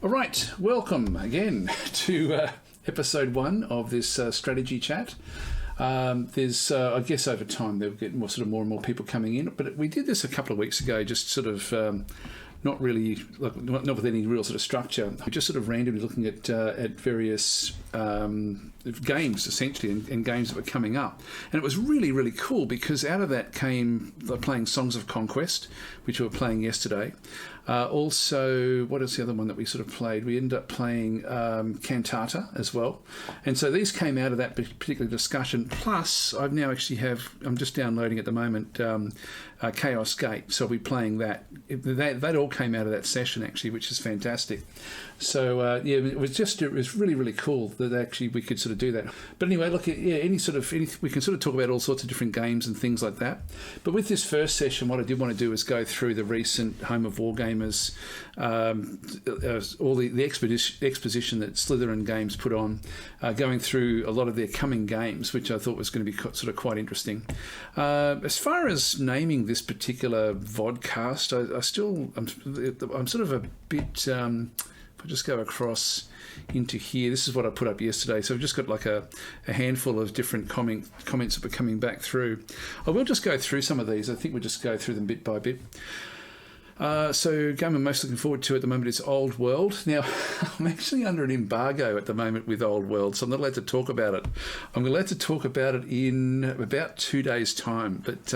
All right, welcome again to episode 1 of this strategy chat. There's, I guess, over time they'll get more and more people coming in. But we did this a couple of weeks ago, just sort of not really, not with any real sort of structure. We just sort of randomly looking at various games, essentially, and games that were coming up. And it was really, really cool because out of that came playing Songs of Conquest, which we were playing yesterday. Also, what is the other one that we sort of played? We ended up playing Cantata as well. And so these came out of that particular discussion. Plus, I'm just downloading at the moment Chaos Gate. So I'll be playing that. That all came out of that session, actually, which is fantastic. So, it was really, really cool that actually we could sort of do that. But anyway, look, we can sort of talk about all sorts of different games and things like that. But with this first session, what I did want to do is go through the recent Home of Wargamers, all the exposition that Slitherine Games put on, going through a lot of their coming games, which I thought was going to be sort of quite interesting. As far as naming this particular vodcast, I'm sort of a bit... if I just go across into here, this is what I put up yesterday. So I've just got like a handful of different comments that were coming back through. I will just go through some of these. I think we'll just go through them bit by bit. So game I'm most looking forward to at the moment is Old World. Now, I'm actually under an embargo at the moment with Old World, so I'm not allowed to talk about it. I'm allowed to talk about it in about 2 days' time, but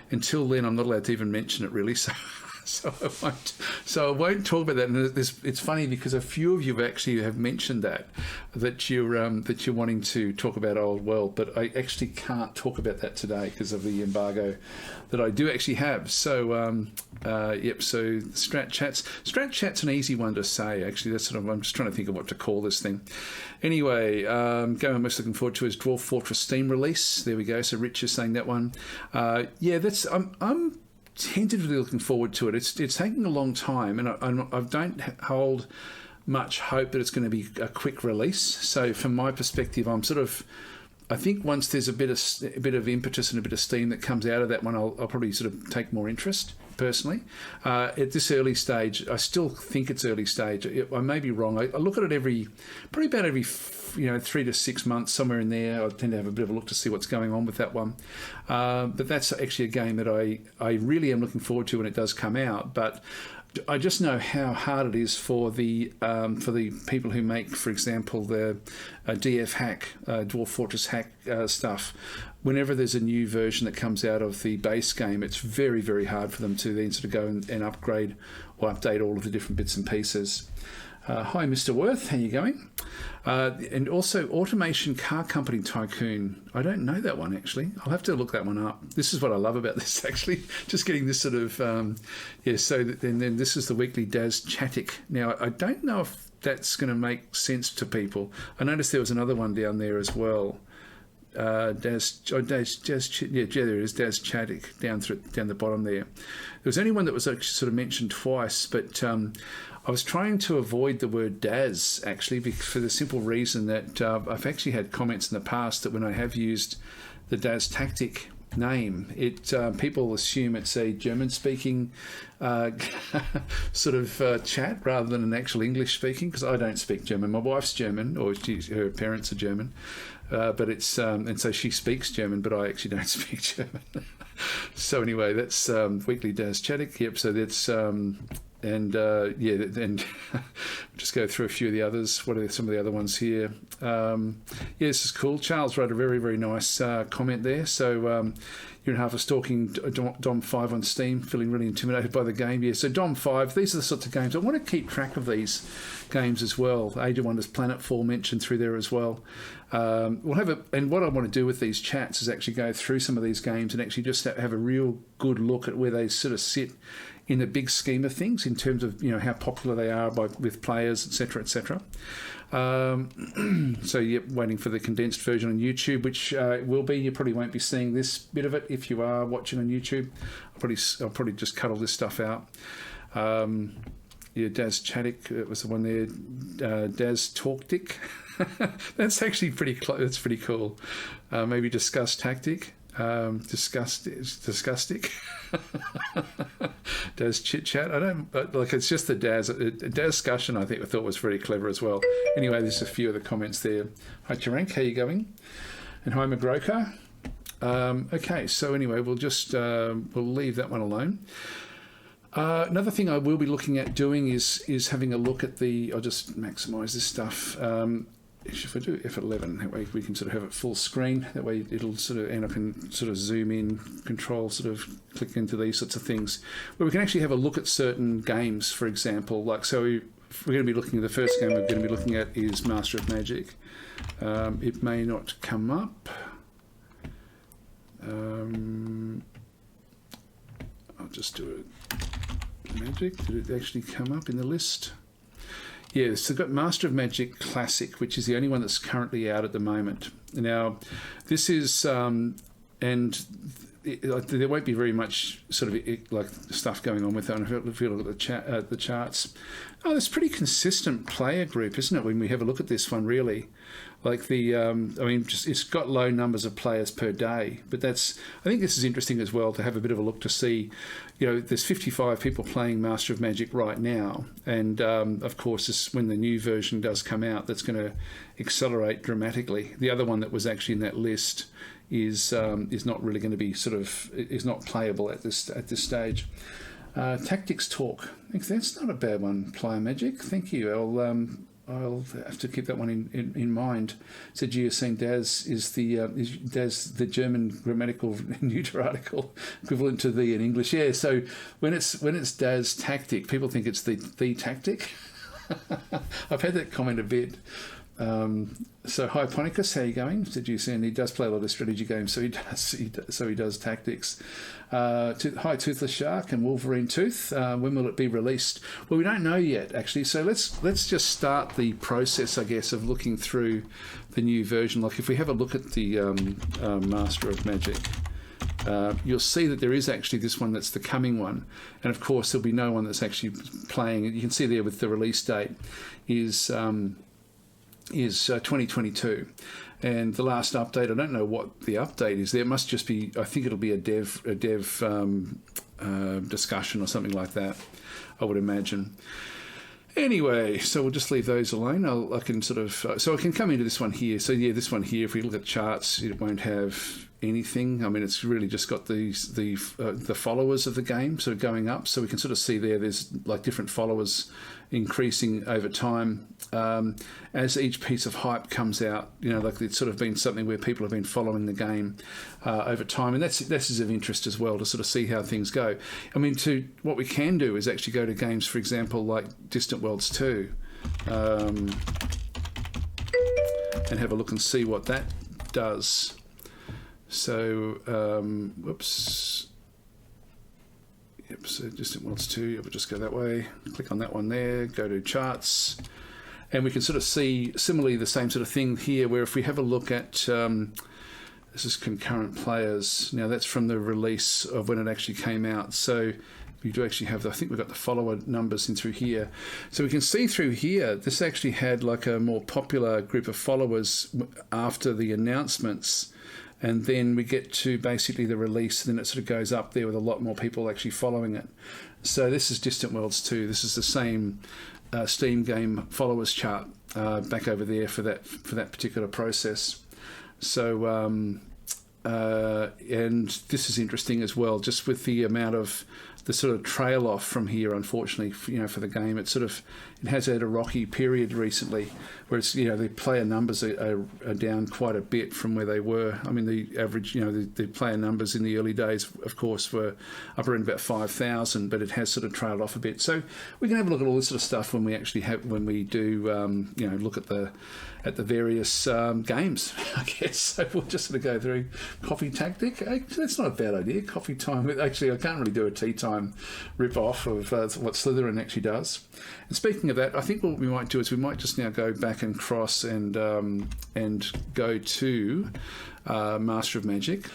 until then, I'm not allowed to even mention it, really. So I won't talk about that. And it's funny because a few of you actually have mentioned that you're wanting to talk about Old World, but I actually can't talk about that today because of the embargo that I do actually have. So So StratChat's an easy one to say. Actually, I'm just trying to think of what to call this thing. Anyway, game I'm most looking forward to is Dwarf Fortress Steam release. There we go. So Rich is saying that one. I'm tentatively looking forward to it. It's taking a long time, and I don't hold much hope that it's going to be a quick release. So from my perspective, I think once there's a bit of impetus and a bit of steam that comes out of that one, I'll probably sort of take more interest personally. At this early stage, I still think it's early stage. I may be wrong. I look at it every 3 to 6 months, somewhere in there. I tend to have a bit of a look to see what's going on with that one. But that's actually a game that I really am looking forward to when it does come out. But I just know how hard it is for the people who make, for example, the DF hack, Dwarf Fortress hack stuff. Whenever there's a new version that comes out of the base game, it's very, very hard for them to then sort of go and upgrade or update all of the different bits and pieces. Hi, Mr. Worth. How you going? And also Automation Car Company Tycoon. I don't know that one, actually. I'll have to look that one up. This is what I love about this, actually. Just getting this sort of... then this is the weekly DasTactic's. Now, I don't know if that's going to make sense to people. I noticed there was another one down there as well. There it is, DasTactic's down the bottom there. There was only one that was actually sort of mentioned twice, but I was trying to avoid the word DAS, actually, for the simple reason that I've actually had comments in the past that when I have used the DasTactic's name, people assume it's a German-speaking sort of chat rather than an actual English-speaking, because I don't speak German. My wife's German, or her parents are German. But it's and so she speaks German, but I actually don't speak German. So anyway, that's weekly DasTactic's. Yep. So that's and just go through a few of the others. What are some of the other ones here? This is cool. Charles wrote a very, very nice comment there. So year and a half of stalking Dom 5 on Steam, feeling really intimidated by the game. Yeah, so Dom 5, these are the sorts of games. I want to keep track of these games as well. Age of Wonders Planetfall mentioned through there as well. And what I want to do with these chats is actually go through some of these games and actually just have a real good look at where they sort of sit in the big scheme of things in terms of how popular they are with players, etc., etc. So waiting for the condensed version on YouTube, which will be. You probably won't be seeing this bit of it if you are watching on YouTube. I'll probably just cut all this stuff out. DasTactic's, it was the one there. DasTactic's. That's actually pretty close. That's pretty cool. Maybe Discuss Tactic. Disgustic. Daz chit chat. I don't like. It's just the Daz discussion. I thought was very clever as well. Anyway, there's a few of the comments there. Hi Charank, how you going? And hi Magroka. Okay, so anyway, we'll just we'll leave that one alone. Another thing I will be looking at doing is having a look at the. I'll just maximise this stuff. If I do F11, that way we can sort of have it full screen. That way it'll sort of, and I can sort of zoom in, control, sort of click into these sorts of things, where we can actually have a look at certain games, for example. Like, so we're going to be looking at the first game we're going to be looking at is Master of Magic. It may not come up. I'll just do it. Magic. Did it actually come up in the list? Yes, so we've got Master of Magic Classic, which is the only one that's currently out at the moment. Now, this is, and there won't be very much sort of like stuff going on with it. If you look at the charts, there's a pretty consistent player group, isn't it? When we have a look at this one, really, like it's got low numbers of players per day, but I think this is interesting as well to have a bit of a look to see. There's 55 people playing Master of Magic right now, and of course, when the new version does come out, that's going to accelerate dramatically. The other one that was actually in that list is not really going to be is not playable at this stage. Tactics talk. That's not a bad one. Player Magic. Thank you. I'll have to keep that one in mind. Said you saying Daz is Daz the German grammatical neuter article equivalent to the in English. Yeah. So when it's Daz tactic, people think it's the tactic. I've had that comment a bit. So hi Ponicus, how you going? Said you saying he does play a lot of strategy games, so he does tactics. Hi Toothless Shark and Wolverine Tooth. When will it be released? Well, we don't know yet, actually. So let's just start the process, I guess, of looking through the new version. Like if we have a look at the Master of Magic, you'll see that there is actually this one that's the coming one, and of course there'll be no one that's actually playing it. You can see there with the release date is 2022, and the last update, I don't know what the update is. There must just be, I think it'll be a dev discussion or something like that, I would imagine. Anyway, so we'll just leave those alone. I can sort of so I can come into this one here. So yeah, this one here, if we look at charts, it won't have anything. I mean, it's really just got the followers of the game sort of going up, so we can sort of see there's like different followers increasing over time as each piece of hype comes out. Like it's sort of been something where people have been following the game over time, and this is of interest as well to sort of see how things go. I mean, what we can do is actually go to games, for example, like Distant Worlds 2, and have a look and see what that does. So, whoops. Yep, so Distant Worlds 2, we'll just go that way. Click on that one there, go to charts, and we can sort of see similarly the same sort of thing here, where if we have a look at, this is concurrent players. Now that's from the release of when it actually came out. So we do actually have, I think we've got the follower numbers in through here. So we can see through here, this actually had like a more popular group of followers after the announcements. And then we get to basically the release, and then it sort of goes up there with a lot more people actually following it. So this is Distant Worlds 2. This is the same Steam game followers chart back over there for that particular process. So and this is interesting as well, just with the amount of the sort of trail off from here, unfortunately, for the game. It has had a rocky period recently, where it's, the player numbers are down quite a bit from where they were. I mean, the average, the player numbers in the early days, of course, were up around about 5,000, but it has sort of trailed off a bit. So we can have a look at all this sort of stuff when we do look at the various games, I guess. So we'll just sort of go through coffee tactic. That's not a bad idea. Coffee time. Actually, I can't really do a tea time rip-off of what Slitherine actually does. And speaking of that, I think what we might do is we might just now go back and cross and go to Master of Magic.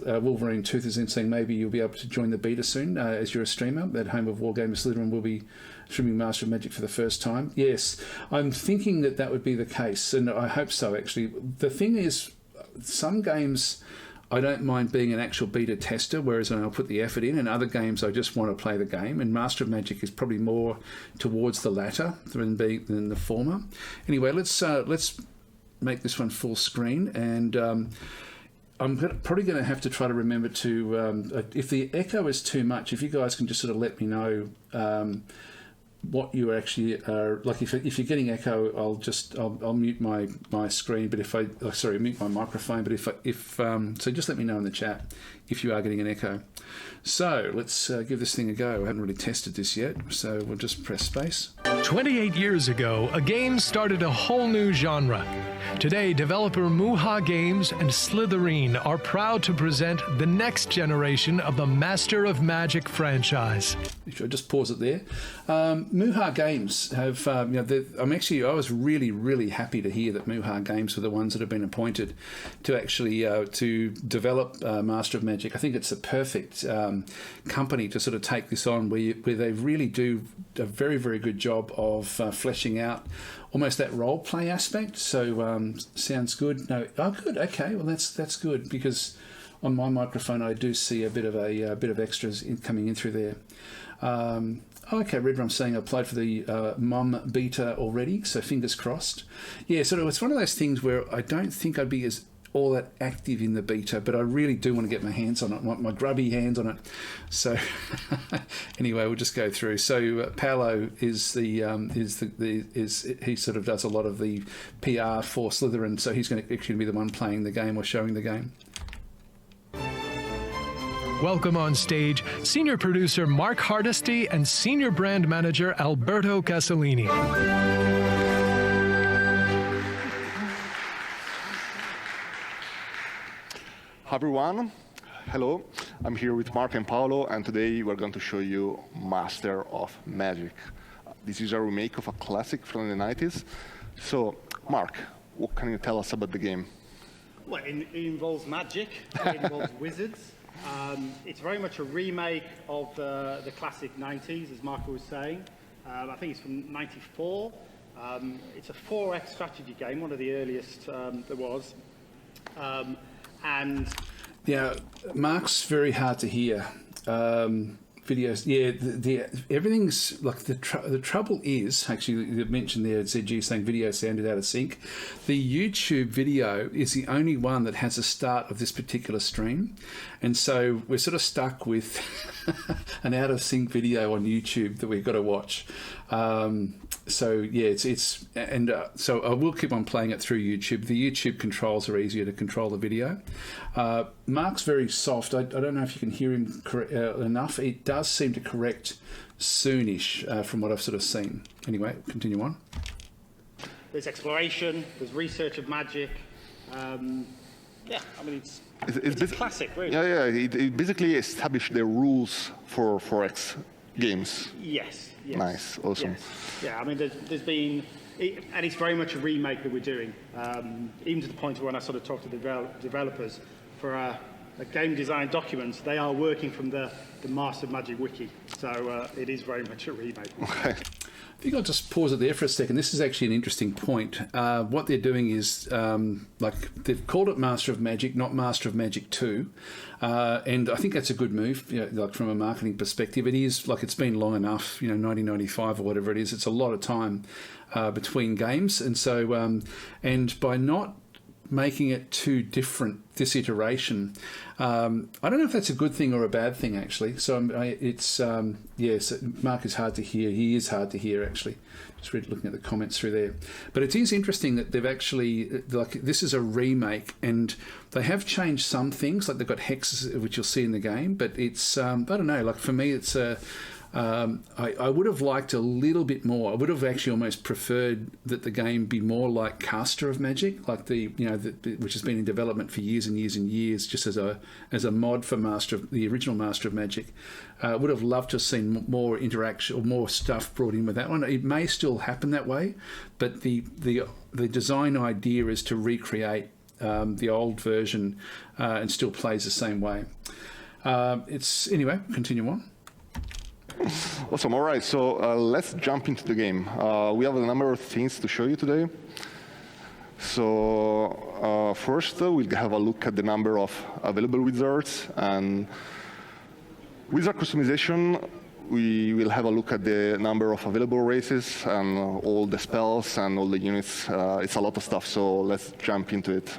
Wolverine Tooth is in saying maybe you'll be able to join the beta soon as you're a streamer. At home of Wargaming, Slitherine will be streaming Master of Magic for the first time. Yes, I'm thinking that would be the case, and I hope so, actually. The thing is, some games I don't mind being an actual beta tester, whereas I'll put the effort in. And other games, I just want to play the game. And Master of Magic is probably more towards the latter than the former. Anyway, let's make this one full screen. And I'm probably going to have to try to remember to, if the echo is too much, if you guys can just sort of let me know what you actually are, like if you're getting echo, I'll mute my screen, but mute my microphone, but so just let me know in the chat if you are getting an echo. So let's give this thing a go. I haven't really tested this yet, so we'll just press space. 28 years ago, a game started a whole new genre. Today, developer MuHa Games and Slitherine are proud to present the next generation of the Master of Magic franchise. Should I just pause it there? MuHa Games have, I was really, really happy to hear that MuHa Games were the ones that have been appointed to actually to develop Master of Magic. I think it's a perfect company to sort of take this on, where they really do a very, very good job of fleshing out almost that role play aspect. So sounds good. Good. Okay. Well, that's good, because on my microphone I do see a bit of extras coming in through there. Okay, Redrum's saying I applied for the Mum beta already, so fingers crossed. Yeah, so it's one of those things where I don't think I'd be as all that active in the beta, but I really do want to get my hands on it, my grubby hands on it. So anyway, we'll just go through. So Paolo he sort of does a lot of the PR for Slitherine, so he's going to actually be the one playing the game or showing the game. Welcome on stage, Senior Producer Mark Hardesty and Senior Brand Manager Alberto Casalini. Hi everyone, hello. I'm here with Mark and Paolo, and today we're going to show you Master of Magic. This is a remake of a classic from the 90s. So, Mark, what can you tell us about the game? Well, it involves magic, it involves wizards. It's very much a remake of the classic 90s, as Marco was saying. I think it's from 94. It's a 4X strategy game, one of the earliest there was. And yeah, Mark's very hard to hear. Videos, yeah, everything's like the trouble is, actually, you mentioned there, ZG saying video sounded out of sync. The YouTube video is the only one that has a start of this particular stream, and so we're sort of stuck with an out of sync video on YouTube that we've got to watch. So yeah, so I will keep on playing it through YouTube. The YouTube controls are easier to control the video. Mark's very soft. I don't know if you can hear him enough. It does seem to correct soonish from what I've sort of seen. Anyway, continue on. There's exploration, there's research of magic. Yeah, I mean, it's a classic, really. Yeah, it basically established the rules for 4X games. Yes. Nice, awesome. Yes. Yeah, I mean, there's been, and it's very much a remake that we're doing, even to the point where when I sort of talk to the developers for a game design document, they are working from the Master of Magic wiki, so it is very much a remake. Okay. I think I'll just pause it there for a second. This is actually an interesting point. What they're doing is, like, they've called it Master of Magic, not Master of Magic 2. And I think that's a good move, like from a marketing perspective. It is, like, it's been long enough, 1995 or whatever it is. It's a lot of time between games. And so, and by not making it too different this iteration, I don't know if that's a good thing or a bad thing, actually. So yes, Mark is hard to hear. He is hard to hear, actually. Just looking at the comments through there. But it is interesting that they've actually, like, this is a remake, and they have changed some things, like they've got hexes, which you'll see in the game, but it's, I don't know, like for me, it's I would have liked a little bit more. I would have actually almost preferred that the game be more like Caster of Magic, like which has been in development for years and years and years, just as a mod for the original Master of Magic. I would have loved to have seen more interaction or more stuff brought in with that one. It may still happen that way, but the design idea is to recreate the old version and still plays the same way. Anyway, continue on. Awesome. All right, so let's jump into the game. We have a number of things to show you today. So first, we'll have a look at the number of available wizards. And wizard customization, we will have a look at the number of available races and all the spells and all the units. It's a lot of stuff, so let's jump into it.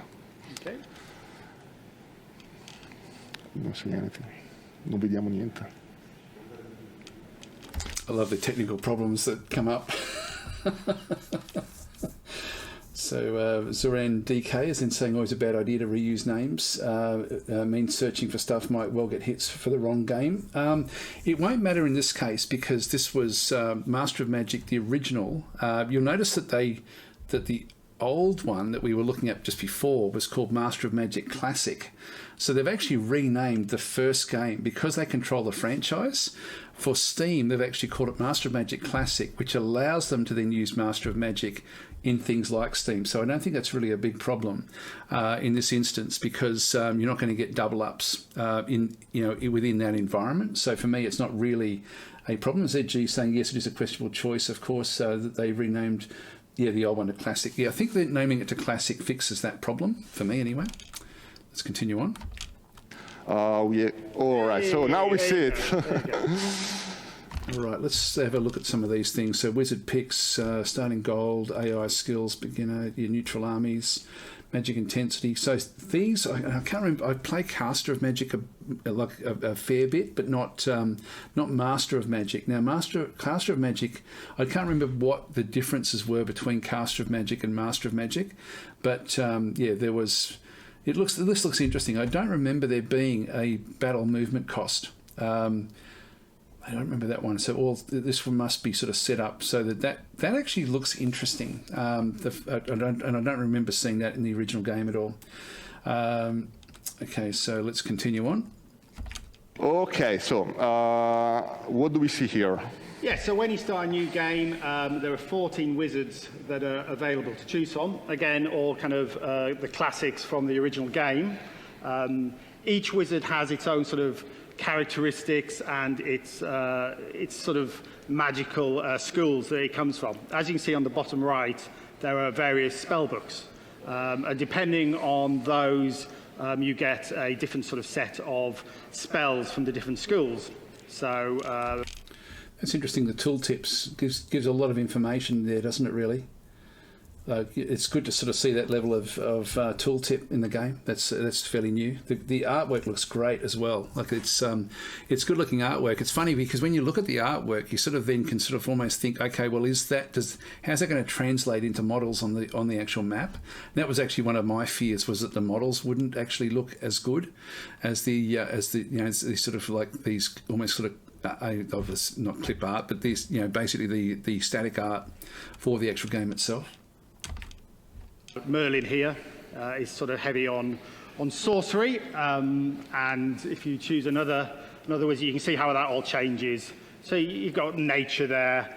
Okay. Non so niente. Non vediamo niente. I love the technical problems that come up. So Zoran DK is then saying always a bad idea to reuse names. Means searching for stuff might well get hits for the wrong game. It won't matter in this case because this was Master of Magic, the original. You'll notice that the old one that we were looking at just before was called Master of Magic Classic. So they've actually renamed the first game because they control the franchise. For Steam, they've actually called it Master of Magic Classic, which allows them to then use Master of Magic in things like Steam. So I don't think that's really a big problem in this instance because you're not going to get double ups within that environment. So for me, it's not really a problem. ZG saying yes, it is a questionable choice, of course, that they renamed the old one to Classic. Yeah, I think that naming it to Classic fixes that problem for me anyway. Let's continue on. All right, so now we see it. All right, let's have a look at some of these things. So wizard picks, starting gold, AI skills, beginner, your neutral armies, magic intensity. So these, I can't remember, I play Caster of Magic a fair bit, but not Master of Magic. Now, Caster of Magic, I can't remember what the differences were between Caster of Magic and Master of Magic, but there was... This looks interesting. I don't remember there being a battle movement cost. I don't remember that one. So this one must be sort of set up so that actually looks interesting. I don't remember seeing that in the original game at all. Okay, so let's continue on. Okay, so what do we see here? Yeah, so when you start a new game, there are 14 wizards that are available to choose from. Again, all kind of the classics from the original game. Each wizard has its own sort of characteristics and its sort of magical schools that it comes from. As you can see on the bottom right, there are various spell books. And depending on those, you get a different sort of set of spells from the different schools. So... That's interesting. The tooltips gives a lot of information there, doesn't it? Really, it's good to sort of see that level of tooltip in the game. That's fairly new. The artwork looks great as well. Like it's good looking artwork. It's funny because when you look at the artwork, you sort of then can sort of almost think, okay, well, how's that going to translate into models on the actual map? And that was actually one of my fears, was that the models wouldn't actually look as good as the sort of like these almost sort of. Not clip art, but these, basically the static art for the actual game itself. Merlin here is sort of heavy on sorcery, and if you choose another wizard, you can see how that all changes. So you've got nature there.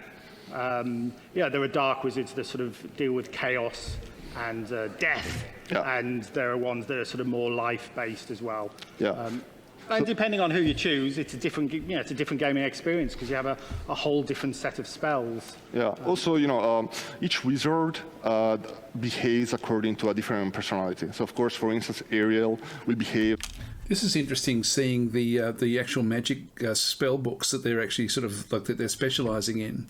There are dark wizards that sort of deal with chaos and death, and there are ones that are sort of more life-based as well. Yeah. And depending on who you choose, it's a different gaming experience because you have a whole different set of spells. Yeah. Also, each wizard behaves according to a different personality. So, of course, for instance, Ariel will behave. This is interesting, seeing the actual magic spell books that they're actually sort of like that they're specialising in.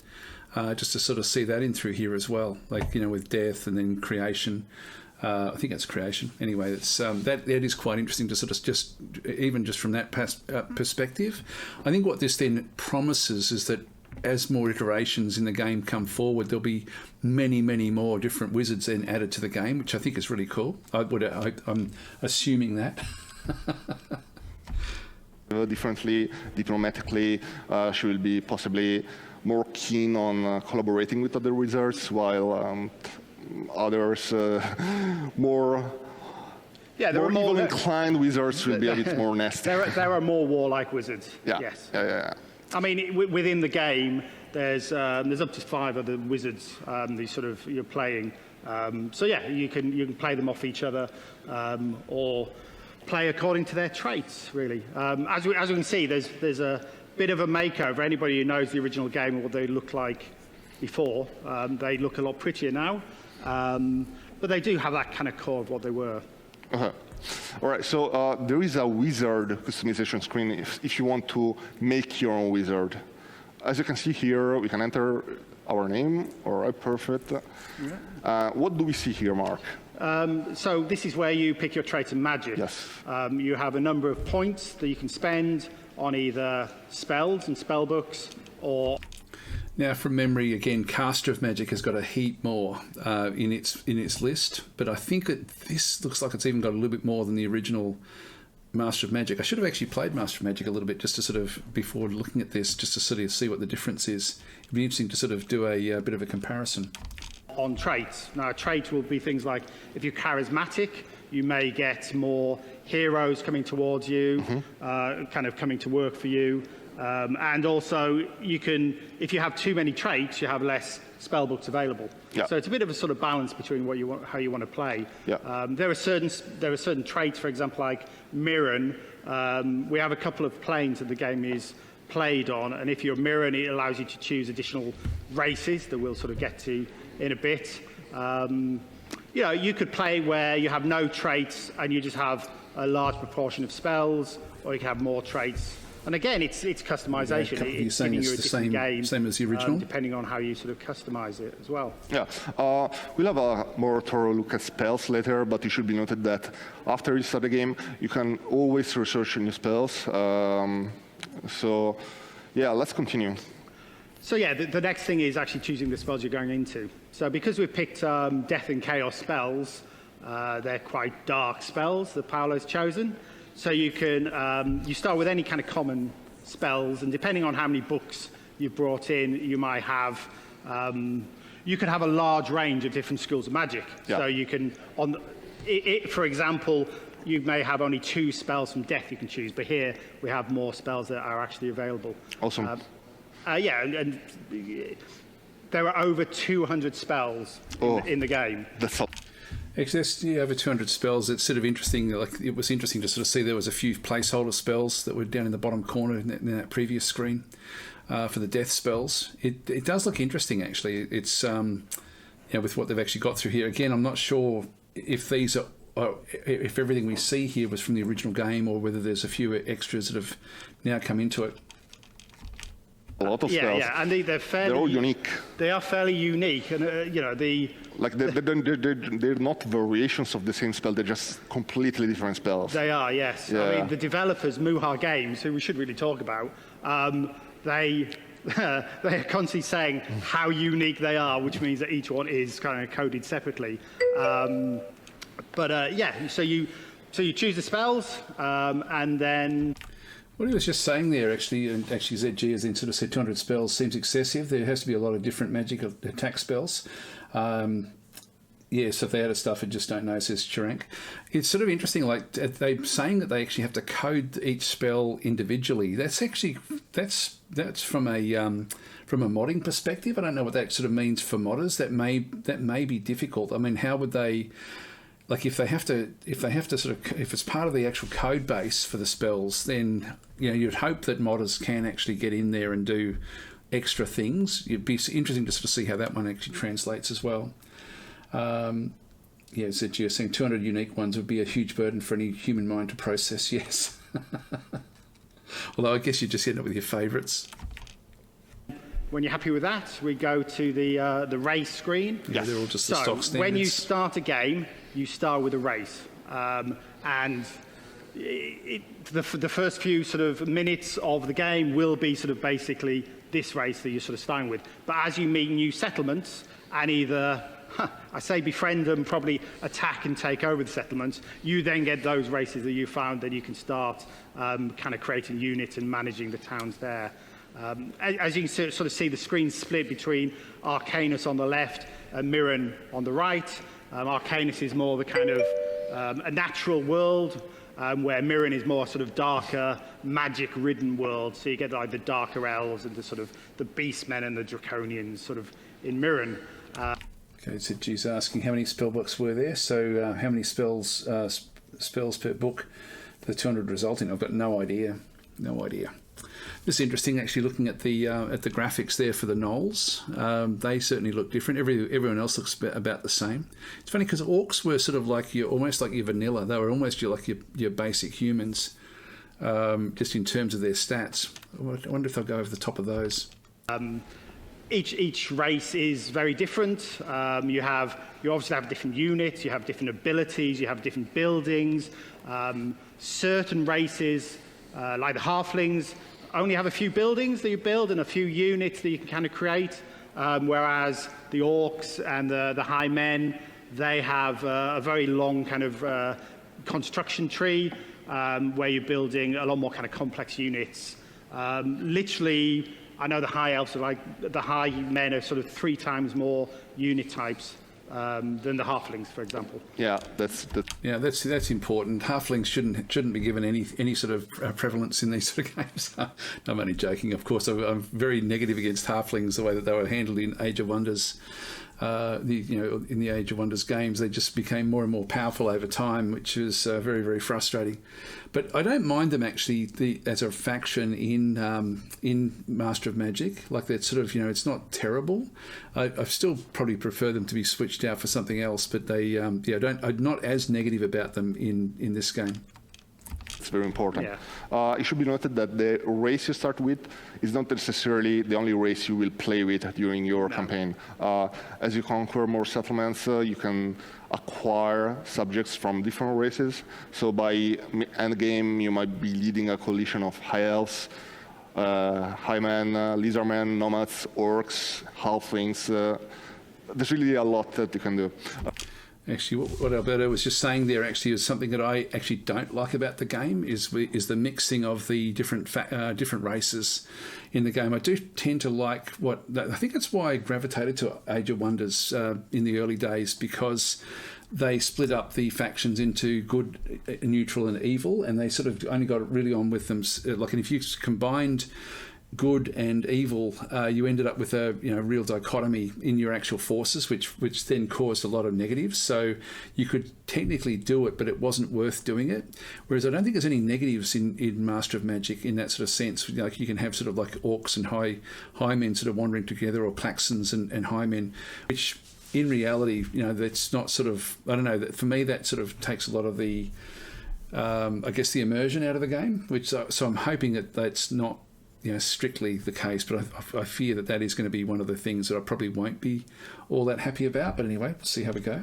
Just to sort of see that in through here as well, like with death and then creation. I think that's creation. Anyway, it's that is quite interesting to sort of just from that perspective. I think what this then promises is that as more iterations in the game come forward, there'll be many, many more different wizards then added to the game, which I think is really cool. I'm assuming that. Differently, diplomatically, she will be possibly more keen on collaborating with other wizards, while others more evil inclined wizards will be a bit more nasty. There are more warlike wizards. Yeah. Yes. Yeah. I mean, within the game, there's up to 5 other wizards you're playing. You can play them off each other or play according to their traits. Really, as we can see, there's a bit of a makeover. Anybody who knows the original game and what they looked like before, they look a lot prettier now. but they do have that kind of core of what they were. All right, so there is a wizard customization screen if you want to make your own wizard. As you can see here, we can enter our name. All right, perfect. What do we see here, Mark? So this is where you pick your traits and magic. Yes. You have a number of points that you can spend on either spells and spell books or... Now, from memory, again, Caster of Magic has got a heap more in its list, but I think that this looks like it's even got a little bit more than the original Master of Magic. I should have actually played Master of Magic a little bit just to sort of, before looking at this, just to sort of see what the difference is. It'd be interesting to sort of do a bit of a comparison. On traits. Now, a trait will be things like, if you're charismatic, you may get more heroes coming towards you, kind of coming to work for you. And also, you can, if you have too many traits, you have less spell books available. Yeah. So it's a bit of a sort of balance between what you want, how you want to play. Yeah. There are certain traits, for example, like Mirren. We have a couple of planes that the game is played on, and if you're Mirren, it allows you to choose additional races that we'll sort of get to in a bit. You know, you could play where you have no traits and you just have a large proportion of spells, or you can have more traits. And again, it's customization. Yeah, you're it's saying giving it's you a the different game, same as the original? depending on how you sort of customize it as well. Yeah, we'll have a more thorough look at spells later, but it should be noted that after you start the game, you can always research new spells. So, yeah, let's continue. So yeah, the next thing is actually choosing the spells you're going into. So because we've picked Death and Chaos spells, they're quite dark spells that Paolo's chosen. So you can, you start with any kind of common spells, and depending on how many books you've brought in, you might have, you can have a large range of different schools of magic. Yeah. So you can, for example, you may have only 2 spells from Death you can choose, but here we have more spells that are actually available. Awesome. Yeah, and there are over 200 spells in the game. That's all. Actually, that's over 200 spells. It's sort of interesting. Like, it was interesting to sort of see there was a few placeholder spells that were down in the bottom corner in that previous screen for the death spells. It does look interesting, actually. It's you know, with what they've actually got through here. Again, I'm not sure if these are, if everything we see here was from the original game, or whether there's a few extras that have now come into it. A lot of spells. Yeah, and they're all unique. They are fairly unique, and you know like they're not variations of the same spell; they're just completely different spells. They are, yes. Yeah. I mean, the developers, MuHa Games, who we should really talk about, they are constantly saying how unique they are, which means that each one is kind of coded separately. Yeah, so you choose the spells, and then. What he was just saying there, actually, and actually ZG has then sort of said 200 spells seems excessive. There has to be a lot of different magic attack spells. Yeah, so if they added stuff, I just don't know, says Chirank. It's sort of interesting, like, they're saying that they actually have to code each spell individually. That's actually, that's from a modding perspective. I don't know what that sort of means for modders. That may be difficult. I mean, how would they... Like if they have to sort of, if it's part of the actual code base for the spells, then you know you'd hope that modders can actually get in there and do extra things. It'd be interesting to sort of see how that one actually translates as well. Yeah, so you're saying 200 unique ones would be a huge burden for any human mind to process. Yes, although I guess you just end up with your favourites. When you're happy with that, we go to the race screen. Yeah, they're all just the stock standards. When you start a game, you start with a race, and the first few sort of minutes of the game will be sort of basically this race that you're sort of starting with. But as you meet new settlements and either, I say befriend them, probably attack and take over the settlements, you then get those races that you found, then you can start kind of creating units and managing the towns there. As you can sort of see, the screen split between Arcanus on the left and Mirren on the right. Arcanus is more the kind of a natural world, where Mirren is more sort of darker, magic-ridden world. So you get like the darker elves and the sort of the beastmen and the draconians sort of in Mirren. Okay, so she's asking how many spellbooks were there. So how many spells per book for the 200 resulting? I've got no idea. No idea. It's interesting actually looking at the graphics there for the gnolls. They certainly look different. Everyone else looks about the same. It's funny because orcs were sort of like almost like your vanilla. They were almost like your basic humans, just in terms of their stats. I wonder if they'll go over the top of those. Each race is very different. You obviously have different units, you have different abilities, you have different buildings. Certain races, like the halflings, only have a few buildings that you build and a few units that you can kind of create, whereas the orcs and the high men, they have a very long kind of construction tree where you're building a lot more kind of complex units. Literally, I know the high elves are the high men are sort of 3 times more unit types than the halflings, for example. Yeah, that's important. Halflings shouldn't be given any sort of prevalence in these sort of games. I'm only joking, of course. I'm very negative against halflings, the way that they were handled in Age of Wonders. In the Age of Wonders games, they just became more and more powerful over time, which is very, very frustrating. But I don't mind them actually as a faction in Master of Magic. Like that sort of, it's not terrible. I still probably prefer them to be switched out for something else. But I'm not as negative about them in this game. It's very important. Yeah. It should be noted that the race you start with is not necessarily the only race you will play with during your campaign. As you conquer more settlements, you can acquire subjects from different races. So by end game, you might be leading a coalition of high elves, high men, lizardmen, nomads, orcs, halflings. There's really a lot that you can do. Actually, what Alberto was just saying there actually is something that I actually don't like about the game is the mixing of the different races in the game. I do tend to like I think that's why I gravitated to Age of Wonders in the early days, because they split up the factions into good, neutral, and evil, and they sort of only got really on with them. Like, and if you combined good and evil, you ended up with a real dichotomy in your actual forces, which then caused a lot of negatives. So you could technically do it, but it wasn't worth doing it. Whereas I don't think there's any negatives in Master of Magic in that sort of sense. Like you can have sort of like orcs and high men sort of wandering together, or klaxons and high men, which in reality, that's not sort of, I don't know, that for me that sort of takes a lot of the, I guess, the immersion out of the game. So I'm hoping that that's not strictly the case, but I fear that is going to be one of the things that I probably won't be all that happy about. But anyway, we'll see how we go.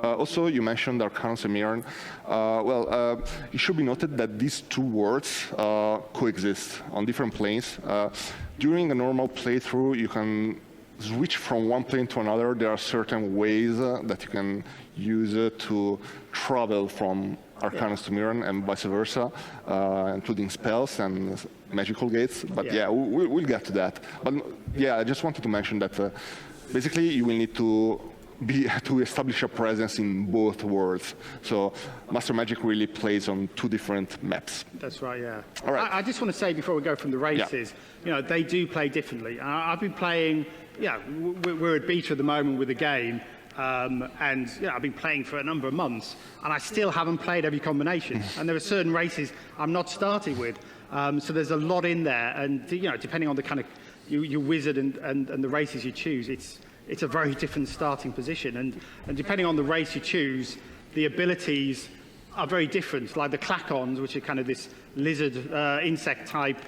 Also, you mentioned Arcanus and Mirren. It should be noted that these two worlds coexist on different planes. During a normal playthrough, you can switch from one plane to another. There are certain ways that you can use to travel from Arcanus to Mirren and vice versa, including spells and magical gates. But we'll get to that. But I just wanted to mention that basically you will need to establish a presence in both worlds. So Master Magic really plays on 2 different maps. That's right, yeah. All right. I just want to say before we go from the races, they do play differently. I've been playing, we're at beta at the moment with the game, and I've been playing for a number of months, and I still haven't played every combination. And there are certain races I'm not starting with. So there's a lot in there, and depending on the kind of your wizard and the races you choose, it's a very different starting position. And depending on the race you choose, the abilities are very different. Like the Klakons, which are kind of this lizard insect type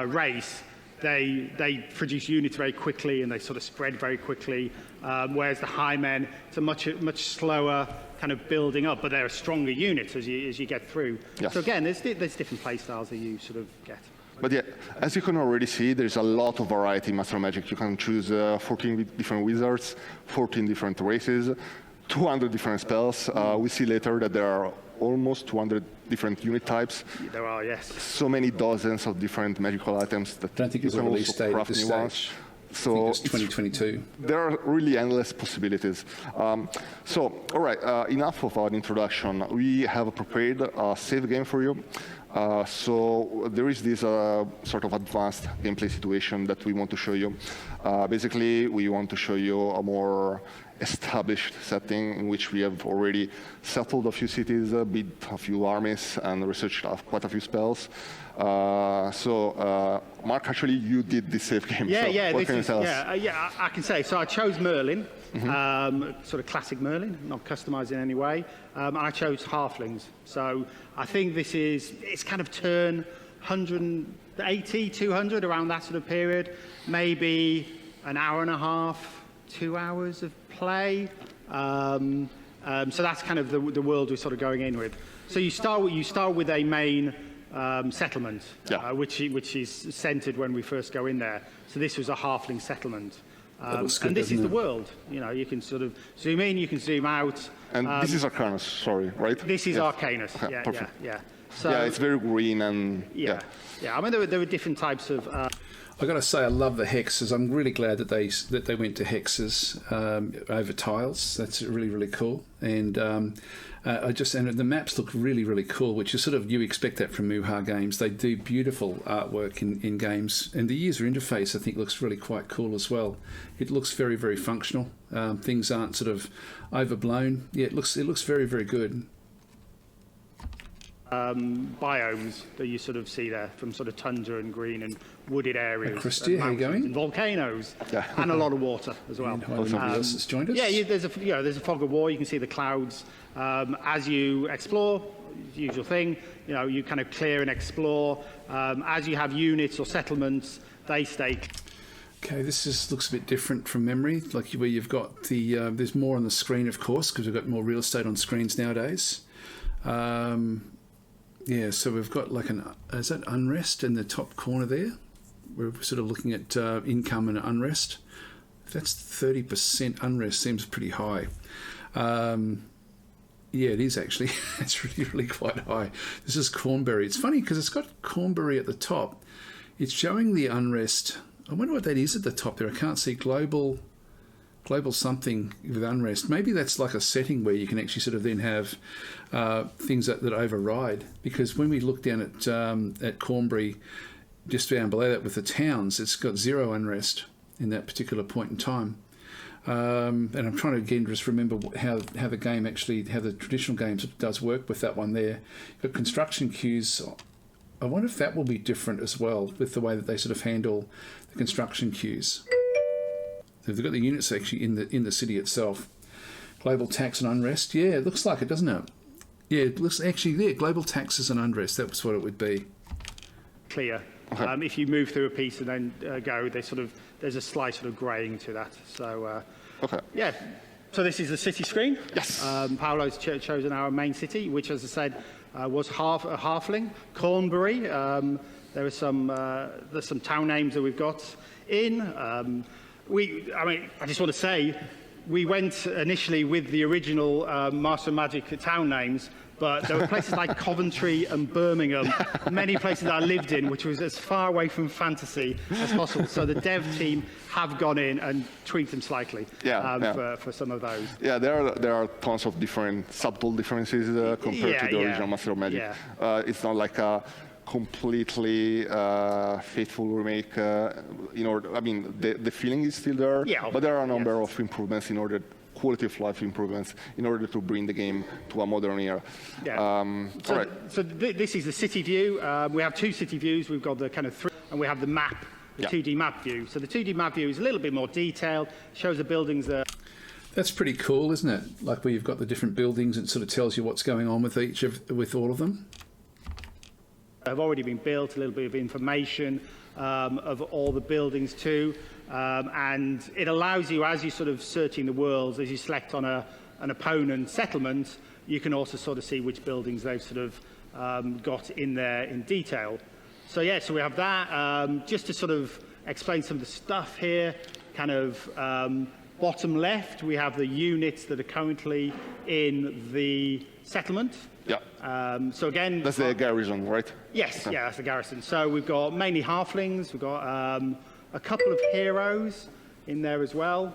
race, they produce units very quickly and they sort of spread very quickly. Whereas the high men, it's a much slower kind of building up, but they're a stronger unit as you get through. Yes. So again, there's different play styles that you sort of get. But as you can already see, there's a lot of variety in Master Magic. You can choose 14 different wizards, 14 different races, 200 different spells. We see later that there are almost 200 different unit types. There are, yes. So many dozens of different magical items that I don't think it's a release date at this stage. So it's 2022. There are really endless possibilities. All right, enough of our introduction. We have prepared a save game for you. So there is this sort of advanced gameplay situation that we want to show you. Basically, we want to show you a more established setting in which we have already settled a few cities, built a few armies, and researched quite a few spells. Mark, actually, you did this save game. Yeah, so yeah, what can you tell us? I can say. So I chose Merlin, sort of classic Merlin, not customized in any way, and I chose Halflings. So I think it's kind of turn 180, 200, around that sort of period, maybe an hour and a half, 2 hours of play. So that's kind of the world we're sort of going in with. So you start with a main settlement, which is centered when we first go in there. So this was a halfling settlement. And this is the world. You know, you can sort of zoom in, you can zoom out. And this is Arcanus, sorry, right? This is Arcanus, okay, perfect. yeah. So, yeah, it's very green and... Yeah. I mean, there were different types of... I've got to say, I love the hexes. I'm really glad that they went to hexes over tiles. That's really, really cool. And and the maps look really, really cool, which is you expect that from MuHa Games. They do beautiful artwork in games, and the user interface I think looks really quite cool as well. It looks very, very functional. Things aren't sort of overblown. Yeah, it looks very, very good. Biomes that you sort of see there, from sort of tundra and green and wooded areas. Christy, how you going? And volcanoes, and a lot of water as well. Somebody else has joined us? Yeah, there's a fog of war. You can see the clouds as you explore. Usual thing, you kind of clear and explore. As you have units or settlements, they stay. Okay, looks a bit different from memory, like where you've got there's more on the screen, of course, because we've got more real estate on screens nowadays. Yeah, so we've got is that unrest in the top corner there? We're sort of looking at income and unrest. If that's 30% unrest, seems pretty high. Yeah, it is actually. It's really, really quite high. This is Cornbury. It's funny because it's got Cornbury at the top. It's showing the unrest. I wonder what that is at the top there. I can't see global something with unrest. Maybe that's like a setting where you can actually sort of then have things that override. Because when we look down at Cornbury, just down below that with the towns, it's got zero unrest in that particular point in time. And I'm trying to again just remember how the game actually, how the traditional games does work with that one there. You've got construction queues. I wonder if that will be different as well with the way that they sort of handle the construction queues. They've got the units actually in the city itself. Global tax and unrest. Yeah, it looks like it, doesn't it? Yeah, it looks actually there. Global taxes and unrest. That was what it would be. Clear. Okay. If you move through a piece and then go, there's a slight sort of greying to that. So okay. Yeah. So this is the city screen. Yes. Paolo's chosen our main city, which, as I said, was a halfling. Cornbury. There's some town names that we've got in. I just want to say, we went initially with the original Master of Magic town names, but there were places like Coventry and Birmingham, many places that I lived in, which was as far away from fantasy as possible. So the dev team have gone in and tweaked them slightly for some of those. Yeah, there are tons of different subtle differences compared to the original Master of Magic. Yeah. It's not like a completely faithful remake. The feeling is still there, but there are a number of improvements quality of life improvements in order to bring the game to a modern era. Yeah. So this is the city view. We have two city views. We've got the kind of and we have the map, the 2D map view. So the 2D map view is a little bit more detailed, shows the buildings there. That's pretty cool, isn't it? Like where you've got the different buildings, it sort of tells you what's going on with all of them. Have already been built, a little bit of information of all the buildings too. And it allows you, as you're sort of searching the worlds, as you select on an opponent settlement, you can also sort of see which buildings they've sort of got in there in detail. So yeah, so we have that. Just to sort of explain some of the stuff here, kind of bottom left, we have the units that are currently in the settlement. Yeah. So again, that's the garrison, right? Yes, yeah, that's the garrison. So we've got mainly halflings. We've got a couple of heroes in there as well.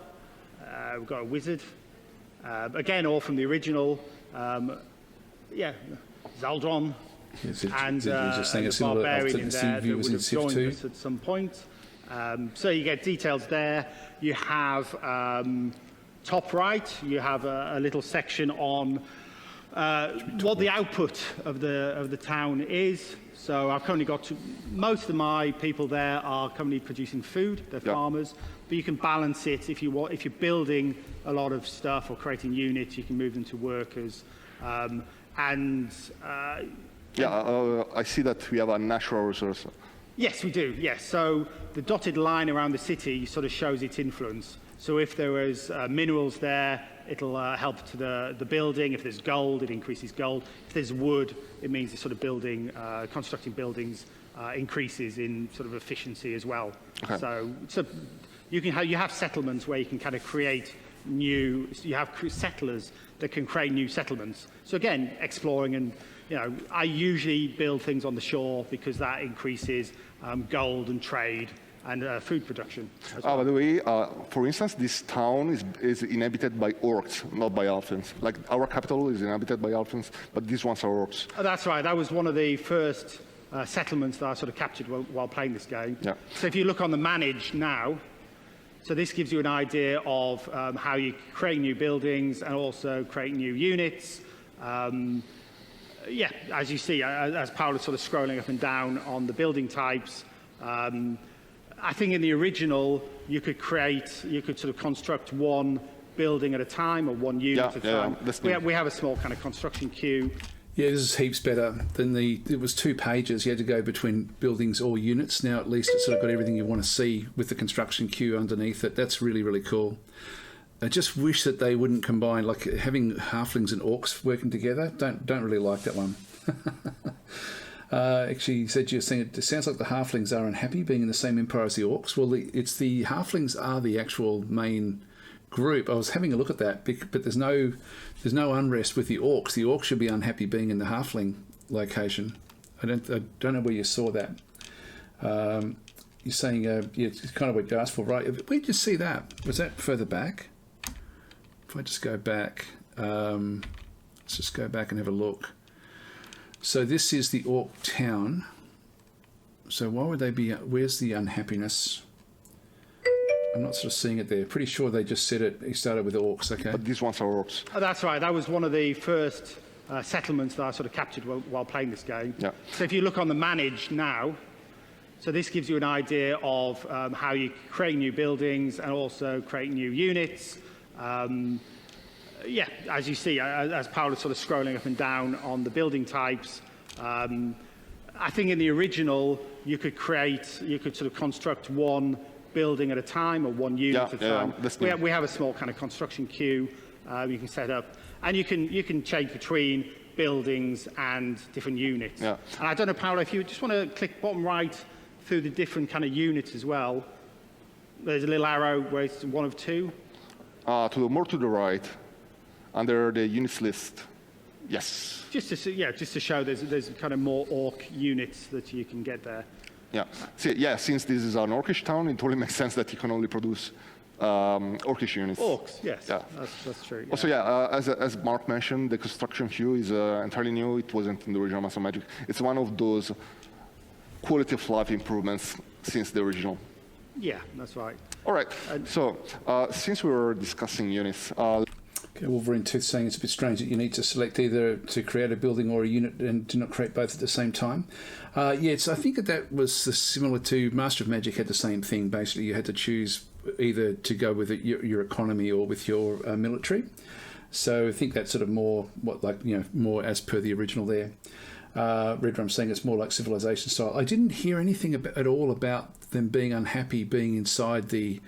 We've got a wizard. Again, all from the original. Zaldron. And a barbarian in there that would have joined us at some point. So you get details there. You have top right, you have a little section on what the output of the town is. So I've currently got most of my people there are currently producing food. They're farmers, but you can balance it if you want. If you're building a lot of stuff or creating units, you can move them to workers. I see that we have a natural resource. Yes, we do. Yes. So the dotted line around the city sort of shows its influence. So if there is minerals there, it'll help to the building. If there's gold, it increases gold. If there's wood, it means the sort of building, constructing buildings increases in sort of efficiency as well. Okay. So you have settlements where you can kind of create you have settlers that can create new settlements. So again, exploring and, I usually build things on the shore because that increases gold and trade and food production. By the way, for instance, this town is inhabited by orcs, not by elfins. Like our capital is inhabited by elfins, but these ones are orcs. Oh, that's right. That was one of the first settlements that I sort of captured while playing this game. Yeah. So if you look on the manage now, so this gives you an idea of how you create new buildings and also create new units. As you see, as Paul is sort of scrolling up and down on the building types, I think in the original, you could sort of construct one building at a time or one unit at a time. We have a small kind of construction queue. Yeah, this is heaps better than it was 2 pages. You had to go between buildings or units. Now at least it's sort of got everything you want to see with the construction queue underneath it. That's really, really cool. I just wish that they wouldn't combine, like having halflings and orcs working together. Don't really like that one. Actually, you said you're saying it sounds like the halflings are unhappy being in the same empire as the orcs. Well, it's the halflings are the actual main group. I was having a look at that, but there's no unrest with the orcs. The orcs should be unhappy being in the halfling location. I don't know where you saw that. You're saying it's kind of what you asked for, right? Where did you see that? Was that further back? If I just go back, let's just go back and have a look. So this is the orc town. So why would they be? Where's the unhappiness? I'm not sort of seeing it there. Pretty sure they just said it. He started with orcs, okay? But these ones are orcs. Oh, that's right. That was one of the first settlements that I sort of captured while playing this game. Yeah. So if you look on the manage now, so this gives you an idea of how you create new buildings and also create new units. As you see, as Paul is sort of scrolling up and down on the building types, I think in the original, you could sort of construct one building at a time or one unit at a time. We have a small kind of construction queue you can set up, and you can change between buildings and different units. Yeah. And I don't know, Paolo, if you just want to click bottom right through the different kind of units as well. There's a little arrow where it's 1 of 2. More to the right, under the units list. Yes. Just to show there's kind of more orc units that you can get there. Yeah. Since this is an orcish town, it totally makes sense that you can only produce orcish units. Orcs, yes. Yeah. That's true. Yeah. Also, as Mark mentioned, the construction queue is entirely new. It wasn't in the original Master Magic. It's one of those quality of life improvements since the original. Yeah, that's right. All right. Since we were discussing units. Wolverine Tooth saying it's a bit strange that you need to select either to create a building or a unit and do not create both at the same time. I think that was similar to Master of Magic had the same thing. Basically, you had to choose either to go with your economy or with your military. So I think that's sort of more more as per the original there. Red Drum saying it's more like civilization style. I didn't hear anything at all about them being unhappy being inside the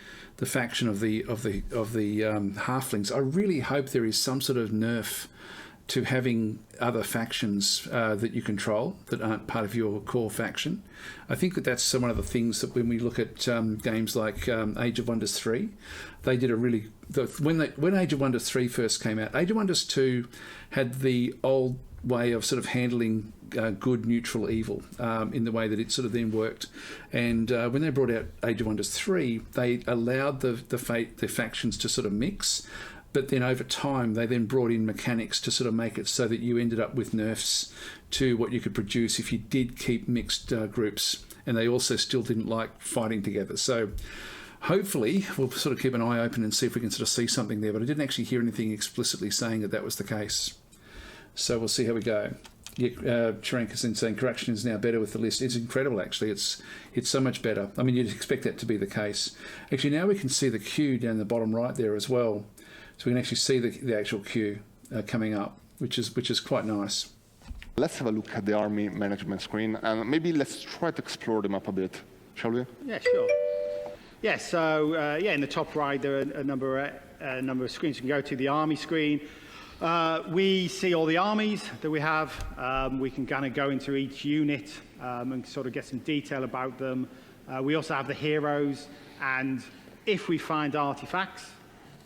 faction of the halflings. I really hope there is some sort of nerf to having other factions that you control that aren't part of your core faction. I think that's one of the things that when we look at games like Age of Wonders 3, they did when Age of Wonders 3 first came out. Age of Wonders 2 had the old way of sort of handling good, neutral, evil in the way that it sort of then worked. And when they brought out Age of Wonders 3, they allowed the factions to sort of mix. But then over time, they then brought in mechanics to sort of make it so that you ended up with nerfs to what you could produce if you did keep mixed groups. And they also still didn't like fighting together. So hopefully we'll sort of keep an eye open and see if we can sort of see something there. But I didn't actually hear anything explicitly saying that that was the case. So we'll see how we go. Yeah, Charanka's in saying correction is now better with the list. It's incredible, actually. It's so much better. I mean, you'd expect that to be the case. Actually, now we can see the queue down the bottom right there as well. So we can actually see the actual queue coming up, which is quite nice. Let's have a look at the army management screen, and maybe let's try to explore the map a bit, shall we? Yeah, sure. Yeah, so in the top right there are a number of screens. You can go to the army screen. We see all the armies that we have. We can kind of go into each unit and sort of get some detail about them. We also have the heroes, and if we find artifacts,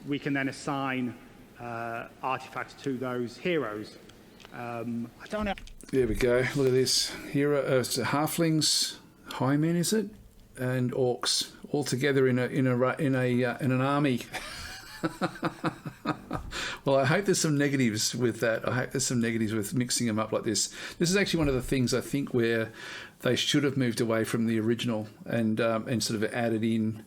we can then assign artifacts to those heroes. I don't know. There we go. Look at this. Hero, halflings, highmen, is it, and orcs all together in an army. Well, I hope there's some negatives with that. I hope there's some negatives with mixing them up like this. This is actually one of the things I think where they should have moved away from the original and sort of added in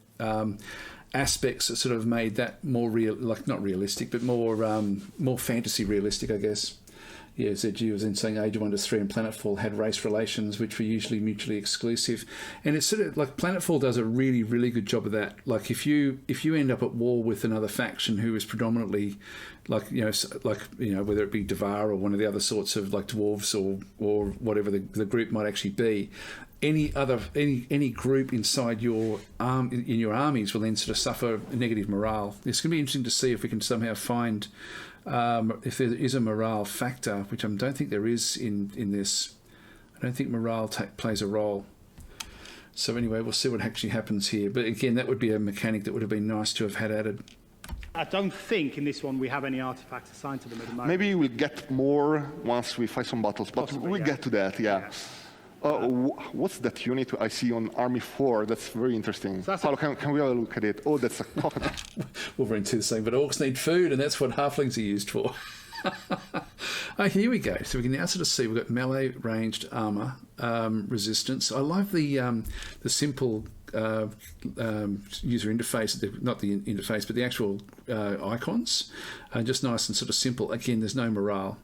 aspects that sort of made that more real, like not realistic, but more fantasy realistic, I guess. Yeah, ZG was in saying Age of Wonders 3 and Planetfall had race relations, which were usually mutually exclusive. And it's sort of like Planetfall does a really, really good job of that. Like if you end up at war with another faction who is predominantly whether it be Devar or one of the other sorts of like dwarves or whatever the group might actually be, any group inside your in your armies will then sort of suffer negative morale. It's going to be interesting to see if we can somehow find if there is a morale factor, which I don't think there is in this. I don't think morale plays a role. So anyway, we'll see what actually happens here. But again, that would be a mechanic that would have been nice to have had added. I don't think in this one we have any artifacts assigned to them at the moment. Maybe we'll get more once we fight some battles, but Possibly, we'll get to that, yeah. What's that unit I see on Army 4? That's very interesting. So Paolo, can we have a look at it? Oh, that's a cockatrice. Wolverine 2 the same, but orcs need food, and that's what halflings are used for. Oh, here we go. So we can now sort of see we've got melee ranged armor resistance. I love the simple user interface, not the interface, but the actual icons. Just nice and sort of simple. Again, there's no morale.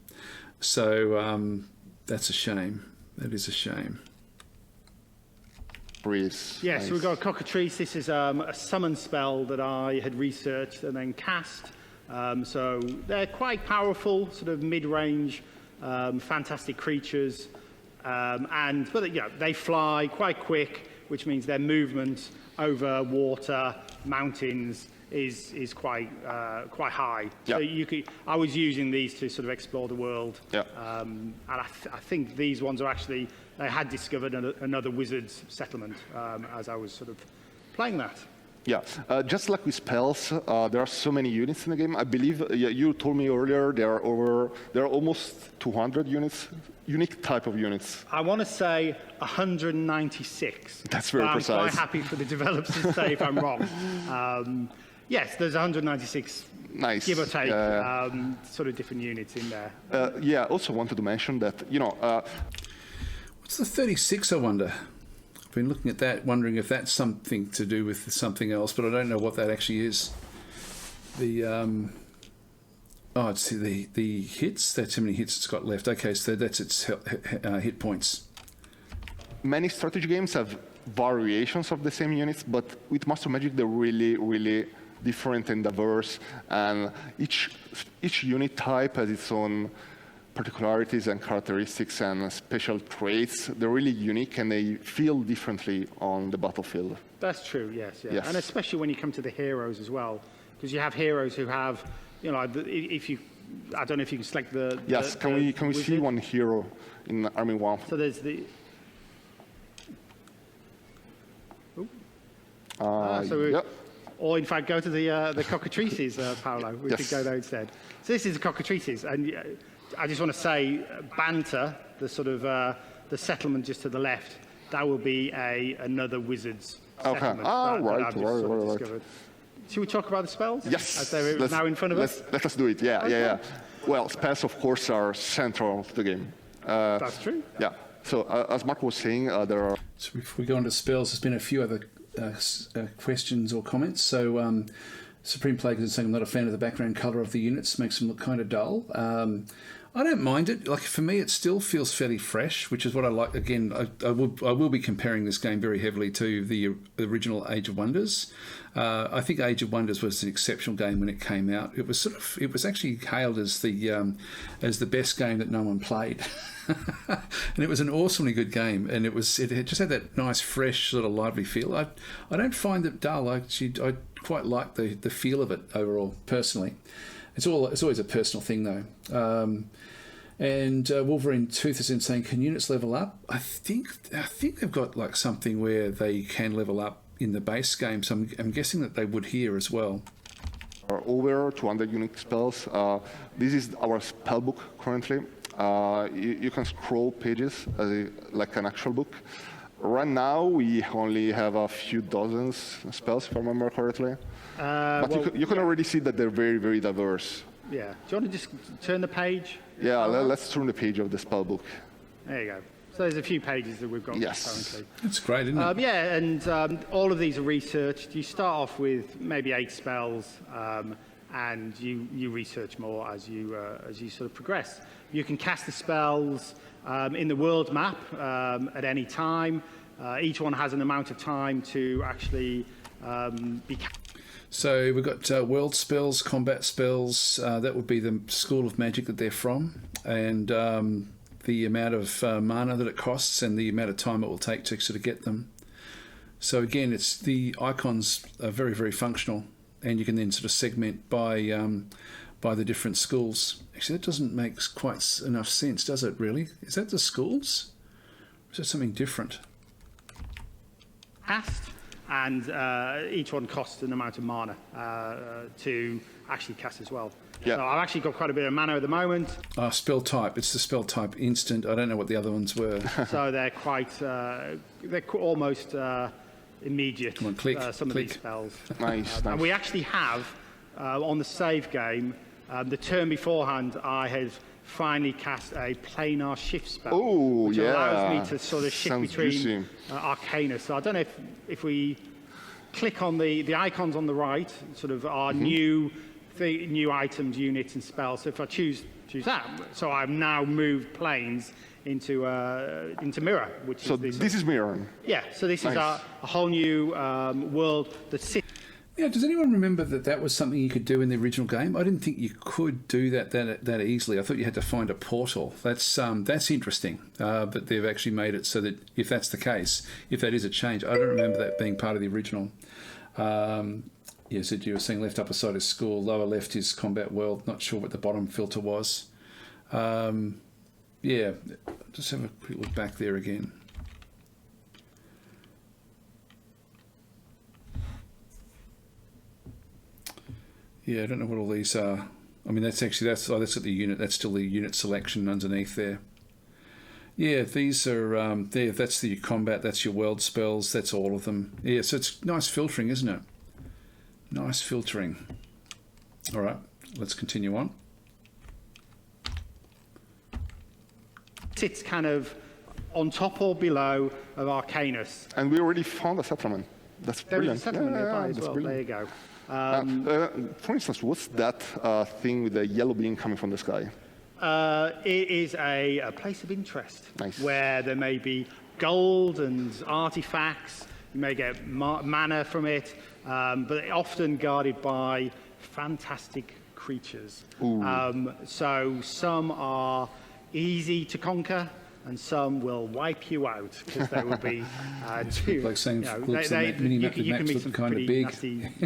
So that's a shame. That is a shame. Breeze. Yeah, Nice. so we've got a cockatrice. This is a summon spell that I had researched and then cast. So they're quite powerful, sort of mid-range, fantastic creatures. But they fly quite quick, which means their movement over water, mountains is quite high. Yep. So I was using these to sort of explore the world. Yep. And I think these ones are actually, they had discovered another wizard's settlement as I was sort of playing that. Yeah, just like with spells, there are so many units in the game. I believe you told me earlier there are almost 200 units, unique type of units. I want to say 196. That's very precise. I'm quite happy for the developers to say if I'm wrong. Yes, there's 196, Nice. give or take, sort of different units in there. Yeah, I also wanted to mention that, What's the 36, I wonder? I've been looking at that, wondering if that's something to do with something else, but I don't know what that actually is. It's the hits. That's how many hits it's got left. Okay, so that's its hit points. many strategy games have variations of the same units, but with Master Magic, they're really, really different and diverse, and each unit type has its own particularities and characteristics and special traits. They're really unique, and they feel differently on the battlefield. That's true, yes, yeah. Yes. And especially when you come to the heroes as well, because you have heroes who have, you know, if you, I don't know if you can select the. Yes, can we see one hero in Army 1? So there's the. Yep. Or in fact, go to the cockatrices, Paolo. We Yes. could go there instead. So this is the cockatrices, and I just want to say, Banter, the sort of the settlement just to the left, that will be another wizard's settlement. Right. I've just sort of discovered. Should we talk about the spells? Yes. As they're now in front of us? Let us do it, yeah. Well, spells, of course, are central to the game. That's true. Yeah. So, as Mark was saying, there are... So if we go into spells, there's been a few other questions or comments. So Supreme Plague is saying I'm not a fan of the background colour of the units, makes them look kind of dull. I don't mind it. Like for me, it still feels fairly fresh, which is what I like. Again, I will be comparing this game very heavily to the original Age of Wonders. I think Age of Wonders was an exceptional game when it came out. It was actually hailed as the best game that no one played, and it was an awesomely good game. And it just had that nice, fresh, sort of lively feel. I don't find it dull. I quite like the feel of it overall, personally. It's always a personal thing though. And Wolverine Tooth is in saying, can units level up? I think they've got like something where they can level up in the base game, so I'm guessing that they would here as well. Over 200 unique spells. This is our spell book currently. You can scroll pages like an actual book. Right now we only have a few dozens spells, if I remember correctly. But you can already see that they're very, very diverse. Yeah. Do you want to just turn the page? Yeah, let's turn the page of the spell book. There you go. So there's a few pages that we've got currently. That's great, isn't it? Yeah, and all of these are researched. You start off with maybe 8 spells, and you research more as you sort of progress. You can cast the spells in the world map at any time. Each one has an amount of time to actually be. So we've got world spells, combat spells. That would be the school of magic that they're from, and the amount of mana that it costs and the amount of time it will take to sort of get them. So again, it's the icons are very, very functional, and you can then sort of segment by the different schools. Actually, that doesn't make quite enough sense, does it? Really? Is that the schools? Or is that something different? Cast, and each one costs an amount of mana to actually cast as well. Yeah. So I've actually got quite a bit of mana at the moment. Spell type. It's the spell type instant. I don't know what the other ones were. So they're almost immediate. Come on, click, some click. of these spells. Nice. And we actually have on the save game, the turn beforehand, I had finally cast a planar shift spell, which allows me to sort of shift between Arcana. So I don't know if we click on the icons on the right, sort of our new items, units, and spells. So if I choose that, so I've now moved planes into Mirror, which so is this is Mirror. Yeah. So this is a whole new world that sits. Yeah, does anyone remember that was something you could do in the original game? I didn't think you could do that easily. I thought you had to find a portal. That's interesting. But they've actually made it so that if that's the case, if that is a change, I don't remember that being part of the original. Yes, you were saying left upper side is school, lower left is combat world. Not sure what the bottom filter was. Yeah, just have a quick look back there again. Yeah, I don't know what all these are. I mean, that's at the unit. That's still the unit selection underneath there. Yeah, these are there. That's the combat. That's your world spells. That's all of them. Yeah, so it's nice filtering, isn't it? Nice filtering. All right, let's continue on. Sits kind of on top or below of Arcanus. And we already found a settlement. That's brilliant. There is a settlement nearby as well. Brilliant. There you go. For instance, what's that thing with the yellow beam coming from the sky? It is a place of interest. Nice. Where there may be gold and artifacts. You may get mana from it, but often guarded by fantastic creatures. So some are easy to conquer, and some will wipe you out because they will be too. Like saying, you can meet some kind of pretty big.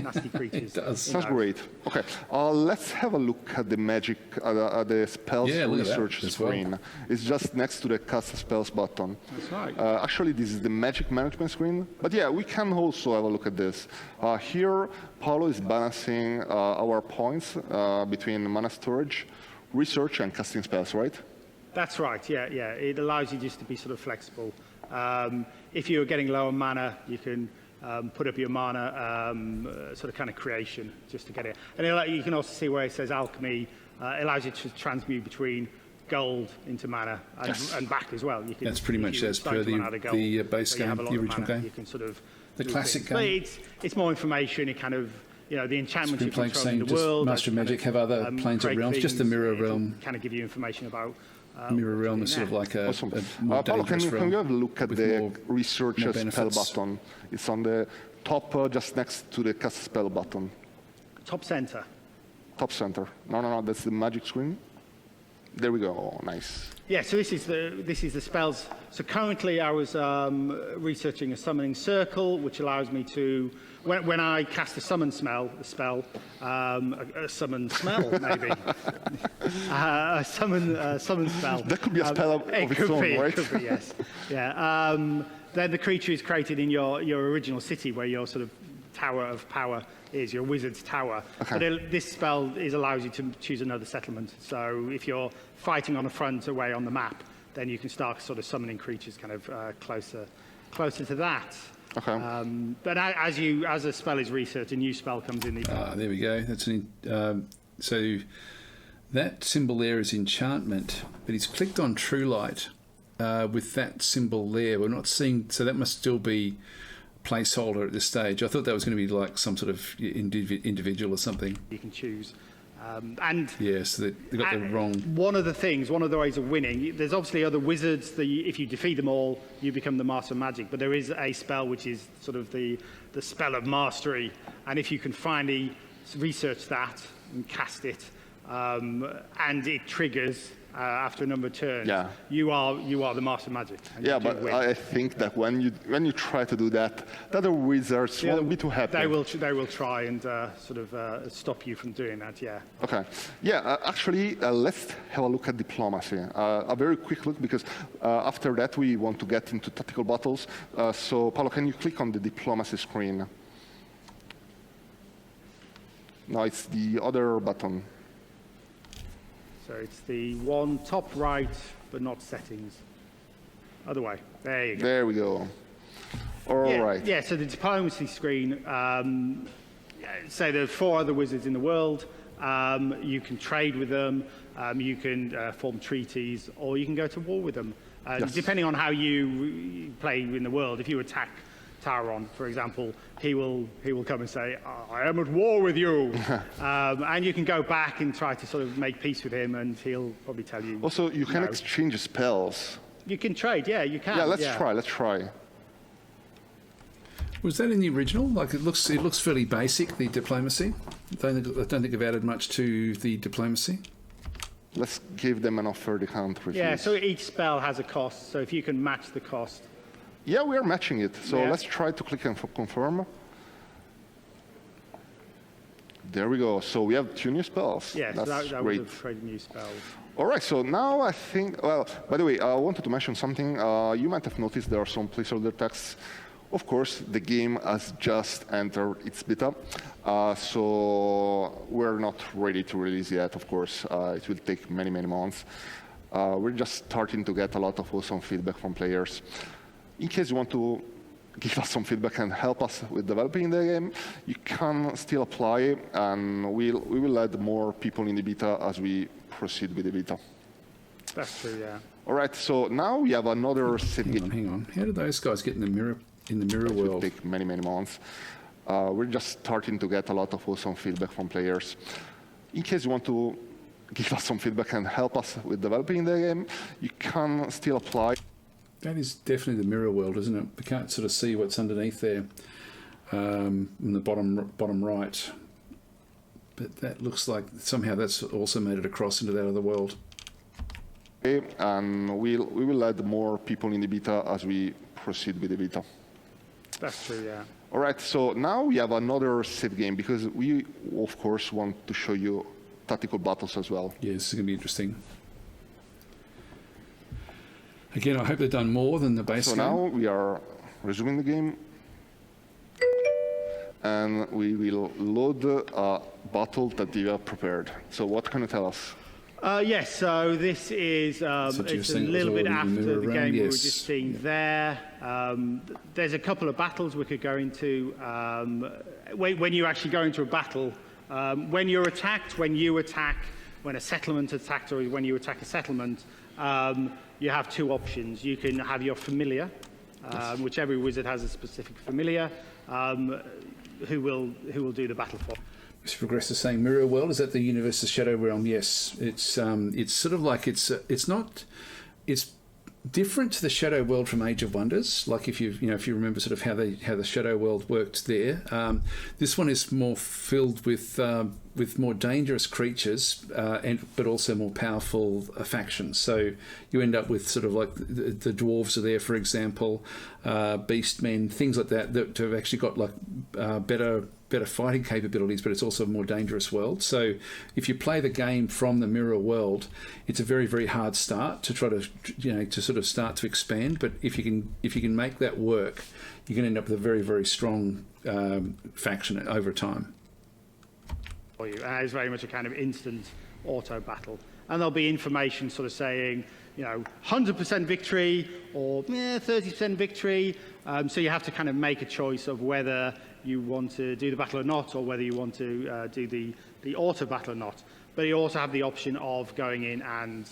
nasty creatures. It does. Sounds great. Okay, let's have a look at the magic, the spells research screen. It's just next to the cast spells button. That's right. Actually, this is the magic management screen. But yeah, we can also have a look at this. Here, Paolo is balancing our points between mana storage, research, and casting spells, right? That's right, yeah. It allows you just to be sort of flexible. If you're getting low on mana, you can put up your mana sort of kind of creation just to get it. And you can also see where it says alchemy. It allows you to transmute between gold into mana and back as well. That's pretty much as per the base game, the original game. You can sort of The classic things. game. But it's more information. It kind of, you know, the enchantments you Playing control saying in the just world. Master of Magic have other planes of realms, just the mirror realm. Kind of give you information about. Mirror realm is sort of like a, Awesome. a more Paulo, dangerous realm. can you have a look at with the research more spell benefits. button? It's on the top, just next to the cast spell button. Top center. Top center. No, that's the magic screen. There we go. Oh, nice. Yeah, so this is the spells. So currently I was researching a summoning circle, which allows me to, when I cast a summon spell, a summon smell maybe, a summon spell. That could be a spell of its own, right? It could be, yes. Yeah. Then the creature is created in your original city, where your sort of tower of power is, your wizard's tower. Okay. But this spell allows you to choose another settlement. So if you're fighting on a front away on the map, then you can start sort of summoning creatures kind of closer to that. Okay. But as a spell is researched, a new spell comes in. There we go. That's so that symbol there is enchantment, but he's clicked on True Light with that symbol there. We're not seeing, so that must still be placeholder at this stage. I thought that was going to be like some sort of individual or something. You can choose. And yes, they got the wrong. One of the ways of winning, there's obviously other wizards that if you defeat them all, you become the Master of Magic. But there is a spell which is sort of the spell of mastery. And if you can finally research that and cast it, and it triggers after a number of turns, Yeah. you are the Master of Magic. Yeah, but win. I think that when you try to do that, the other wizards won't be too happy. They will try and sort of stop you from doing that. Yeah. Okay. Yeah, actually, let's have a look at diplomacy. A very quick look, because after that we want to get into tactical battles. So, Paulo, can you click on the diplomacy screen? No, it's the other button. So it's the one top right, but not settings. Other way. There you go. There we go. All right. Yeah, so the diplomacy screen, say there are 4 other wizards in the world. You can trade with them, you can form treaties, or you can go to war with them. Yes. Depending on how you play in the world, if you attack Terran, for example, he will come and say, I am at war with you. And you can go back and try to sort of make peace with him, and he'll probably tell you. Also, you can no. exchange spells. You can trade, yeah, you can. Yeah, let's try. Was that in the original? Like it looks fairly basic, the diplomacy. I don't think I've added much to the diplomacy. Let's give them an offer they can't refuse. Yeah, so each spell has a cost, so if you can match the cost. Yeah, we are matching it. So Yeah. let's try to click and confirm. There we go. So we have 2 new spells. Yeah, That's so that great. would have created new spells. All right, so now I think, well, by the way, I wanted to mention something. You might have noticed there are some placeholder texts. Of course, the game has just entered its beta, so we're not ready to release yet, of course. It will take many, many months. We're just starting to get a lot of awesome feedback from players. In case you want to give us some feedback and help us with developing the game, you can still apply, and we will add more people in the beta as we proceed with the beta. That's true, yeah. All right, so now we have another save game. Hang on. How did those guys get in the mirror It will world? take many, many months. We're just starting to get a lot of awesome feedback from players. In case you want to give us some feedback and help us with developing the game, you can still apply. That is definitely the mirror world, isn't it? We can't sort of see what's underneath there in the bottom right. But that looks like somehow that's also made it across into that other world. And we will add more people in the beta as we proceed with the beta. That's true, yeah. All right, so now we have another save game, because we, of course, want to show you tactical battles as well. Yeah, this is going to be interesting. Again, I hope they've done more than the base So game. now we are resuming the game, and we will load a battle that you have prepared. So what can you tell us? Yes, so this is it's a little bit after the game we were just seeing there. There's a couple of battles we could go into. When you actually go into a battle, when you're attacked, when you attack, when a settlement attacked, or when you attack a settlement, you have 2 options. You can have your familiar, which every wizard has a specific familiar who will do the battle for. Mr. Progress is saying Mirror World, is that the universe's Shadow Realm? Yes, it's sort of like it's different to the Shadow World from Age of Wonders. Like if you remember sort of how the Shadow World worked there. This one is more filled with more dangerous creatures, but also more powerful factions. So you end up with sort of like the dwarves are there, for example, beastmen, things like that have actually got like better fighting capabilities, but it's also a more dangerous world. So if you play the game from the Mirror World, it's a very, very hard start to try to sort of start to expand. But if you can make that work, you can end up with a very, very strong faction over time. For you, and it's very much a kind of instant auto battle, and there'll be information sort of saying, 100% victory or 30% victory. So you have to kind of make a choice of whether you want to do the battle or not, or whether you want to do the auto battle or not. But you also have the option of going in and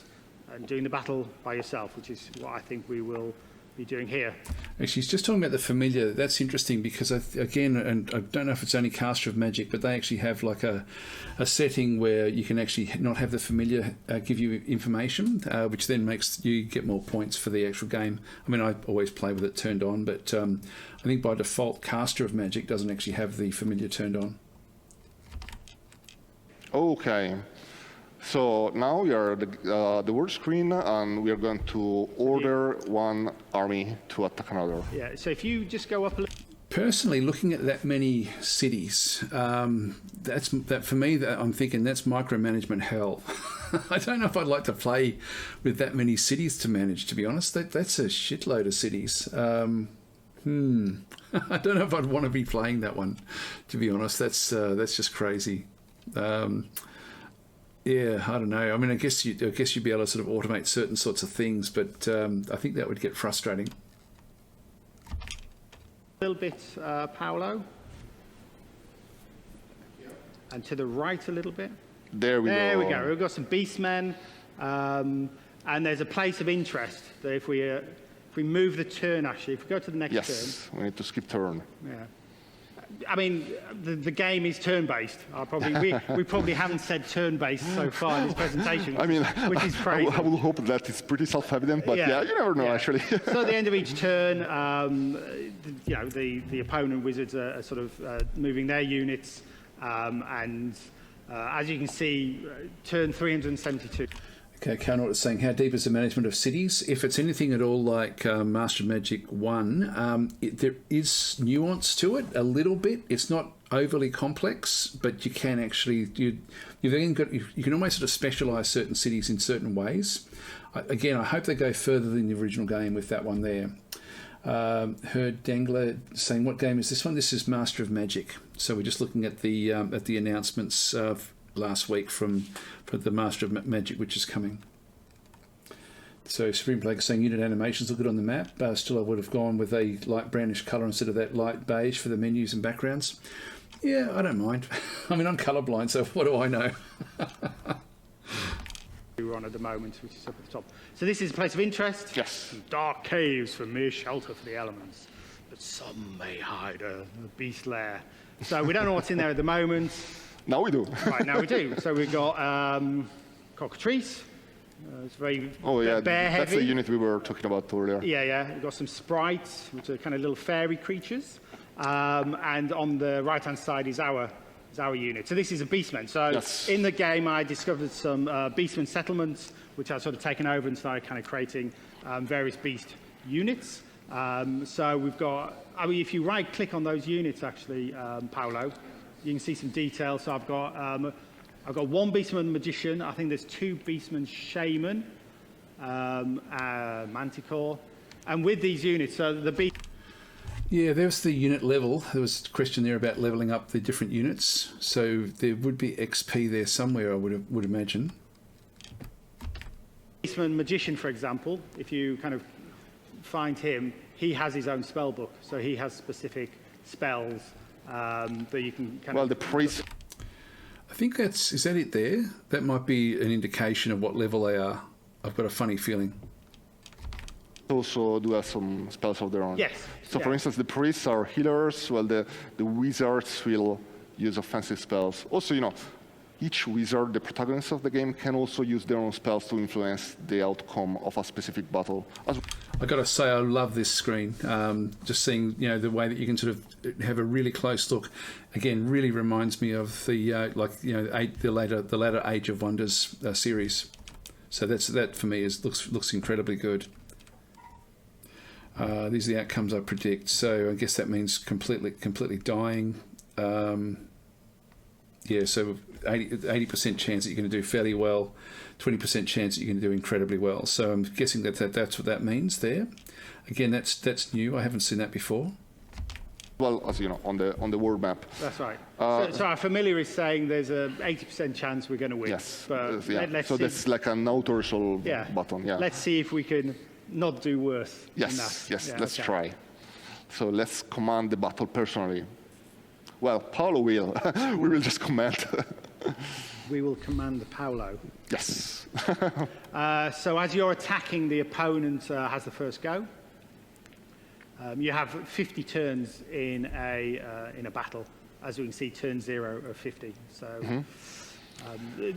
doing the battle by yourself, which is what I think we will be doing here. Actually, he's just talking about the familiar. That's interesting because, again, and I don't know if it's only Caster of Magic, but they actually have like a setting where you can actually not have the familiar give you information, which then makes you get more points for the actual game. I mean, I always play with it turned on, but I think by default, Caster of Magic doesn't actually have the familiar turned on. Okay. So now we are the world screen, and we are going to order one army to attack another. Yeah, so if you just go up a little. Personally, looking at that many cities, that for me, I'm thinking that's micromanagement hell. I don't know if I'd like to play with that many cities to manage, to be honest. That's a shitload of cities. I don't know if I'd want to be playing that one, to be honest. That's just crazy. Yeah, I don't know. I mean, I guess you'd be able to sort of automate certain sorts of things, but I think that would get frustrating. A little bit, Paolo. And to the right a little bit. There we go. We've got some beastmen, and there's a place of interest that if we move the turn, actually, if we go to the next turn. Yes, we need to skip turn. Yeah. I mean, the game is turn-based. We probably haven't said turn-based so far in this presentation, which is crazy. I will hope that it's pretty self-evident, but yeah, you never know, actually. So at the end of each turn, the opponent wizards are sort of moving their units, and as you can see, turn 372. Okay, Carnot is saying, how deep is the management of cities? If it's anything at all like Master of Magic 1, there is nuance to it a little bit. It's not overly complex, but you can actually, you can almost sort of specialise certain cities in certain ways. Again, I hope they go further than the original game with that one there. Heard Dangler saying, what game is this one? This is Master of Magic. So we're just looking at the announcements last week for the Master of Magic, which is coming. So Supreme Plague saying unit animations look good on the map. Still, I would have gone with a light brownish colour instead of that light beige for the menus and backgrounds. Yeah, I don't mind. I mean, I'm colourblind, so what do I know? We're on at the moment, which is up at the top. So this is a place of interest. Yes. Dark caves for mere shelter for the elements, but some may hide a beast lair. So we don't know what's in there at the moment. Now we do. Right, now we do. So we've got cockatrice. It's very bear heavy. That's the unit we were talking about earlier. Yeah. We've got some sprites, which are kind of little fairy creatures. And on the right-hand side is our unit. So this is a beastman. So in the game, I discovered some beastman settlements, which I've sort of taken over and started kind of creating various beast units. So we've got, if you right-click on those units, actually, Paolo, you can see some details. So I've got one beastman magician. I think there's two beastman shaman, manticore, and with these units, so the beast. Yeah, there's the unit level. There was a question there about leveling up the different units. So there would be XP there somewhere, I would imagine. Beastman magician, for example, if you kind of find him, he has his own spell book, so he has specific spells. That you can kind the priest. I think is that it there? That might be an indication of what level they are. I've got a funny feeling. also do have some spells of their own. Yes. So for instance, the priests are healers, while the wizards will use offensive spells. Also, each wizard, the protagonist of the game, can also use their own spells to influence the outcome of a specific battle. I got to say, I love this screen. Just seeing, the way that you can sort of have a really close look. Again, really reminds me of the the latter Age of Wonders series. So that for me looks incredibly good. These are the outcomes I predict. So I guess that means completely dying. So 80% chance that you're going to do fairly well, 20% chance that you're going to do incredibly well. So I'm guessing that's what that means there. Again, that's new. I haven't seen that before. Well, as you know, on the world map. That's right. So our familiar is saying there's a 80% chance we're going to win. Yes. But let's so see. that's like an auto-resolve button. Yeah. Let's see if we can not do worse than that. Yes. Let's try. So let's command the battle personally. Well, Paolo will. We will just command. We will command the Paolo. Yes. So as you're attacking, the opponent has the first go. You have 50 turns in a battle. As we can see, turn 0 of 50. So,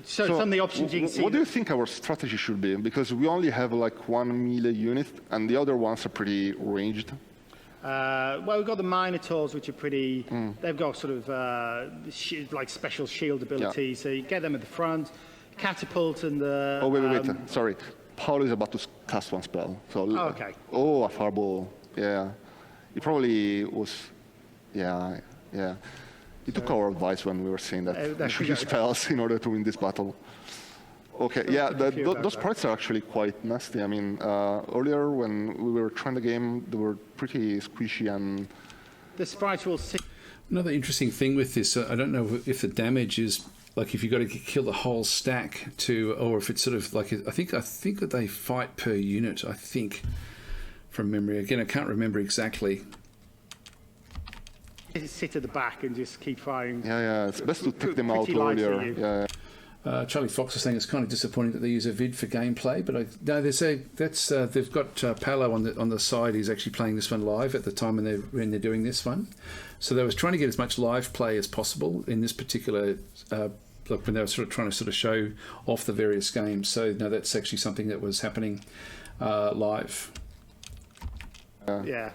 so some of the options you can see. What do you think our strategy should be? Because we only have like one melee unit, and the other ones are pretty ranged. Well, we've got the Minotaurs, which are pretty. They've got sort of like special shield abilities. So you get them at the front. Catapult and the. Oh wait! Sorry, Paul is about to cast one spell. So. Oh, okay. Oh, a fireball. Yeah, it probably was. Yeah. He took our advice when we were saying that we should use spells in order to win this battle. Okay, those parts are actually quite nasty. I mean, earlier when we were trying the game, they were pretty squishy and... The sprites will see. Another interesting thing with this, I don't know if the damage is, like if you've got to kill the whole stack or if it's sort of like, I think that they fight per unit, I think, from memory. Again, I can't remember exactly. Sit at the back and just keep firing. Yeah, it's best to take them out earlier. Yeah. Charlie Fox is saying it's kind of disappointing that they use a vid for gameplay, but they've got Paolo on the side. He's actually playing this one live at the time when they're doing this one. So they was trying to get as much live play as possible in this particular when they were sort of trying to show off the various games. So no, that's actually something that was happening live. Yeah.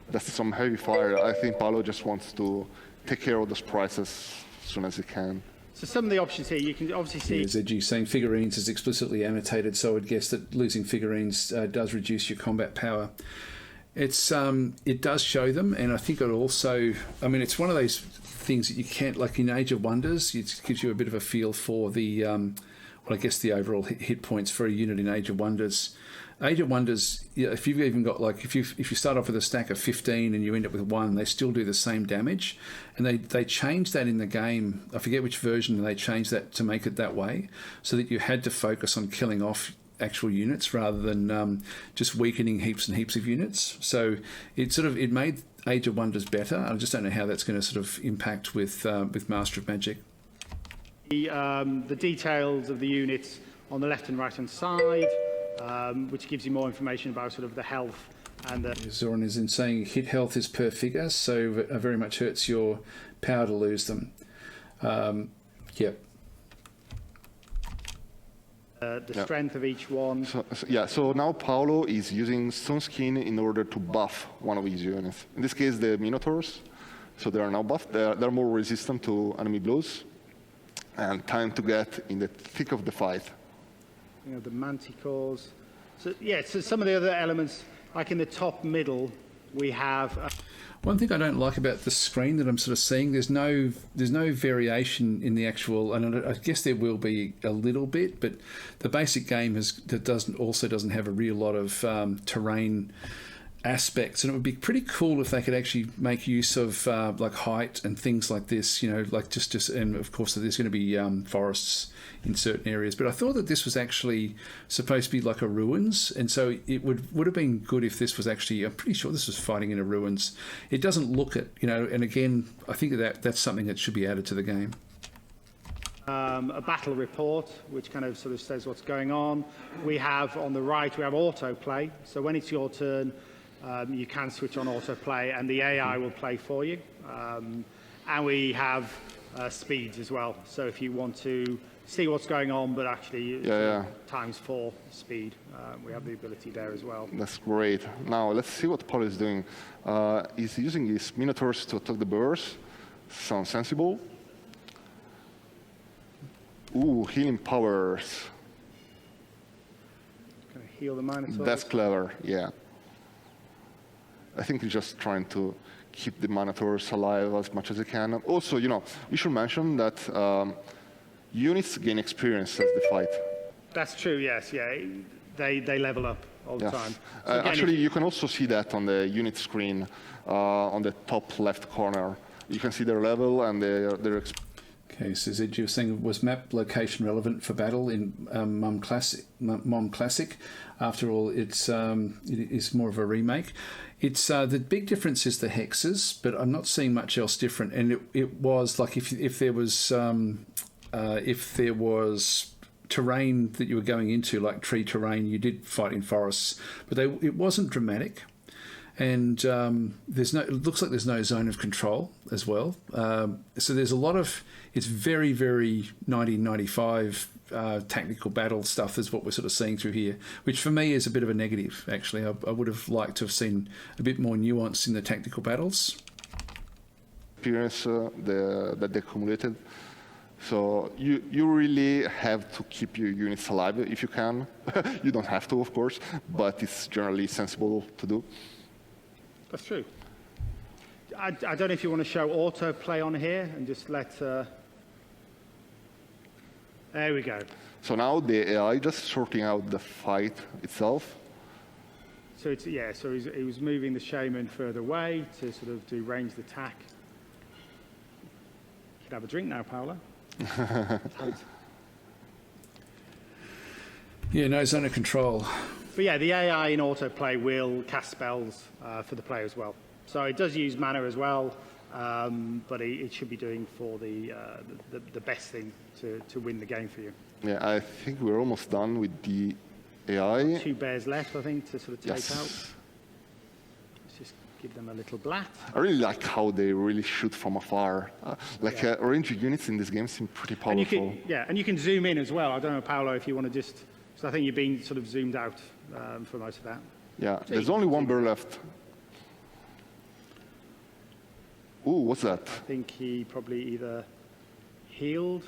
That's some heavy fire. I think Paolo just wants to take care of the sprites as soon as he can. So some of the options here, you can obviously see... As Edgy saying, figurines is explicitly annotated, so I would guess that losing figurines does reduce your combat power. It does show them, and I think it also... I mean, it's one of those things that you can't... Like in Age of Wonders, it gives you a bit of a feel for the... the overall hit points for a unit in Age of Wonders. Age of Wonders, if you've even got if you start off with a stack of 15 and you end up with 1, they still do the same damage, and they changed that in the game. I forget which version, and they changed that to make it that way, so that you had to focus on killing off actual units rather than just weakening heaps and heaps of units. So it made Age of Wonders better. I just don't know how that's going to sort of impact with Master of Magic. The details of the units on the left and right hand side. Which gives you more information about sort of the health and the... Zoran is in saying hit health is per figure, so it very much hurts your power to lose them. Yep. The strength of each one. So now Paolo is using Stone Skin in order to buff one of his units. In this case, the Minotaurs. So they are now buffed. They're more resistant to enemy blows. And time to get in the thick of the fight. The manticores. So some of the other elements, like in the top middle, we have... One thing I don't like about the screen that I'm sort of seeing, there's no variation in the actual, and I guess there will be a little bit, but the basic game doesn't have a real lot of terrain aspects, and it would be pretty cool if they could actually make use of like height and things like this, like just and of course there's going to be forests in certain areas, but I thought that this was actually supposed to be like a ruins, and so it would have been good if this was actually, I'm pretty sure this was fighting in a ruins. It doesn't look it, and again I think that's something that should be added to the game. a battle report, which kind of sort of says what's going on. We have on the right, we have autoplay. So when it's your turn, you can switch on autoplay, and the AI will play for you. And we have speeds as well. So if you want to see what's going on, but actually times 4 speed, we have the ability there as well. That's great. Now let's see what Paul is doing. He's using his Minotaurs to attack the bears. Sounds sensible. Ooh, healing powers. Can I heal the Minotaurs? That's clever, yeah. I think he's just trying to keep the Minotaurs alive as much as he can. Also, we should mention that units gain experience as they fight. That's true, yes, yeah. They level up all the time. So again, actually, you can also see that on the unit screen on the top left corner. You can see their level and their experience. Okay, so Zed, you were saying, was map location relevant for battle in Mom Classic? After all, it is more of a remake. It's the big difference is the hexes, but I'm not seeing much else different. And it was like if there was terrain that you were going into, like tree terrain, you did fight in forests, but it wasn't dramatic. And it looks like there's no zone of control as well. So there's a lot of, it's very, very 1995 tactical battle stuff is what we're sort of seeing through here, which for me is a bit of a negative, actually. I would have liked to have seen a bit more nuance in the tactical battles. Experience that they accumulated. So you really have to keep your units alive if you can. You don't have to, of course, but it's generally sensible to do. That's true. I don't know if you want to show autoplay on here and just let... There we go. So now the AI just sorting out the fight itself. So so he was moving the shaman further away to sort of do ranged attack. You should have a drink now, Paolo. Yeah, no zone of control. But yeah, the AI in autoplay will cast spells for the player as well. So it does use mana as well, but it should be doing for the best thing to win the game for you. Yeah, I think we're almost done with the AI. 2 bears left, I think, to sort of take out. Let's just give them a little blat. I really like how they really shoot from afar. Ranged units in this game seem pretty powerful. And you can zoom in as well. I don't know, Paolo, if you want to just... So I think you've been sort of zoomed out for most of that. Yeah, there's only 1 bear left. Ooh, what's that? I think he probably either healed.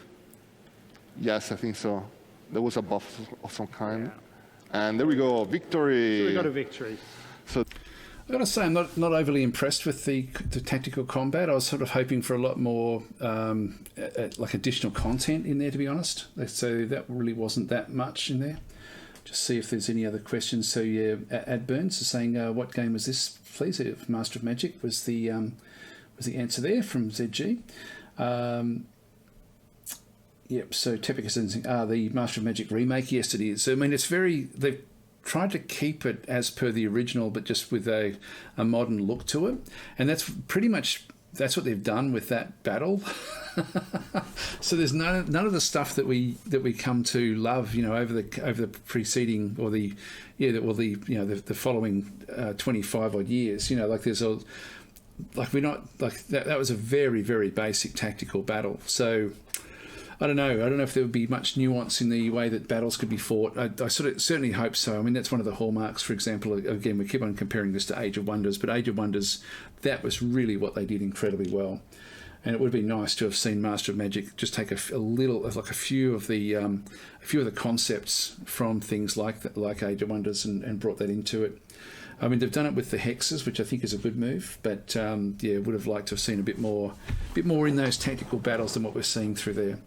Yes, I think so. There was a buff of some kind. Yeah. And there we go, victory! So we got a victory. So I've got to say, I'm not overly impressed with the tactical combat. I was sort of hoping for a lot more like additional content in there, to be honest. So that really wasn't that much in there. Just see if there's any other questions. So yeah, Adburns is saying, what game was this, please? Master of Magic was the answer there from ZG. Yep, so Tepik is saying, the Master of Magic remake, yes it is. So I mean, they've tried to keep it as per the original, but just with a modern look to it. And that's pretty much, that's what they've done with that battle. So there's none of the stuff that we come to love, over the preceding or the following 25 odd years. Like there's a, like we're not like that was a very, very basic tactical battle. So I don't know if there would be much nuance in the way that battles could be fought. I certainly hope so. I mean, that's one of the hallmarks, for example. Again, we keep on comparing this to Age of Wonders, but Age of Wonders, that was really what they did incredibly well. And it would be nice to have seen Master of Magic just take a few of the concepts from things like Age of Wonders and brought that into it. I mean, they've done it with the hexes, which I think is a good move, but would have liked to have seen a bit more in those tactical battles than what we're seeing through there.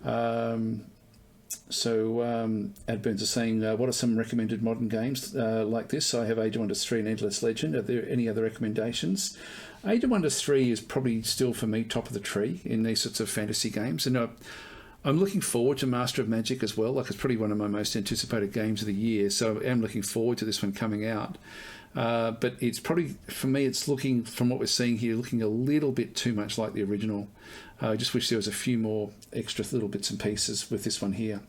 Adburns are saying, what are some recommended modern games like this? I have Age of Wonders 3 and Endless Legend. Are there any other recommendations? Age of Wonders 3 is probably still, for me, top of the tree in these sorts of fantasy games. And I'm looking forward to Master of Magic as well. Like, it's probably one of my most anticipated games of the year, so I am looking forward to this one coming out. But it's probably, for me, it's looking, from what we're seeing here, looking a little bit too much like the original. I just wish there was a few more extra little bits and pieces with this one here.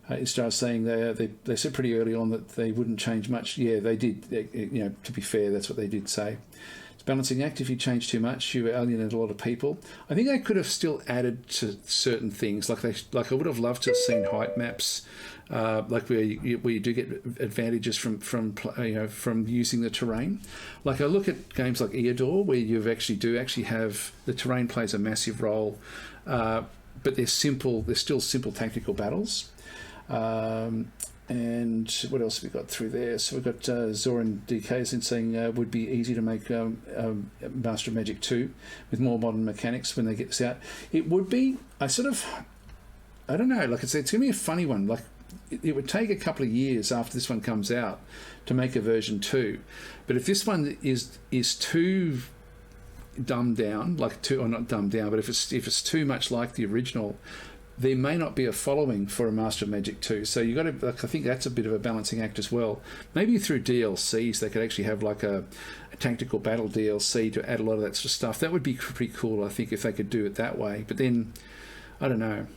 Istar saying they said pretty early on that they wouldn't change much. Yeah, they did. You know, to be fair, that's what they did say. It's balancing act. If you change too much, you alienate a lot of people. I think they could have still added to certain things. Like I would have loved to have seen height maps, like where you do get advantages from using the terrain. Like I look at games like Eodor, where you actually have the terrain plays a massive role, but they're simple. They're still simple tactical battles. And what else have we got through there? So we've got Zoran DK saying would be easy to make Master of Magic 2 with more modern mechanics when they get this out. It would be. I don't know. Like it's going to be a funny one. Like it would take a couple of years after this one comes out to make a version 2. But if this one is too dumbed down, or not dumbed down, but if it's too much like the original, there may not be a following for a Master of Magic 2. So you got to, I think that's a bit of a balancing act as well. Maybe through DLCs, they could actually have like a tactical battle DLC to add a lot of that sort of stuff. That would be pretty cool, I think, if they could do it that way. But then, I don't know.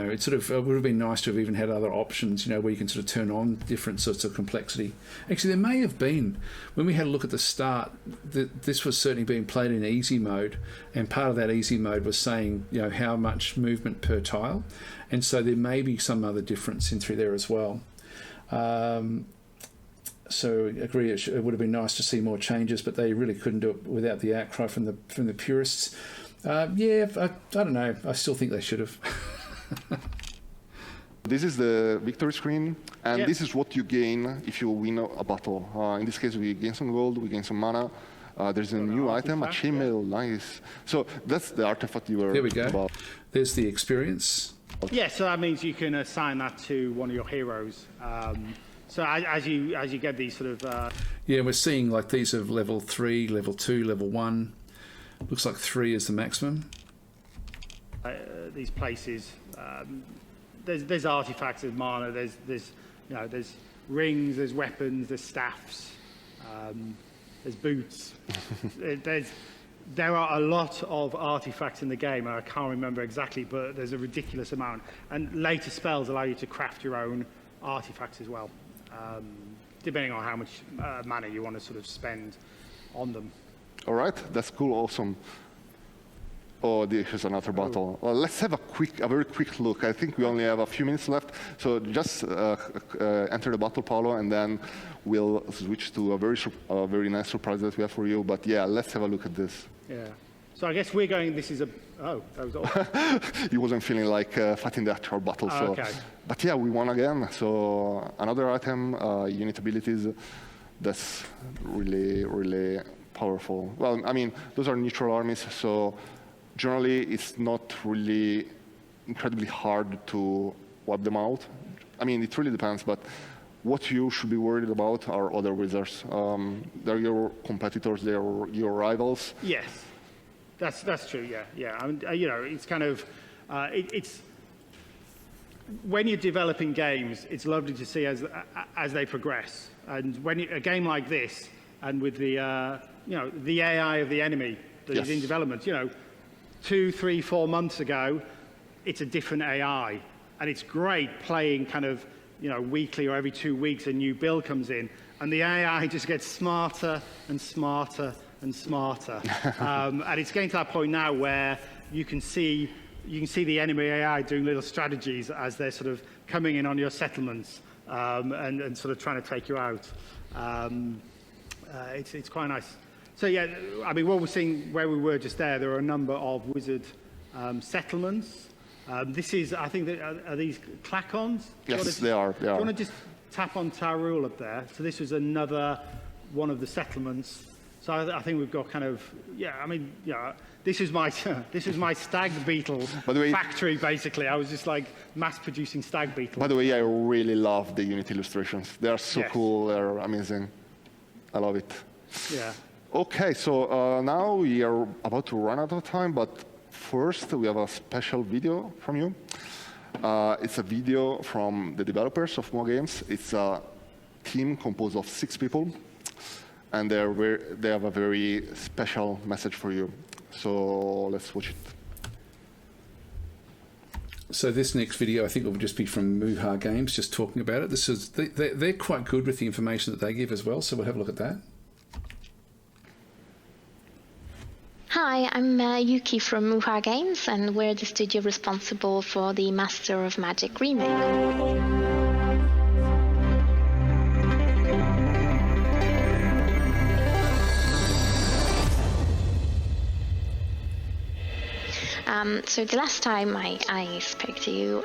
It sort of would have been nice to have even had other options, where you can sort of turn on different sorts of complexity. Actually, there may have been, when we had a look at the start, this was certainly being played in easy mode, and part of that easy mode was saying, how much movement per tile, and so there may be some other difference in through there as well. So agree, it would have been nice to see more changes, but they really couldn't do it without the outcry from the purists. I don't know. I still think they should have. This is the victory screen, and this is what you gain if you win a battle. In this case, we gain some gold, we gain some mana. There's a new item, a chainmail. Nice. So that's the artifact you were there we go. About. There's the experience. Yeah, so that means you can assign that to one of your heroes. So as you get these sort of... Yeah, we're seeing like these are level 3, level 2, level 1. Looks like 3 is the maximum. These places, there's artifacts, there's mana, there's rings, there's weapons, there's staffs, there's boots. There are a lot of artifacts in the game. I can't remember exactly, but there's a ridiculous amount. And later spells allow you to craft your own artifacts as well, depending on how much mana you want to sort of spend on them. All right, that's cool, awesome. Oh, there's another battle. Well, let's have a very quick look. I think we only have a few minutes left, so just enter the battle, Paolo, and then we'll switch to a very nice surprise that we have for you. But yeah, let's have a look at this. Yeah. So I guess we're going. This is a. Oh, that was all. He wasn't feeling like fighting the actual battle. So. Okay. But yeah, we won again. So another item, unit abilities. That's really, really powerful. Well, I mean, those are neutral armies, so generally it's not really incredibly hard to wipe them out. I mean, it really depends, but what you should be worried about are other wizards. They're your competitors, they're your rivals. Yes, that's true, yeah. I mean, it's kind of, it's, when you're developing games, it's lovely to see as they progress. And when a game like this, and with the the AI of the enemy that is in development, 2, 3, 4 months ago, it's a different AI, and it's great playing kind of weekly or every 2 weeks a new build comes in, and the AI just gets smarter and smarter and smarter, and it's getting to that point now where you can see the enemy AI doing little strategies as they're sort of coming in on your settlements and sort of trying to take you out. It's quite nice. So yeah, I mean, what we're seeing where we were just there are a number of wizard settlements. This is, I think, are these clacons? Yes, they are. Do you want to just tap on Tarul up there? So this was another one of the settlements. So I think we've got kind of, this is my stag beetle factory, basically. I was just like mass producing stag beetles. By the way, I really love the unit illustrations. They are so cool, they're amazing. I love it. Yeah. Okay, so now we are about to run out of time, but first we have a special video from you. It's a video from the developers of MuHa Games. It's a team composed of 6 people. and they have a very special message for you. So let's watch it. So this next video, I think, will just be from MuHa Games, just talking about it. This is they're quite good with the information that they give as well, so we'll have a look at that. Hi, I'm Yuki from MuHa Games, and we're the studio responsible for the Master of Magic remake. So the last time I spoke to you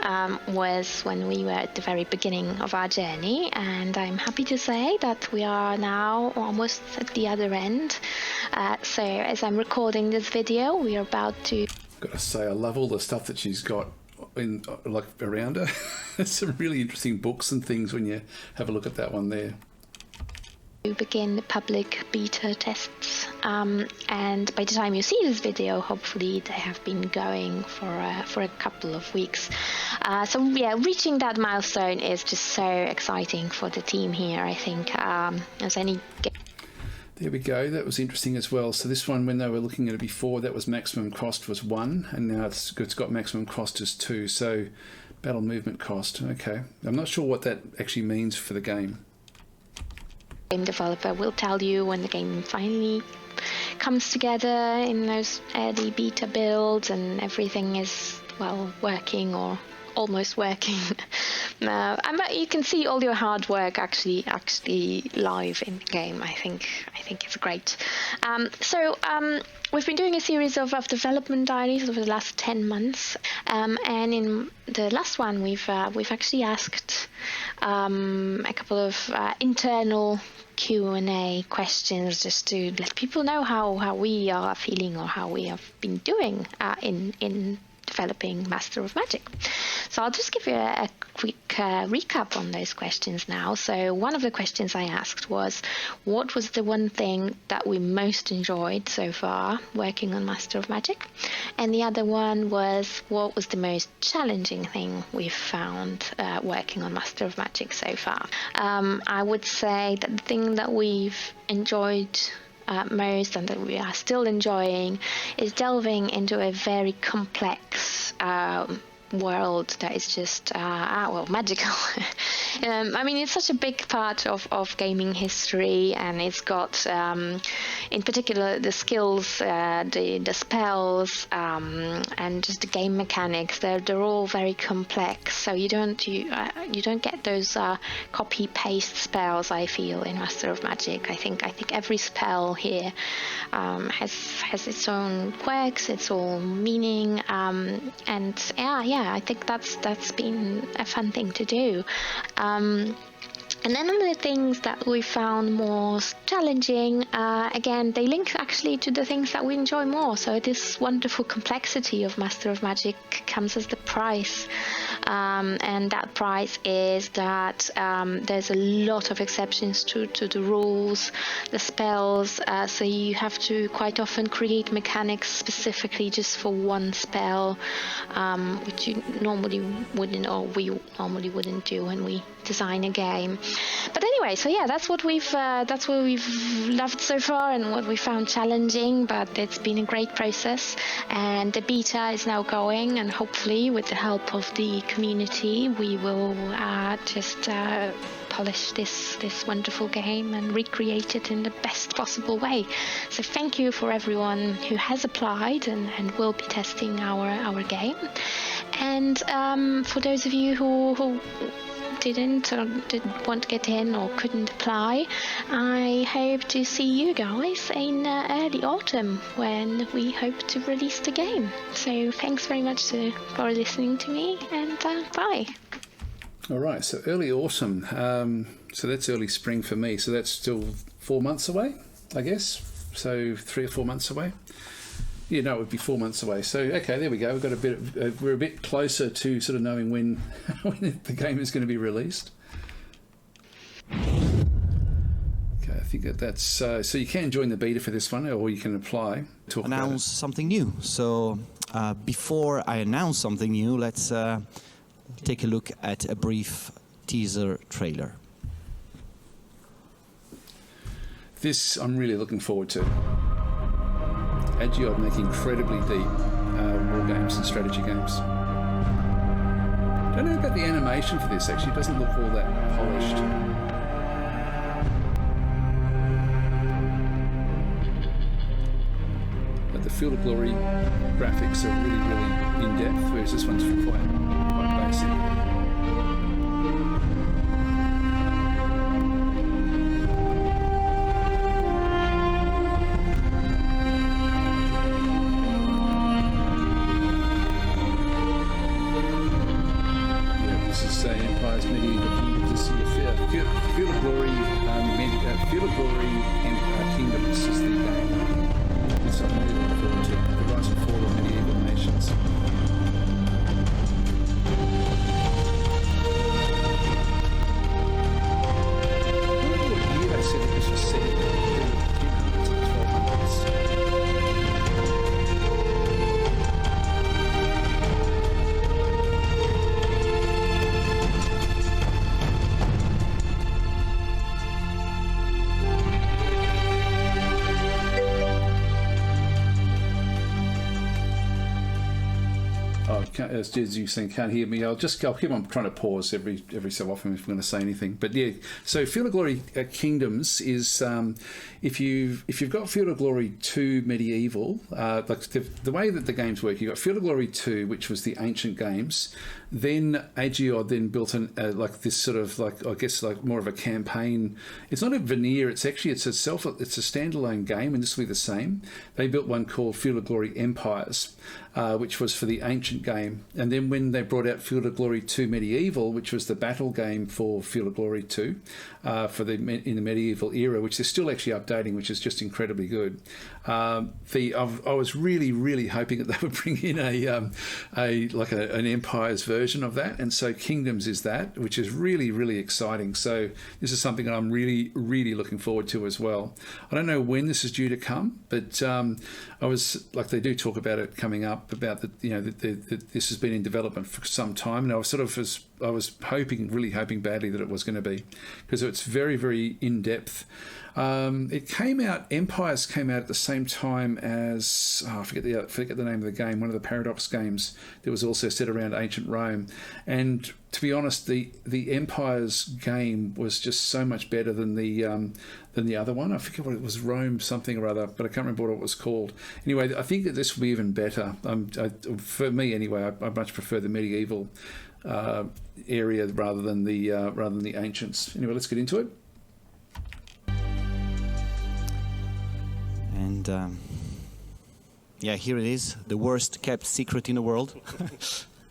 was when we were at the very beginning of our journey, and I'm happy to say that we are now almost at the other end. So as I'm recording this video, we are about to... Got to say, I love all the stuff that she's got in around her. There's some really interesting books and things when you have a look at that one there. To begin the public beta tests, and by the time you see this video, hopefully they have been going for a couple of weeks. So yeah, reaching that milestone is just so exciting for the team here. I think as any. There we go. That was interesting as well. So this one, when they were looking at it before, that was maximum cost was 1, and now it's got maximum cost as 2. So battle movement cost. Okay, I'm not sure what that actually means for the game. Game developer will tell you when the game finally comes together in those early beta builds and everything is, well, working or almost working. But you can see all your hard work actually live in the game. I think it's great. So we've been doing a series of development diaries over the last 10 months, and in the last one we've actually asked a couple of internal Q&A questions just to let people know how we are feeling or how we have been doing in developing Master of Magic. So I'll just give you a quick recap on those questions now. So one of the questions I asked was, what was the one thing that we most enjoyed so far working on Master of Magic? And the other one was, what was the most challenging thing we've found working on Master of Magic so far? I would say that the thing that we've enjoyed most and that we are still enjoying is delving into a very complex world that is just well, magical. I mean, it's such a big part of gaming history, and it's got in particular the skills, the spells, and just the game mechanics. They're all very complex, so you don't get those copy paste spells, I feel, in Master of Magic. I think every spell here has its own quirks, its own meaning, and yeah, I think that's been a fun thing to do. And then one of the things that we found most challenging, again, they link actually to the things that we enjoy more. So this wonderful complexity of Master of Magic comes as the price. And that price is that there's a lot of exceptions to the rules, the spells. So you have to quite often create mechanics specifically just for one spell, which you normally wouldn't, or we normally wouldn't do when we design a game. But anyway, so yeah, that's what we've loved so far and what we found challenging, but it's been a great process, and the beta is now going, and hopefully with the help of the community we will just polish this wonderful game and recreate it in the best possible way. So thank you for everyone who has applied and will be testing our game, and for those of you who didn't want to get in or couldn't apply, I hope to see you guys in early autumn when we hope to release the game. So thanks very much for listening to me, and bye. All right, so early autumn. So that's early spring for me. So that's still 4 months away, I guess. So 3 or 4 months away. Yeah, no, it would be 4 months away. So, okay, there we go. We've got a bit. We're a bit closer to sort of knowing when the game is going to be released. Okay, I think that's so. You can join the beta for this one, or you can apply. Announce something new. So, before I announce something new, let's take a look at a brief teaser trailer. this I'm really looking forward to. Agiod make incredibly deep war games and strategy games. Don't know about the animation for this, actually. It doesn't look all that polished. But the Field of Glory graphics are really, really in-depth, whereas this one's quite basic. Empire's medieval kingdoms. This is Field of Glory, Field of Glory and Kingdoms is the game. It's something I'm really looking forward to. The rise and fall of medieval nations. I don't know what year they said that this was set in. 1500s or 1200s. As you saying, can't hear me. I'll keep on trying to pause every so often if I'm going to say anything. But yeah, so Field of Glory Kingdoms is if you've got Field of Glory 2 Medieval, like the way that the games work, you've got Field of Glory 2, which was the ancient games. Then Agiod then built like this sort of like, I guess, like more of a campaign. It's not a veneer. It's a standalone game, and this will be the same. They built one called Field of Glory Empires, which was for the ancient game. And then when they brought out Field of Glory 2 Medieval, which was the battle game for Field of Glory 2, in the medieval era, which they're still actually updating, which is just incredibly good. I was really, really hoping that they would bring in an Empires version of that, and so Kingdoms is that, which is really, really exciting. So this is something that I'm really, really looking forward to as well. I don't know when this is due to come, but I was like, they do talk about it coming up, about that this has been in development for some time, and I was really hoping badly that it was going to be, because it's very, very in depth. Empires came out at the same time as, I forget the name of the game, one of the Paradox games that was also set around ancient Rome. And to be honest, the Empires game was just so much better than the other one. I forget what it was, Rome something or other, but I can't remember what it was called. Anyway, I think that this will be even better. For me anyway, I much prefer the medieval area rather than the ancients. Anyway, let's get into it. And here it is, the worst kept secret in the world.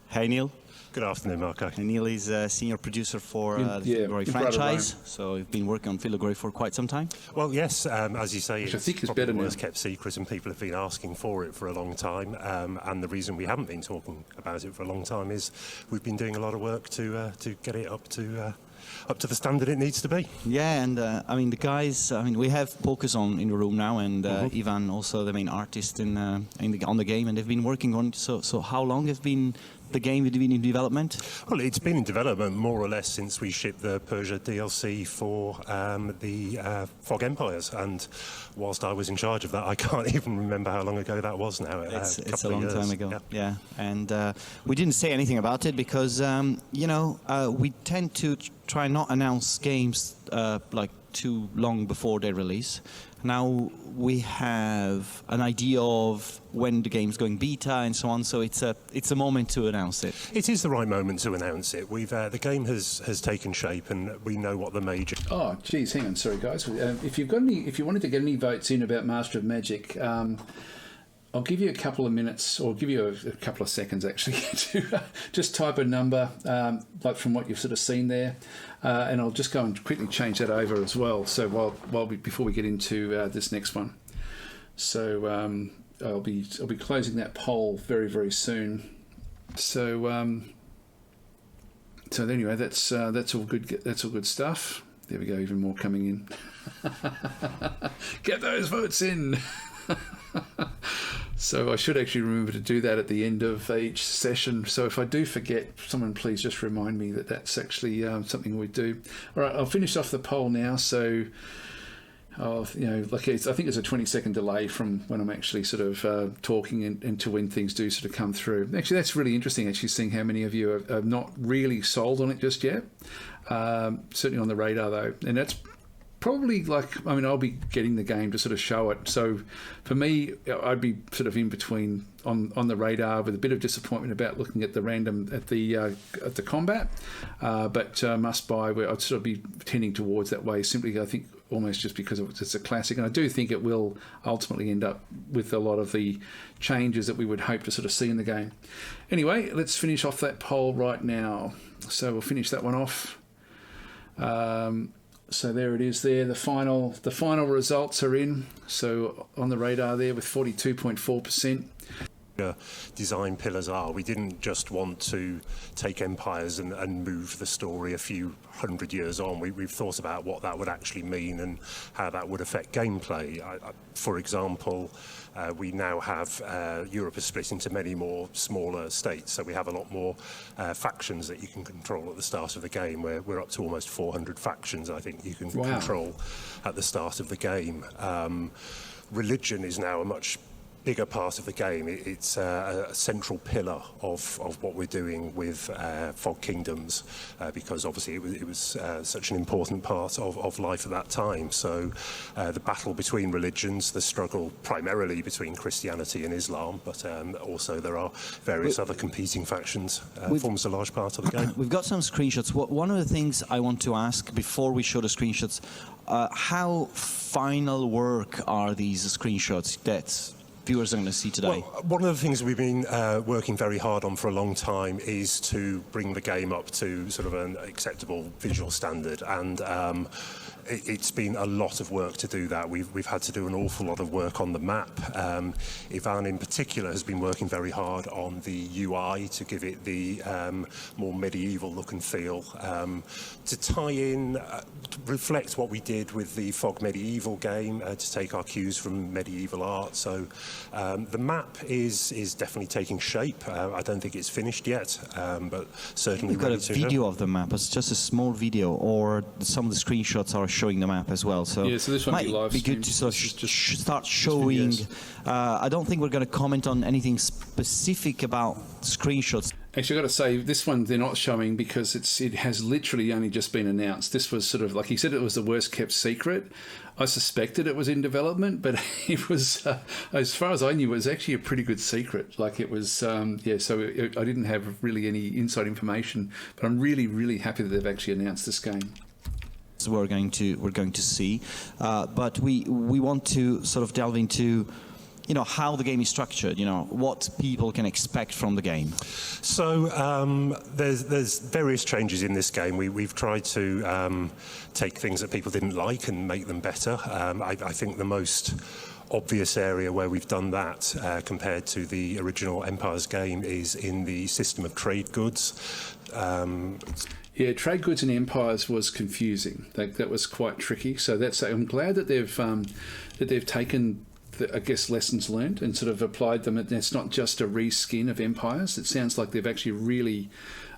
Hey, Neil. Good afternoon, Marco. And Neil is a senior producer for the Field of Glory franchise, so you've been working on Field of Glory for quite some time. Well, yes, as you say, which I think is probably better the worst now. kept secret, and people have been asking for it for a long time. And the reason we haven't been talking about it for a long time is we've been doing a lot of work to get it up to the standard it needs to be. Yeah, and the guys. We have Pocus in the room now, and Ivan, also the main artist on the game, and they've been working on it. So how long have the game been in development? Well, it's been in development more or less since we shipped the Persia DLC for the FoG Empires, and whilst I was in charge of that, I can't even remember how long ago that was now. It's a long time ago. Yeah. And we didn't say anything about it because we tend to try not announce games too long before their release. Now we have an idea of when the game's going beta and so on, so it's a moment to announce it. It is the right moment to announce it. The game has taken shape, and we know what the major. Oh, geez, hang on, sorry guys. If you wanted to get any votes in about Master of Magic, I'll give you a couple of minutes, or give you a couple of seconds actually, to just type a number, like from what you've sort of seen there, and I'll just go and quickly change that over as well. So before we get into this next one, so I'll be closing that poll very, very soon. So anyway, that's all good. That's all good stuff. There we go. Even more coming in. Get those votes in. So I should actually remember to do that at the end of each session. So if I do forget, someone please just remind me that that's actually something we do. All right, I'll finish off the poll now. So of, like I think it's a 20-second delay from when I'm actually sort of talking and to when things do sort of come through. Actually, that's really interesting, actually, seeing how many of you are not really sold on it just yet. Certainly on the radar, though. And that's probably I'll be getting the game to sort of show it. So for me, I'd be sort of in between on the radar with a bit of disappointment about looking at the random at the combat, but must buy where I'd sort of be tending towards that way. Simply, I think almost just because it's a classic, and I do think it will ultimately end up with a lot of the changes that we would hope to sort of see in the game. Anyway, let's finish off that poll right now. So we'll finish that one off. So there it is there. The final results are in. So on the radar there with 42.4%. Design pillars are. We didn't just want to take empires and move the story a few hundred years on. We've thought about what that would actually mean and how that would affect gameplay. For example, we now have Europe is split into many more smaller states, so we have a lot more factions that you can control at the start of the game. We're up to almost 400 factions, I think, you can control at the start of the game. Religion is now a much bigger part of the game. It's a central pillar of what we're doing with FoG Kingdoms, because obviously it was such an important part of life at that time. So the battle between religions, the struggle primarily between Christianity and Islam, but also there are various other competing factions, forms a large part of the game. We've got some screenshots. One of the things I want to ask before we show the screenshots, how final work are these screenshots that viewers are going to see today? Well, one of the things we've been working very hard on for a long time is to bring the game up to sort of an acceptable visual standard, and it's been a lot of work to do that. We've had to do an awful lot of work on the map. Ivan in particular has been working very hard on the UI to give it the more medieval look and feel, to tie in, reflect what we did with the FoG medieval game, to take our cues from medieval art. So the map is definitely taking shape. I don't think it's finished yet, but certainly we've got a video of the map. It's just a small video, or some of the screenshots are showing the map as well. So yeah, so this one might be good to sort of start showing. I don't think we're going to comment on anything specific about screenshots. Actually, I've got to say, this one they're not showing because it has literally only just been announced. This was sort of, like he said, it was the worst kept secret. I suspected it was in development, but it was, as far as I knew, it was actually a pretty good secret. Like it was, so I didn't have really any inside information, but I'm really, really happy that they've actually announced this game. We're going to see, but we want to sort of delve into, how the game is structured, what people can expect from the game. So there's various changes in this game. We've tried to take things that people didn't like and make them better. I think the most obvious area where we've done that compared to the original Empires game is in the system of trade goods. Yeah, trade goods and empires was confusing. That was quite tricky. So I'm glad that they've taken I guess lessons learned and sort of applied them. And it's not just a reskin of empires. It sounds like they've actually really,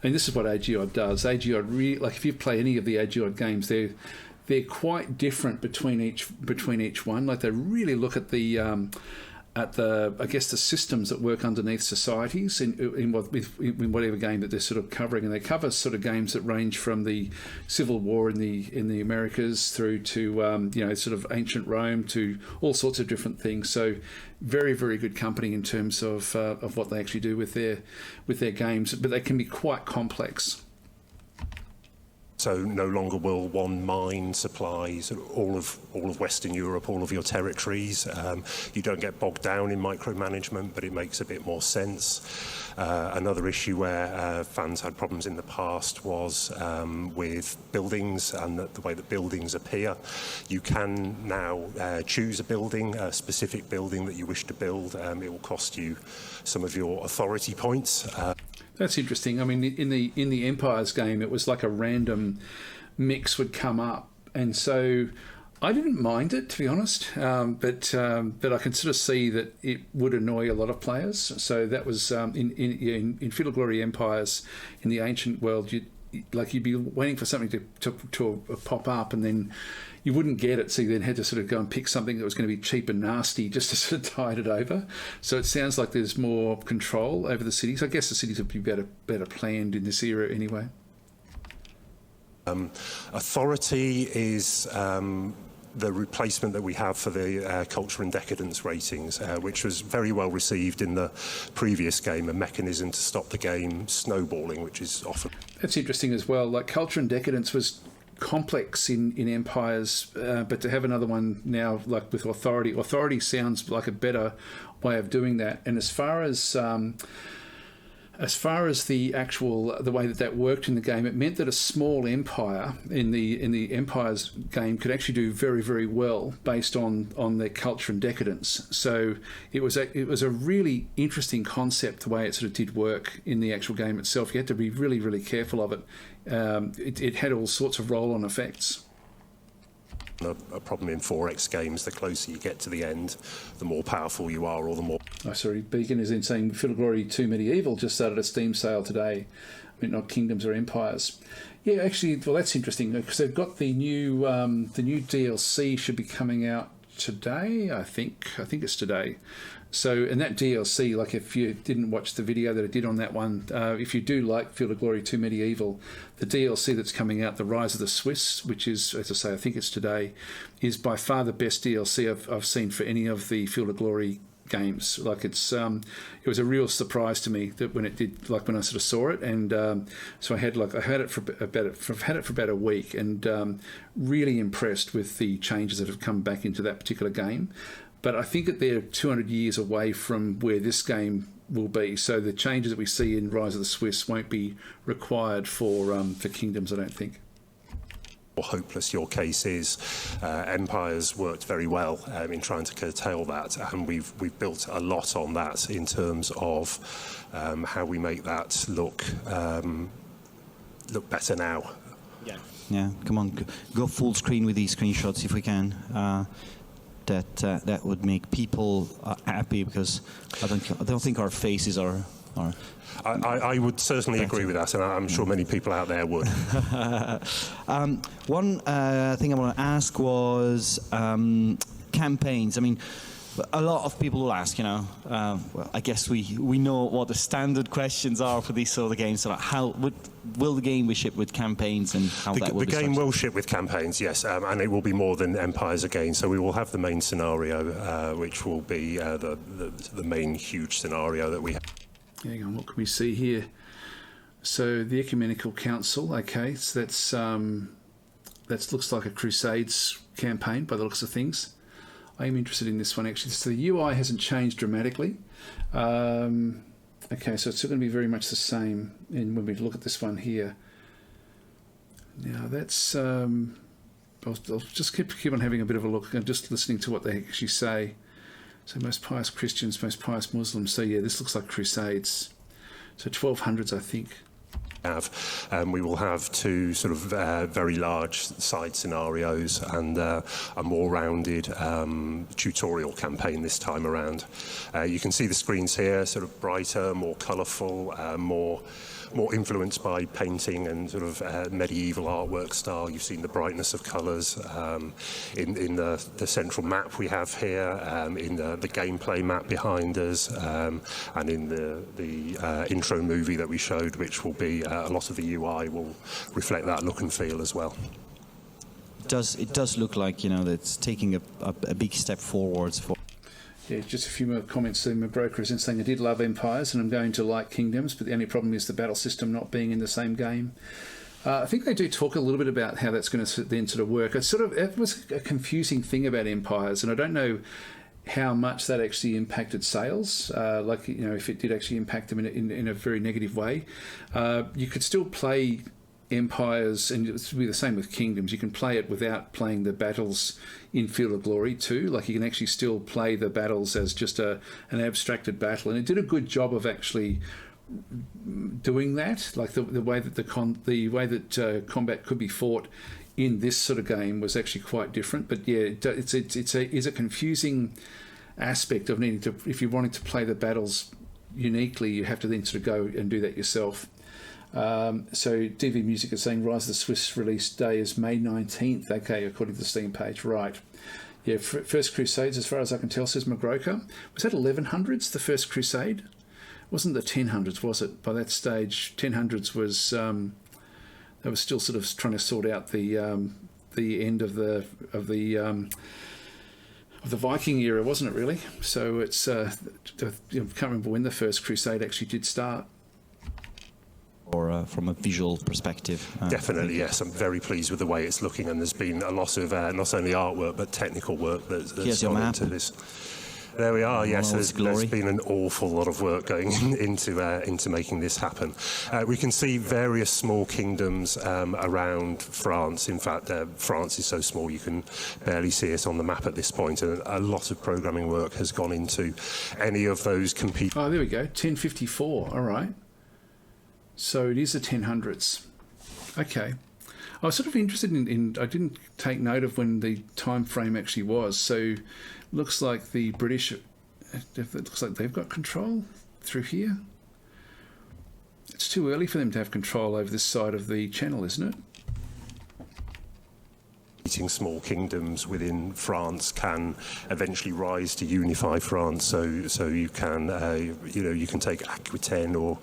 and this is what AGOD does. AGOD like if you play any of the AGOD games, they're quite different between each one. Like they really look at the I guess the systems that work underneath societies in whatever game that they're sort of covering, and they cover sort of games that range from the Civil War in the Americas through to sort of ancient Rome to all sorts of different things. So very, very good company in terms of what they actually do with their games, but they can be quite complex. So no longer will one mine supply sort of all of Western Europe, all of your territories. You don't get bogged down in micromanagement, but it makes a bit more sense. Another issue where fans had problems in the past was with buildings and the way that buildings appear. You can now choose a specific building that you wish to build. It will cost you some of your authority points. That's interesting. I mean, in the Empires game, it was like a random mix would come up, and so I didn't mind it, to be honest. But I can sort of see that it would annoy a lot of players. So that was in Feudal Glory Empires in the ancient world. like you'd be waiting for something to pop up, and then you wouldn't get it, so you then had to sort of go and pick something that was going to be cheap and nasty just to sort of tide it over. So it sounds like there's more control over the cities. I guess the cities would be better planned in this era anyway. Authority is the replacement that we have for the culture and decadence ratings, which was very well received in the previous game, a mechanism to stop the game snowballing, which is often... That's interesting as well. Like, culture and decadence was complex in Empires, but to have another one now, like with authority sounds like a better way of doing that. And as far as the way that worked in the game, it meant that a small empire in the Empires game could actually do very, very well based on their culture and decadence. So it was a really interesting concept, the way it sort of did work in the actual game itself. You had to be really, really careful of it. It had all sorts of roll-on effects. A problem in 4X games, the closer you get to the end, the more powerful you are, or the more... Oh, sorry, Beacon is in saying Field of Glory 2 Medieval just started a Steam sale today. I mean, not Kingdoms or Empires. Yeah, actually, well, that's interesting, because they've got the new DLC should be coming out today, I think. I think it's today. So, and that DLC, like if you didn't watch the video that I did on that one, if you do like Field of Glory 2 Medieval, the DLC that's coming out, The Rise of the Swiss, which is, as I say, I think it's today, is by far the best DLC I've seen for any of the Field of Glory games. Like it was a real surprise to me that when it did, like when I sort of saw it, and so I had it for about a week, and really impressed with the changes that have come back into that particular game. But I think that they're 200 years away from where this game will be. So the changes that we see in Rise of the Swiss won't be required for Kingdoms, I don't think. Or hopeless your case is, Empires worked very well in trying to curtail that, and we've built a lot on that in terms of how we make that look better now. Yeah. Come on, go full screen with these screenshots if we can. That would make people happy, because I don't think our faces are. I would certainly agree with that, and I'm sure many people out there would. One thing I want to ask was campaigns. I mean, a lot of people will ask, well, I guess we know what the standard questions are for these sort of games. So how will the game be shipped with campaigns, and how that will be structured? The game will ship with campaigns, yes, and it will be more than Empires again. So we will have the main scenario, which will be the main huge scenario that we have. Hang on, what can we see here? So the Ecumenical Council, okay, so that looks like a Crusades campaign by the looks of things. I am interested in this one, actually. So the UI hasn't changed dramatically. Okay, so it's still going to be very much the same when we look at this one here. Now that's... I'll just keep on having a bit of a look and just listening to what they actually say. So most pious Christians, most pious Muslims. So yeah, this looks like Crusades. So 1200s, I think. We will have two sort of very large side scenarios and a more rounded tutorial campaign this time around. You can see the screens here, sort of brighter, more colourful, more influenced by painting and sort of medieval artwork style. You've seen the brightness of colours in the central map we have here, in the gameplay map behind us, and in the intro movie that we showed, which will be a lot of the UI will reflect that look and feel as well. It does look like, that it's taking a big step forwards for... Yeah, just a few more comments. My broker is in saying I did love Empires and I'm going to like Kingdoms, but the only problem is the battle system not being in the same game. I think they do talk a little bit about how that's going to then sort of work. It was a confusing thing about Empires, and I don't know how much that actually impacted sales. If it did actually impact them in a very negative way. You could still play Empires, and it would be the same with Kingdoms. You can play it without playing the battles in Field of Glory too. Like, you can actually still play the battles as just an abstracted battle, and it did a good job of actually doing that. Like the way that combat could be fought in this sort of game was actually quite different. But yeah, it's a confusing aspect of needing to, if you're wanting to play the battles uniquely, you have to then sort of go and do that yourself. So DV Music is saying Rise of the Swiss release day is May 19th. Okay, according to the Steam page, right. Yeah, First Crusades, as far as I can tell, says McGroker. Was that 1100s, the First Crusade? It wasn't the 1000s, was it? By that stage, 1000s was... they were still sort of trying to sort out the end of the Viking era, wasn't it, really? So it's... I can't remember when the First Crusade actually did start. Or from a visual perspective. Definitely, yes. I'm very pleased with the way it's looking, and there's been a lot of not only artwork but technical work that's gone into this. There we are. Yes, there's been an awful lot of work going into making this happen. We can see various small kingdoms around France. In fact, France is so small you can barely see it on the map at this point, and a lot of programming work has gone into any of those competing. Oh, there we go. 1054. All right. So it is the 1000s. Okay. I was sort of interested in I didn't take note of when the time frame actually was. So looks like the British, it looks like they've got control through here. It's too early for them to have control over this side of the channel, isn't it? Small kingdoms within France can eventually rise to unify France. So you can you can take Aquitaine or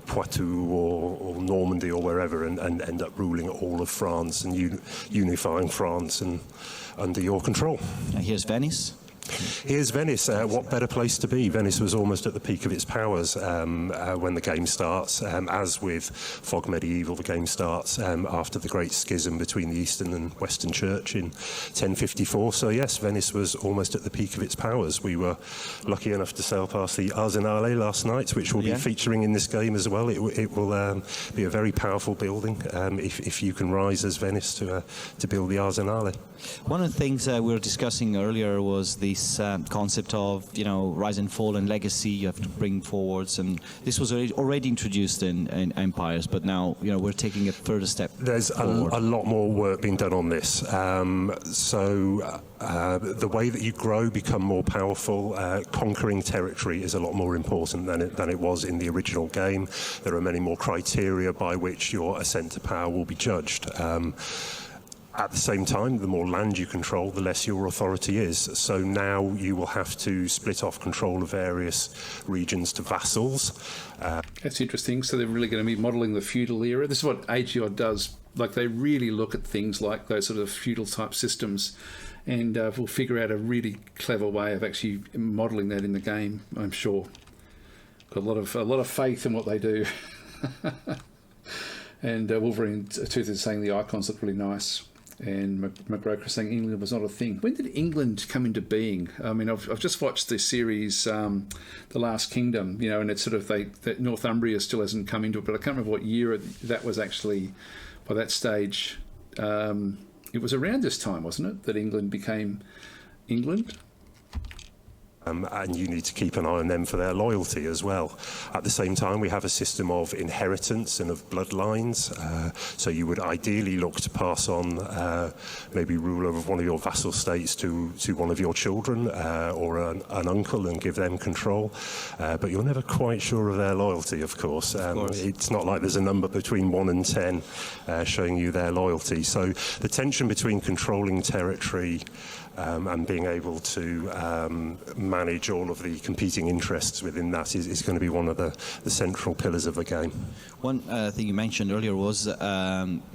Poitou or Normandy or wherever and end up ruling all of France and unifying France and under your control. Here's Venice. Here's Venice. What better place to be? Venice was almost at the peak of its powers when the game starts. As with FoG Medieval, the game starts after the Great Schism between the Eastern and Western Church in 1054. So yes, Venice was almost at the peak of its powers. We were lucky enough to sail past the Arsenale last night, which will be featuring in this game as well. It will be a very powerful building if you can rise as Venice to build the Arsenale. One of the things we were discussing earlier was this concept of, rise and fall and legacy you have to bring forwards, and this was already introduced in Empires, but now we're taking a further step. There's a lot more work being done on this. The way that you grow, become more powerful, conquering territory is a lot more important than it was in the original game. There are many more criteria by which your ascent to power will be judged. At the same time, the more land you control, the less your authority is. So now you will have to split off control of various regions to vassals. That's interesting. So they're really going to be modelling the feudal era. This is what AGO does. Like, they really look at things like those sort of feudal type systems, and will figure out a really clever way of actually modelling that in the game, I'm sure. Got a lot of faith in what they do. And Wolverine Tooth is saying the icons look really nice. And McGroker saying England was not a thing. When did England come into being? I mean, I've just watched the series, The Last Kingdom, and it's sort of that Northumbria still hasn't come into it, but I can't remember what year that was actually. By that stage, it was around this time, wasn't it, that England became England? And you need to keep an eye on them for their loyalty as well. At the same time, we have a system of inheritance and of bloodlines. So you would ideally look to pass on maybe rule over one of your vassal states to one of your children or an uncle and give them control. But you're never quite sure of their loyalty, of course. It's not like there's a number between 1 and 10 showing you their loyalty. So the tension between controlling territory and being able to manage all of the competing interests within that is going to be one of the central pillars of the game. One thing you mentioned earlier was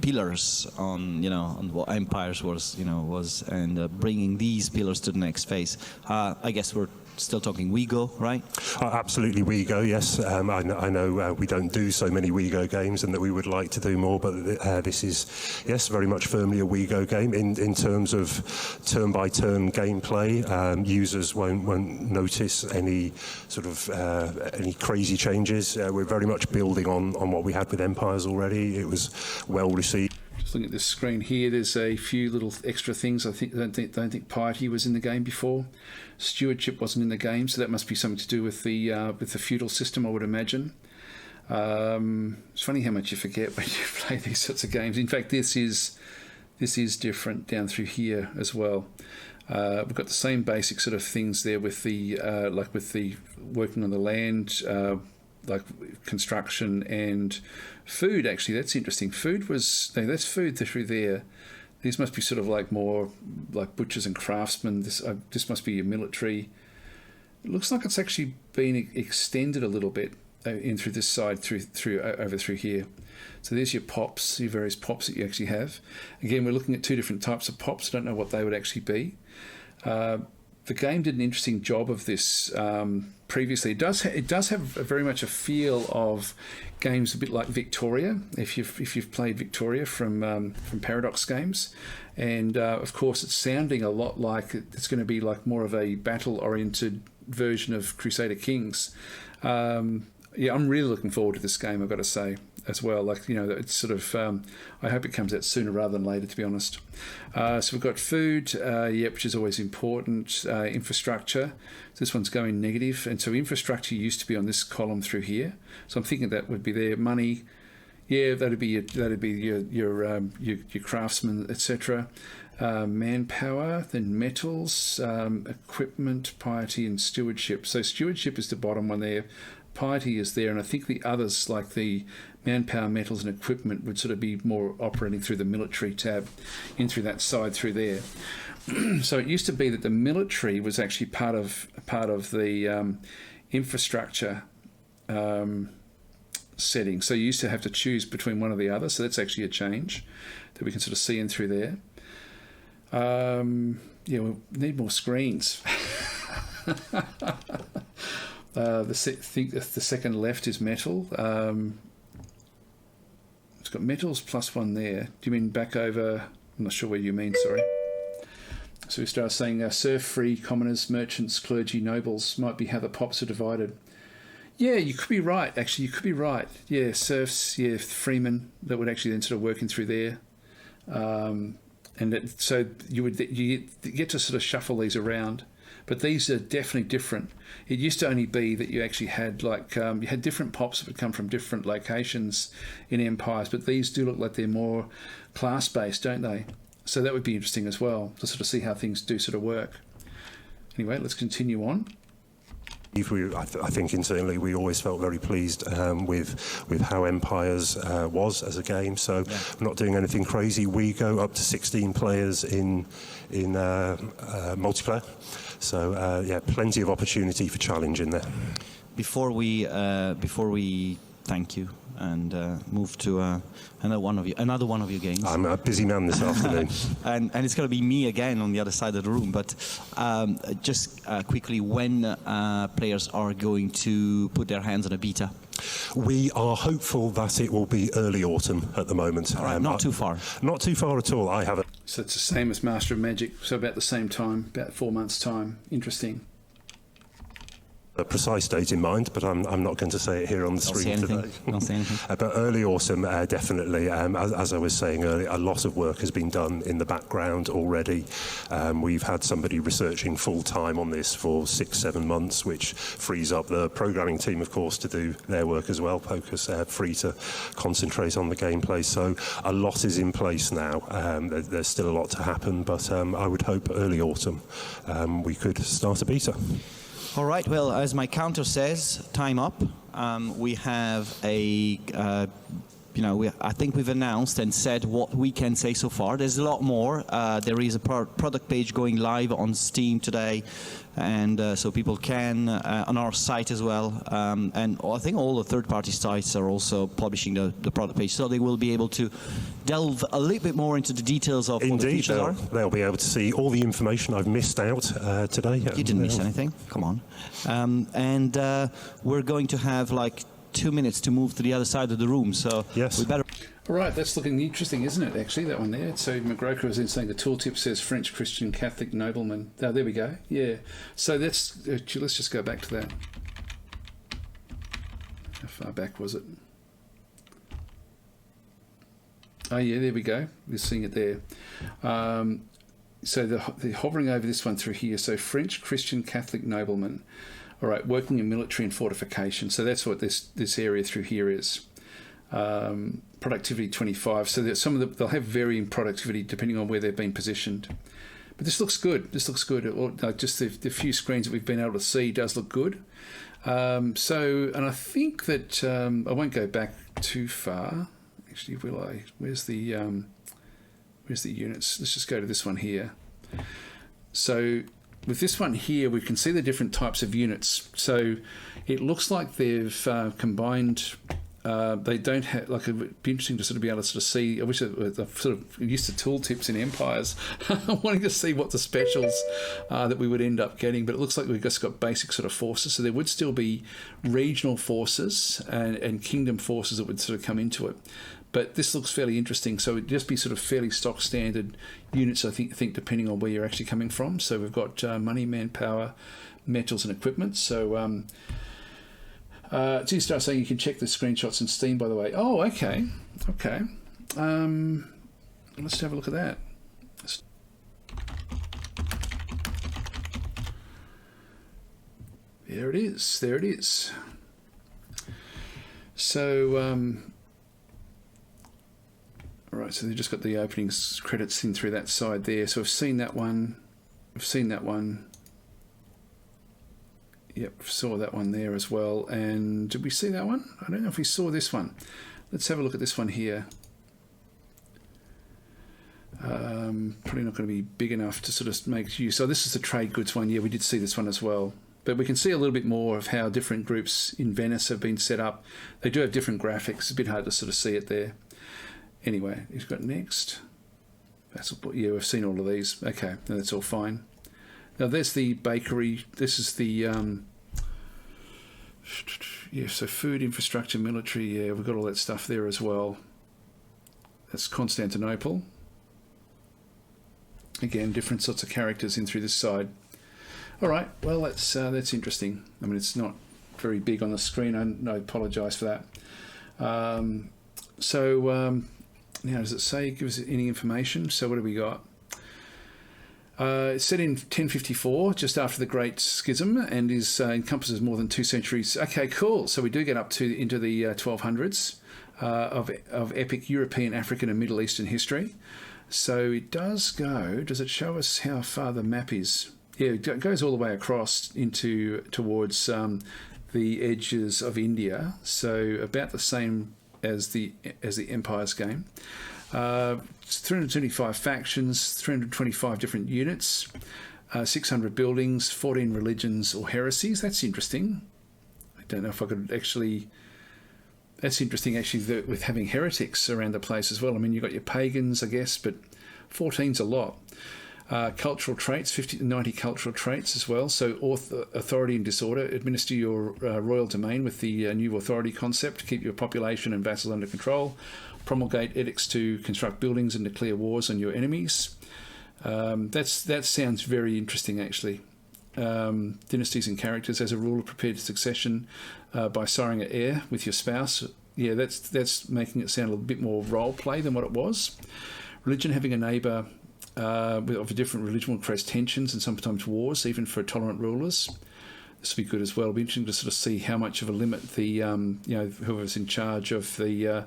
pillars on what Empires was and bringing these pillars to the next phase. I guess we're still talking WeGo, right? Absolutely WeGo, yes. I know we don't do so many WeGo games and that we would like to do more, but this is, yes, very much firmly a WeGo game in terms of turn-by-turn gameplay. Users won't notice any sort of any crazy changes. We're very much building on what we had with Empires already. It was well received. Just looking at this screen here, there's a few little extra things. I don't think piety was in the game before. Stewardship wasn't in the game, so that must be something to do with the feudal system, I would imagine. It's funny how much you forget when you play these sorts of games. In fact, this is different down through here as well. We've got the same basic sort of things there with the like with the working on the land. like construction and food. Actually, that's interesting. That's food through there. These must be sort of like more like butchers and craftsmen. This must be your military. It looks like it's actually been extended a little bit in through this side, over through here. So there's your pops, your various pops that you actually have. Again, we're looking at two different types of pops. I don't know what they would actually be. The game did an interesting job of this previously. It does have very much a feel of games a bit like Victoria, if you've played Victoria from Paradox Games, and of course it's sounding a lot like it's going to be like more of a battle-oriented version of Crusader Kings. Yeah, I'm really looking forward to this game, I've got to say, as well. Like, it's sort of, I hope it comes out sooner rather than later, to be honest. So we've got food, which is always important. Infrastructure. So this one's going negative. And so infrastructure used to be on this column through here. So I'm thinking that would be there. Money, yeah, that'd be your craftsmen, etc. Manpower, then metals, equipment, piety, and stewardship. So stewardship is the bottom one there. Piety is there, and I think the others, like the manpower, metals, and equipment, would sort of be more operating through the military tab, in through that side through there. So it used to be that the military was actually part of the infrastructure setting. So you used to have to choose between one or the other. So that's actually a change that we can sort of see in through there. We need more screens. The second left is metal. It's got metals plus one there. Do you mean back over? I'm not sure what you mean, sorry. So we start saying serf, free, commoners, merchants, clergy, nobles might be how the pops are divided. Yeah, you could be right, actually. You could be right. Yeah, serfs, yeah, freemen, that would actually then sort of work in through there. So you get to sort of shuffle these around. But these are definitely different. It used to only be that you actually had you had different pops that would come from different locations in empires, but these do look like they're more class-based, don't they? So that would be interesting as well, to sort of see how things do sort of work. Anyway, let's continue on. I think internally we always felt very pleased with how Empires was as a game. So we're not doing anything crazy. We go up to 16 players in multiplayer. So plenty of opportunity for challenge in there. Before we thank you and move to another one of your games. I'm a busy man this afternoon. and it's going to be me again on the other side of the room. But just quickly, when players are going to put their hands on a beta? We are hopeful that it will be early autumn at the moment. All right, not too far. Not too far at all. So it's the same as Master of Magic, so about the same time, about 4 months' time. Interesting. A precise date in mind, but I'm not going to say it here on the screen today. Don't say anything. But early autumn, definitely. As I was saying earlier, a lot of work has been done in the background already. We've had somebody researching full time on this for 6-7 months, which frees up the programming team, of course, to do their work as well. Poker's free to concentrate on the gameplay. So a lot is in place now. There's still a lot to happen, but I would hope early autumn we could start a beta. All right, well, as my counter says, time up. We have I think we've announced and said what we can say so far. There's a lot more. There is a product page going live on Steam today, and so people can, on our site as well. And I think all the third-party sites are also publishing the product page, so they will be able to delve a little bit more into the details of what the features are. They'll be able to see all the information I've missed out today. You didn't miss anything. Come on. And we're going to have 2 minutes to move to the other side of the room, so yes. We better... All right, that's looking interesting, isn't it, actually, that one there? So McGroker was in saying the tooltip says French Christian Catholic nobleman. Oh, there we go, yeah. So let's just go back to that. How far back was it? Oh, yeah, there we go. We're seeing it there. So they're hovering over this one through here. So French Christian Catholic nobleman. All right, working in military and fortification. So that's what this area through here is. Productivity 25. So that they'll have varying productivity depending on where they've been positioned. But this looks good. This looks good. Just the few screens that we've been able to see does look good. And I think that I won't go back too far. Actually, will I? Where's the units? Let's just go to this one here. So with this one here, we can see the different types of units. So it looks like they've combined. They don't have, like, it'd be interesting to sort of be able to sort of see. I wish I've sort of used to tooltips in Empires, wanting to see what the specials that we would end up getting. But it looks like we've just got basic sort of forces. So there would still be regional forces and kingdom forces that would sort of come into it. But this looks fairly interesting. So it'd just be sort of fairly stock standard units, I think depending on where you're actually coming from. So we've got money, manpower, metals, and equipment. So Start saying you can check the screenshots in Steam, by the way. Oh, okay. Let's have a look at that. There it is. So, all right, so they've just got the opening credits in through that side there. So I've seen that one. Yep, saw that one there as well. And did we see that one? I don't know if we saw this one. Let's have a look at this one here. Probably not going to be big enough to sort of make use. So this is the trade goods one. Yeah, we did see this one as well. But we can see a little bit more of how different groups in Venice have been set up. They do have different graphics. It's a bit hard to sort of see it there. Anyway, you've got next. Yeah, we've seen all of these. Okay, that's all fine. Now there's the bakery. This is the so food, infrastructure, military. Yeah, we've got all that stuff there as well. That's Constantinople. Again, different sorts of characters in through this side. All right, well that's interesting. I mean, it's not very big on the screen. I apologise for that. Now does it say? Give us any information? So what do we got? It's set in 1054, just after the Great Schism, and encompasses more than 2 centuries. Okay, cool. So we do get up into the 1200s of epic European, African, and Middle Eastern history. So it does go. Does it show us how far the map is? Yeah, it goes all the way across towards the edges of India. So about the same as the Empires game. 325 factions, 325 different units, 600 buildings, 14 religions or heresies. That's interesting. I don't know if I could actually... That's interesting, actually, with having heretics around the place as well. I mean, you've got your pagans, I guess, but 14's a lot. Cultural traits, 50 to 90 cultural traits as well. So authority and disorder. Administer your royal domain with the new authority concept to keep your population and vassals under control. Promulgate edicts to construct buildings and declare wars on your enemies. That sounds very interesting, actually. Dynasties and characters. As a ruler, prepare succession by siring an heir with your spouse. Yeah, that's making it sound a little bit more role play than what it was. Religion, having a neighbour of a different religion will create tensions and sometimes wars, even for tolerant rulers. This will be good as well. It'll be interesting to sort of see how much of a limit the whoever's in charge of the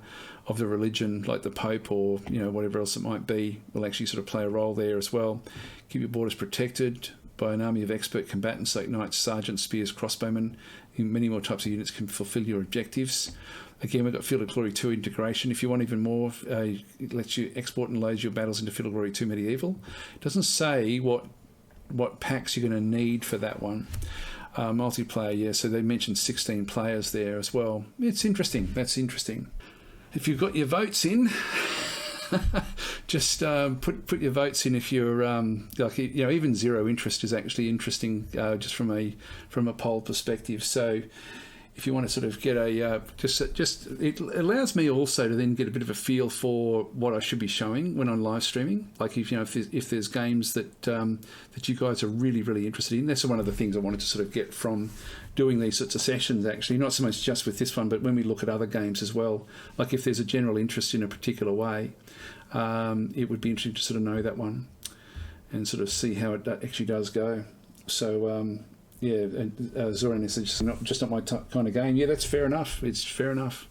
religion, like the Pope or whatever else it might be, will actually sort of play a role there as well. Keep your borders protected by an army of expert combatants like knights, sergeants, spears, crossbowmen. Many more types of units can fulfil your objectives. Again, we've got Field of Glory 2 integration. If you want even more, it lets you export and load your battles into Field of Glory 2 Medieval. It doesn't say what packs you're going to need for that one. Multiplayer, yeah, so they mentioned 16 players there as well. It's interesting. That's interesting. If you've got your votes in, just put your votes in. If you're even zero interest is actually interesting, just from a poll perspective. So if you want to sort of get it allows me also to then get a bit of a feel for what I should be showing when I'm live streaming. Like if there's games that you guys are really, really interested in. That's one of the things I wanted to sort of get from doing these sorts of sessions, actually, not so much just with this one, but when we look at other games as well. Like if there's a general interest in a particular way, it would be interesting to sort of know that one and sort of see how it actually does go. So Zoran is just not my kind of game. Yeah, that's fair enough. It's fair enough.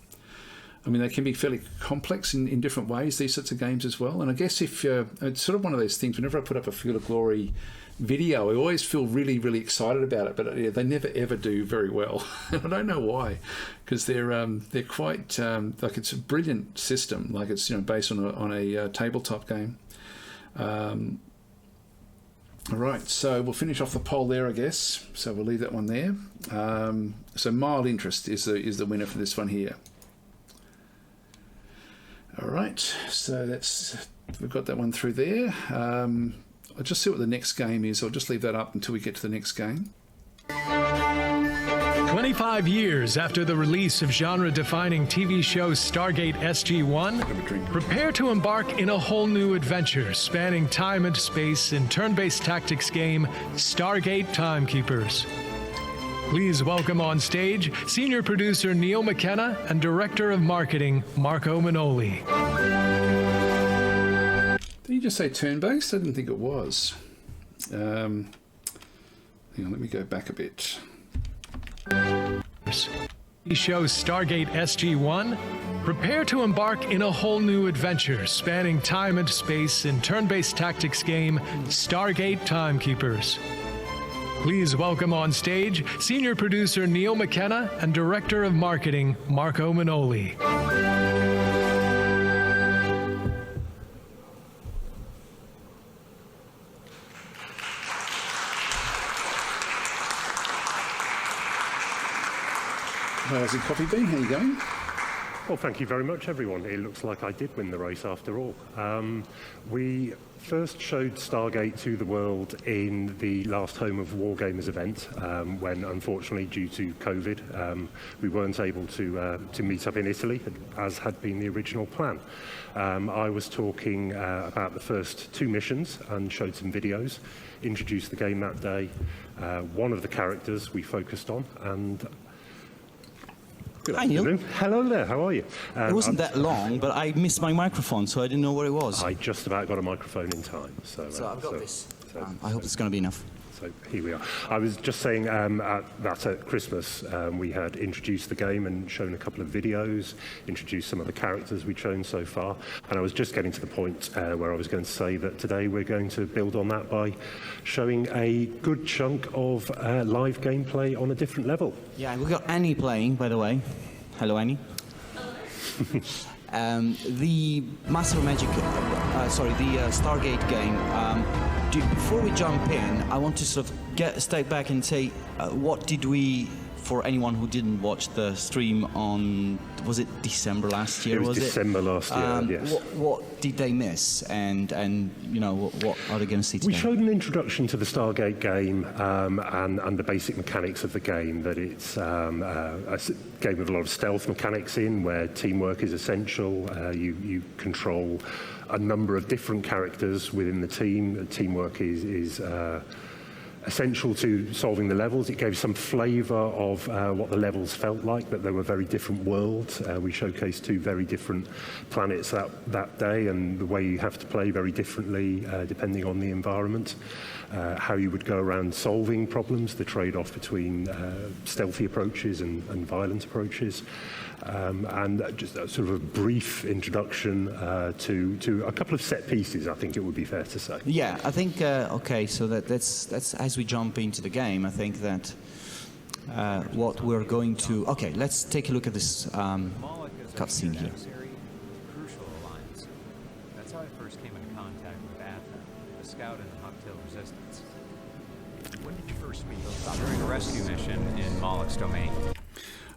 I mean, they can be fairly complex in different ways, these sorts of games as well. And I guess if it's sort of one of those things, whenever I put up a Field of Glory video, I always feel really, really excited about it, but they never ever do very well. I don't know why, because they're quite like, it's a brilliant system, like it's based on a tabletop game. All right, so we'll finish off the poll there, I guess. So we'll leave that one there. So mild interest is the winner for this one here. All right, so we've got that one through there. I'll just see what the next game is. I'll just leave that up until we get to the next game. 25 years after the release of genre-defining TV show StarGate SG-1, prepare to embark in a whole new adventure spanning time and space in turn-based tactics game StarGate Timekeepers. Please welcome on stage senior producer Neil McKenna and director of marketing Marco Manoli. Did you just say turn-based? I didn't think it was. Hang on, let me go back a bit. He shows Stargate SG-1. Prepare to embark in a whole new adventure spanning time and space in turn-based tactics game StarGate Timekeepers. Please welcome on stage senior producer Neil McKenna and director of marketing Marco Manoli. How's it, Coffee Bean? How you going? Well, thank you very much, everyone. It looks like I did win the race after all. We first showed Stargate to the world in the last Home of Wargamers event, when, unfortunately, due to COVID, we weren't able to meet up in Italy, as had been the original plan. I was talking about the first 2 missions and showed some videos, introduced the game that day. One of the characters we focused on, and Hi, Neil. hello there, how are you? It wasn't that long, but I missed my microphone, so I didn't know where it was. I just about got a microphone in time. So I've got this. I hope it's going to be enough. So here we are. I was just saying that at Christmas we had introduced the game and shown a couple of videos, introduced some of the characters we'd shown so far, and I was just getting to the point where I was going to say that today we're going to build on that by showing a good chunk of live gameplay on a different level. Yeah, we've got Annie playing, by the way. Hello, Annie. The Master of Magic, the Stargate game. Before we jump in, I want to sort of get a step back and say, what did we, for anyone who didn't watch the stream on, was it December last year? It was December last year, yes. What did they miss, and what are they going to see today? We showed an introduction to the Stargate game and the basic mechanics of the game, that it's a game with a lot of stealth mechanics in, where teamwork is essential. You control a number of different characters within the team. Teamwork is essential to solving the levels. It gave some flavour of what the levels felt like, that they were very different worlds. We showcased 2 very different planets that day, and the way you have to play very differently depending on the environment. How you would go around solving problems, the trade-off between stealthy approaches and violent approaches. And just a sort of a brief introduction to a couple of set pieces, I think it would be fair to say. Yeah, I think, okay, so that's as we jump into the game, I think that what we're going to... Okay, let's take a look at this cutscene here. Crucial alliance. That's how I first came into contact with Athena, the scout in the Hucktail Resistance. When did you first meet? During a rescue mission in Moloch's domain.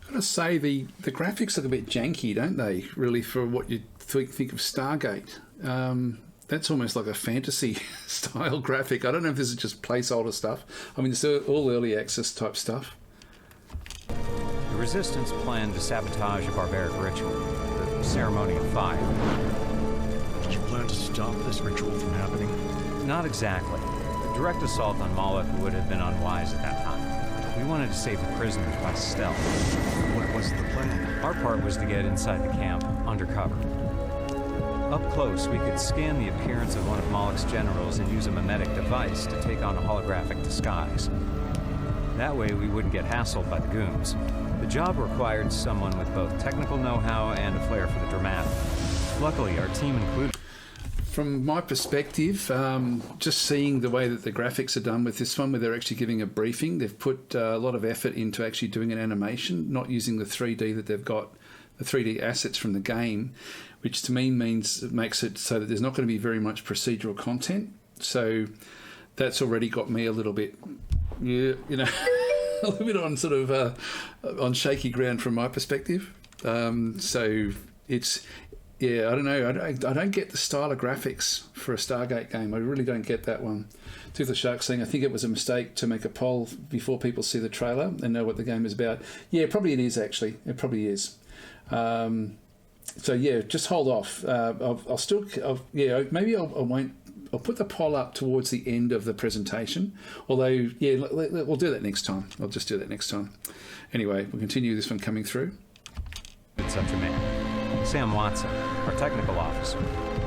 I've got to say, the graphics look a bit janky, don't they, really, for what you think of Stargate. That's almost like a fantasy-style graphic. I don't know if this is just placeholder stuff. I mean, it's all early access type stuff. The Resistance planned to sabotage a barbaric ritual, the Ceremony of Fire. Did you plan to stop this ritual from happening? Not exactly. A direct assault on Moloch would have been unwise at that time. We wanted to save the prisoners by stealth. What was the plan? Our part was to get inside the camp, undercover. Up close, we could scan the appearance of one of Moloch's generals and use a mimetic device to take on a holographic disguise. That way, we wouldn't get hassled by the goons. The job required someone with both technical know-how and a flair for the dramatic. Luckily, our team included... from my perspective, just seeing the way that the graphics are done with this one, where they're actually giving a briefing, they've put a lot of effort into actually doing an animation, not using the 3D that they've got, the 3D assets from the game, which to me makes it so that there's not going to be very much procedural content. So that's already got me a little bit, a little bit on sort of on shaky ground from my perspective. So it's. Yeah, I don't know. I don't get the style of graphics for a StarGate game. I really don't get that one. To the Shark saying, I think it was a mistake to make a poll before people see the trailer and know what the game is about. Yeah, probably it is, actually. It probably is. So, yeah, just hold off. I'll put the poll up towards the end of the presentation. Although, yeah, we'll do that next time. I'll just do that next time. Anyway, we'll continue this one coming through. It's such a man. Sam Watson, our technical officer,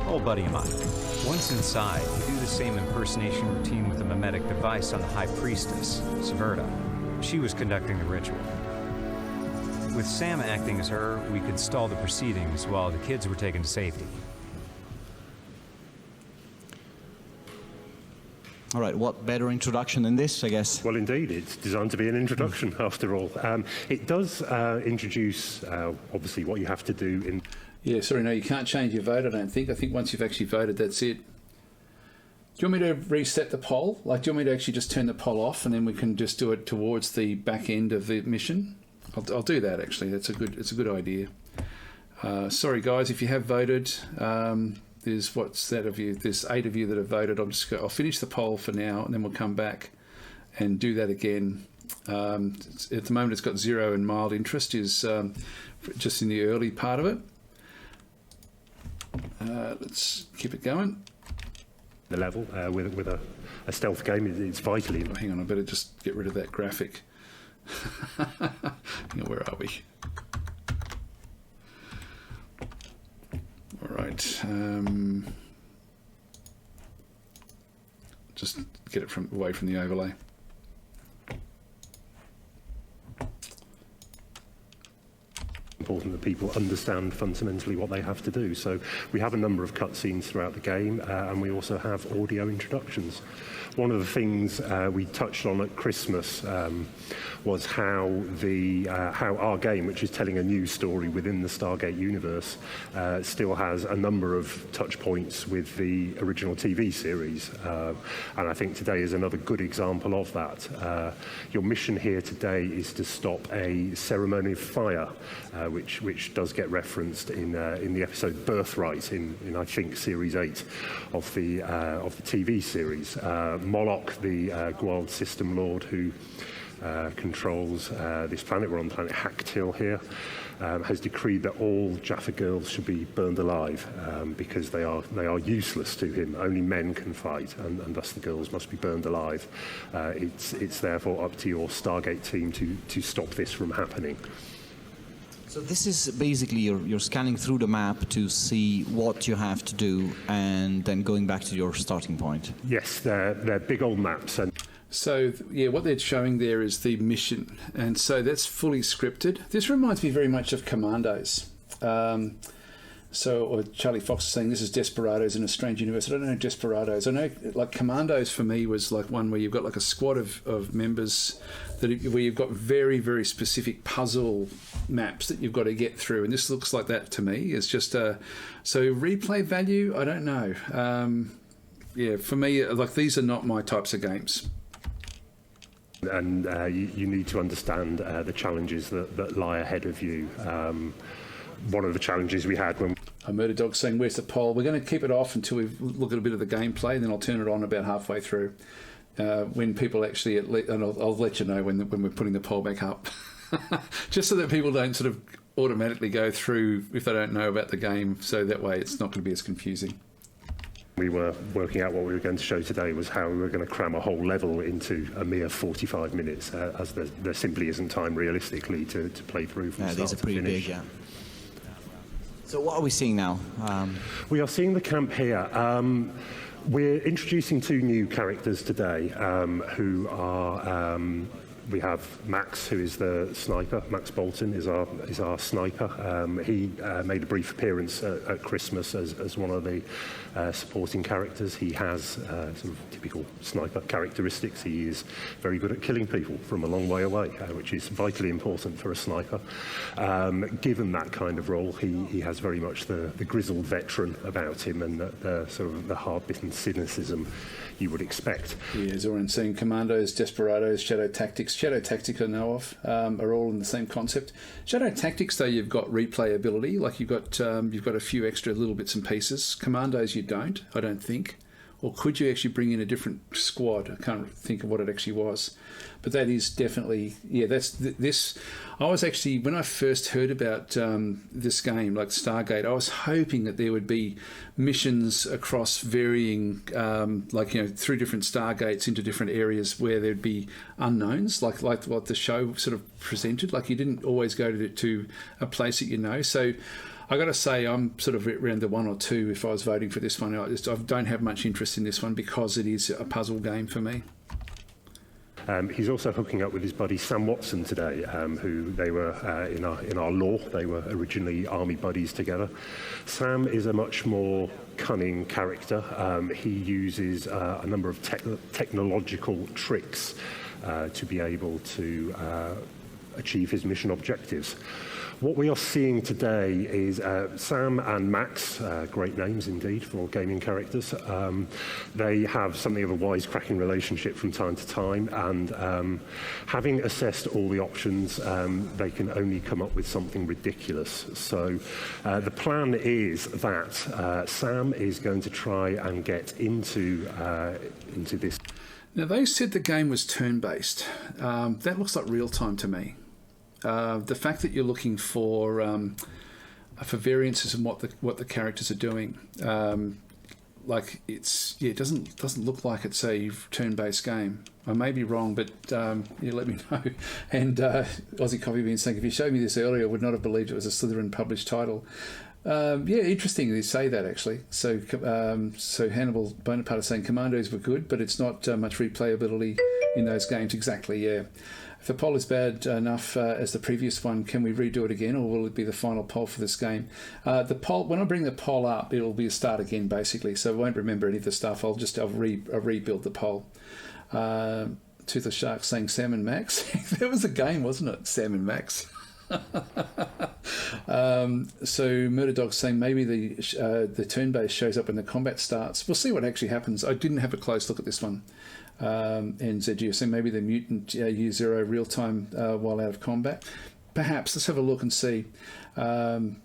old buddy of mine. Once inside, we do the same impersonation routine with a mimetic device on the High Priestess, Severta. She was conducting the ritual. With Sam acting as her, we could stall the proceedings while the kids were taken to safety. All right, what better introduction than this, I guess? Well, indeed, it's designed to be an introduction, after all. It does introduce, obviously, what you have to do in... Yeah, sorry, no, you can't change your vote, I don't think. I think once you've actually voted, that's it. Do you want me to reset the poll? Like, do you want me to actually just turn the poll off and then we can just do it towards the back end of the mission? I'll do that, actually. It's a good idea. Sorry, guys, if you have voted... There's what's that of you? There's 8 of you that have voted. I'll finish the poll for now, and then we'll come back and do that again. At the moment, it's got 0 and mild interest. Is just in the early part of it. Let's keep it going. The level with a stealth game, it's vitally. Oh, hang on, I better just get rid of that graphic. Hang on, where are we? All right. Just get it away from the overlay. Important that people understand fundamentally what they have to do. So we have a number of cutscenes throughout the game, and we also have audio introductions. One of the things we touched on at Christmas was how our game, which is telling a new story within the StarGate universe, still has a number of touch points with the original TV series. And I think today is another good example of that. Your mission here today is to stop a ceremony of fire, which does get referenced in the episode Birthright in I think Series 8 of the TV series. Moloch, the Guald system lord who controls this planet, we're on planet Haktil here, has decreed that all Jaffa girls should be burned alive because they are useless to him. Only men can fight, and thus the girls must be burned alive. It's therefore up to your StarGate team to stop this from happening. So this is basically you're scanning through the map to see what you have to do, and then going back to your starting point. Yes, they're big old maps. And so, yeah, what they're showing there is the mission, and so that's fully scripted. This reminds me very much of Commandos. Or Charlie Fox is saying this is Desperados in a Strange Universe. I don't know Desperados. I know, like, Commandos for me was like one where you've got like a squad of members where you've got very, very specific puzzle maps that you've got to get through, and this looks like that to me. It's just so replay value, I don't know. Yeah, for me, like, these are not my types of games. And you need to understand the challenges that lie ahead of you. One of the challenges we had when... A Murder Dog saying, where's the poll? We're going to keep it off until we look at a bit of the gameplay, and then I'll turn it on about halfway through. When people actually... and I'll let you know when we're putting the poll back up. Just so that people don't sort of automatically go through if they don't know about the game, so that way it's not going to be as confusing. We were working out what we were going to show today was how we were going to cram a whole level into a mere 45 minutes, as there simply isn't time realistically to play through from start to finish. These are pretty big, yeah. So what are we seeing now? We are seeing the camp here. We're introducing 2 new characters today who are We have Max, who is the sniper. Max Bolton is our sniper. He made a brief appearance at Christmas as one of the supporting characters. He has sort of typical sniper characteristics. He is very good at killing people from a long way away, which is vitally important for a sniper. Given that kind of role, he has very much the grizzled veteran about him and the sort of the hard-bitten cynicism you would expect. Yeah, as already seen, Commandos, Desperados, Shadow Tactics. Shadow Tactics I know of are all in the same concept. Shadow Tactics, though, you've got replayability, like you've got a few extra little bits and pieces. Commandos you don't, I don't think. Or could you actually bring in a different squad? I can't think of what it actually was. But that is definitely, this. I was actually, when I first heard about this game, like Stargate, I was hoping that there would be missions across varying, through different Stargates into different areas where there'd be unknowns, like what the show sort of presented. Like you didn't always go to a place that you know. So I got to say, I'm sort of around the 1 or 2 if I was voting for this one. I don't have much interest in this one because it is a puzzle game for me. He's also hooking up with his buddy Sam Watson today, who they were in our lore. They were originally army buddies together. Sam is a much more cunning character. He uses a number of technological tricks to be able to achieve his mission objectives. What we are seeing today is Sam and Max, great names indeed for gaming characters. They have something of a wisecracking relationship from time to time, and having assessed all the options, they can only come up with something ridiculous. So the plan is that Sam is going to try and get into this. Now, they said the game was turn-based. That looks like real-time to me. The fact that you're looking for variances in what the characters are doing, it doesn't look like it's a turn-based game. I may be wrong, but let me know. And Aussie Coffee Bean saying, if you showed me this earlier, I would not have believed it was a Slitherine published title. Interesting they say that actually. So Hannibal Bonaparte is saying Commandos were good, but it's not much replayability in those games. Exactly, yeah. If the poll is bad enough as the previous one, can we redo it again, or will it be the final poll for this game? The poll, when I bring the poll up, it'll be a start again, basically. So I won't remember any of the stuff. I'll rebuild the poll. Toothless Shark saying Sam and Max. That was a game, wasn't it? Sam and Max. So Murder Dog saying maybe the turn base shows up when the combat starts. We'll see what actually happens. I didn't have a close look at this one. And ZG saying maybe the mutant use zero real time while out of combat. Perhaps. Let's have a look and see. Sam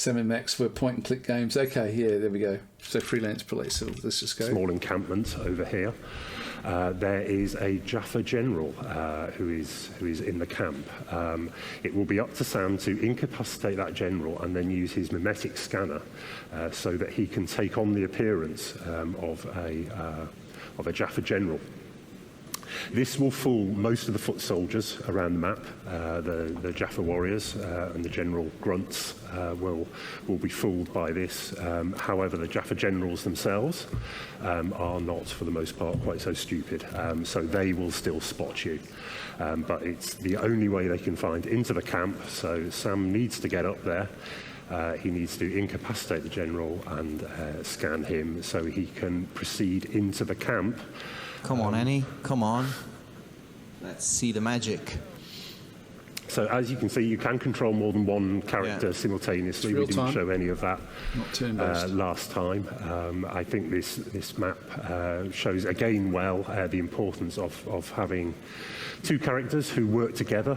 and Max were point and click games. Okay, yeah, there we go. So freelance police. So let's just go. Small encampment over here. There is a Jaffa general who is in the camp. It will be up to Sam to incapacitate that general and then use his mimetic scanner so that he can take on the appearance of a Jaffa general. This will fool most of the foot soldiers around the map. The Jaffa warriors and the general grunts will be fooled by this. However, the Jaffa generals themselves are not, for the most part, quite so stupid. So they will still spot you. But it's the only way they can find into the camp. So Sam needs to get up there. He needs to incapacitate the general and scan him so he can proceed into the camp. Come on, Annie. Come on. Let's see the magic. So as you can see, you can control more than one character simultaneously. We didn't show any of that last time. I think this map shows again well the importance of having two characters who work together,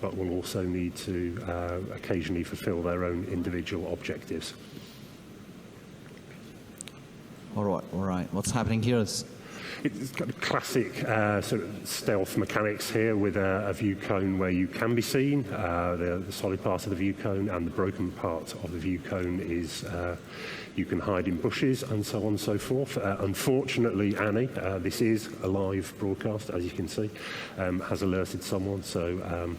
but will also need to occasionally fulfill their own individual objectives. All right. What's happening here is... It's got a classic sort of stealth mechanics here with a view cone where you can be seen. The solid part of the view cone and the broken part of the view cone is you can hide in bushes and so on and so forth. Unfortunately, Annie, this is a live broadcast, as you can see, has alerted someone. So,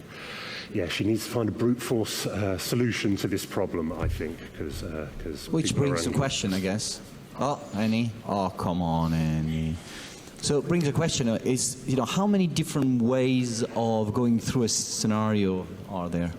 she needs to find a brute force solution to this problem, I think, because which brings the question, I guess. Oh, Annie. Oh, come on, Annie. So it brings a question: is how many different ways of going through a scenario are there?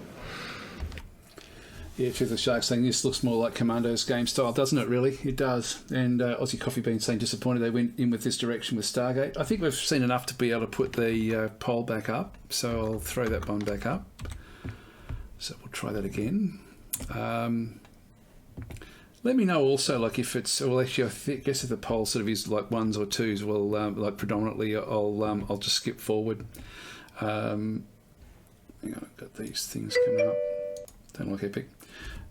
Yeah, Truth of Shark saying this looks more like Commando's game style, doesn't it, really? It does. And Aussie Coffee Bean saying disappointed they went in with this direction with StarGate. I think we've seen enough to be able to put the poll back up, so I'll throw that one back up. So we'll try that again. Let me know also, like, if it's... Well, actually, I guess if the poll sort of is like ones or twos, well, like predominantly, I'll just skip forward. Hang on, I've got these things coming up. Don't like Epic.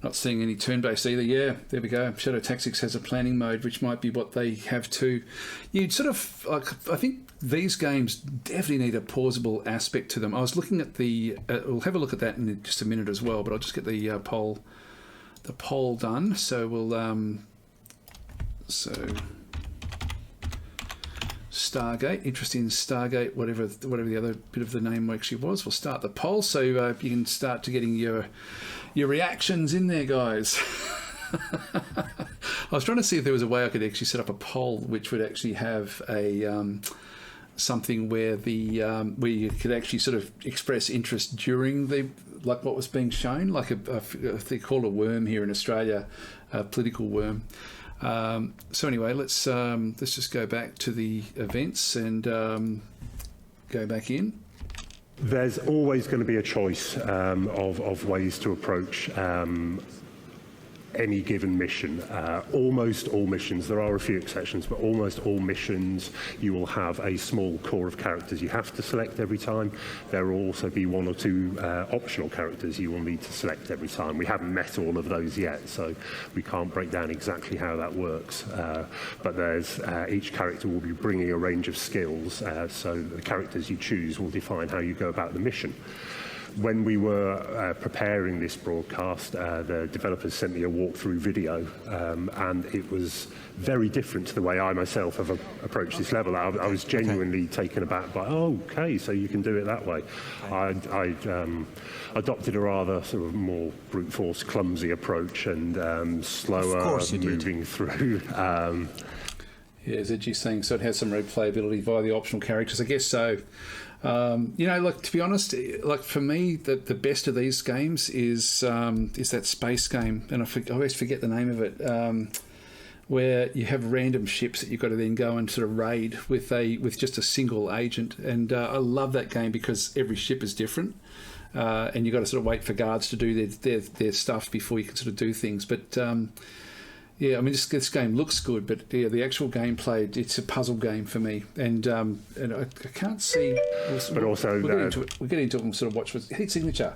Not seeing any turn-based either. Yeah, there we go. Shadow Tactics has a planning mode, which might be what they have too. You'd sort of, like, I think these games definitely need a pausable aspect to them. I was looking at the, we'll have a look at that in just a minute as well, but I'll just get the poll done. So we'll, StarGate, interest in StarGate, whatever the other bit of the name actually was. We'll start the poll, so you can start to getting your reactions in there, guys. I was trying to see if there was a way I could actually set up a poll which would actually have a something where where you could actually sort of express interest during like what was being shown, like they call a worm here in Australia, a political worm. So anyway, let's just go back to the events and go back in. There's always going to be a choice of ways to approach any given mission. Almost all missions, there are a few exceptions, but almost all missions you will have a small core of characters you have to select every time. There will also be one or two optional characters you will need to select every time. We haven't met all of those yet, so we can't break down exactly how that works. But there's each character will be bringing a range of skills, so the characters you choose will define how you go about the mission. When we were preparing this broadcast, the developers sent me a walkthrough video, and it was very different to the way I myself have approached this level. I was genuinely taken aback by, oh, okay, so you can do it that way. I adopted a rather sort of more brute force, clumsy approach and slower moving through. Yeah, Zedgy's saying so it has some replayability via the optional characters. I guess so. Like, to be honest, like for me, the best of these games is that space game, and I always forget the name of it, where you have random ships that you've got to then go and sort of raid with just a single agent, and I love that game because every ship is different, and you've got to sort of wait for guards to do their stuff before you can sort of do things, but. Yeah, I mean, this game looks good, but yeah, the actual gameplay, it's a puzzle game for me. And I can't see... But also... We'll get into it and sort of watch what... Heat Signature.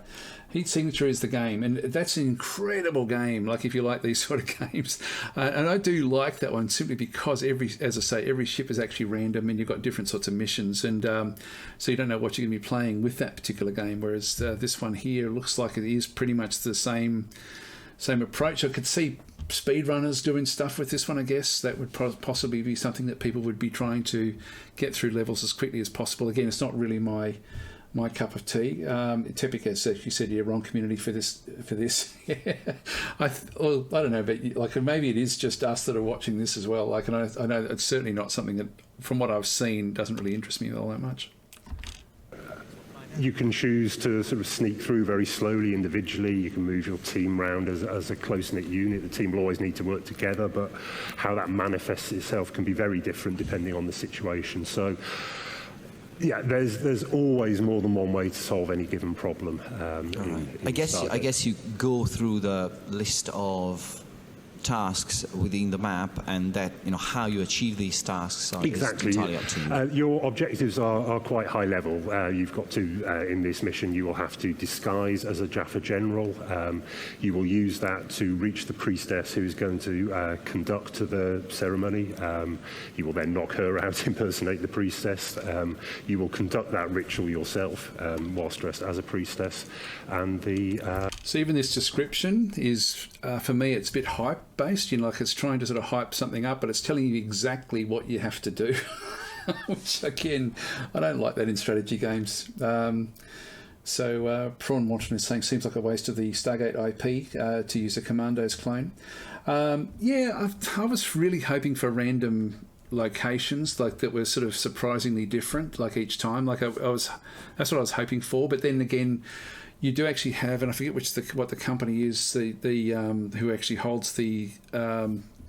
Heat Signature is the game, and that's an incredible game, like if you like these sort of games. And I do like that one simply because as I say, every ship is actually random and you've got different sorts of missions. And so you don't know what you're going to be playing with that particular game, whereas this one here looks like it is pretty much the same approach. I could see speedrunners doing stuff with this one. I guess that would possibly be something that people would be trying to get through levels as quickly as possible. Again, it's not really my cup of tea. Tepic has actually said, yeah, wrong community for this. Yeah. I don't know, but like maybe it is just us that are watching this as well. Like, and I know it's certainly not something that, from what I've seen, doesn't really interest me all that much. You can choose to sort of sneak through very slowly individually. You can move your team around as a close-knit unit. The team will always need to work together, but how that manifests itself can be very different depending on the situation. So, yeah, there's always more than one way to solve any given problem. I guess you go through the list of tasks within the map, and that how you achieve these tasks exactly. is entirely up to you. Your objectives are quite high level. You've got to in this mission you will have to disguise as a Jaffa general. You will use that to reach the priestess who is going to conduct the ceremony. You will then knock her out, impersonate the priestess. You will conduct that ritual yourself whilst dressed as a priestess, and so even this description is for me it's a bit hype based, like it's trying to sort of hype something up, but it's telling you exactly what you have to do, which again, I don't like that in strategy games. So Prawn Wanton is saying, seems like a waste of the StarGate IP to use a Commando's clone. I was really hoping for random locations like that were sort of surprisingly different, like each time. Like that's what I was hoping for. But then again, you do actually have, and I forget what the company is, the who actually holds the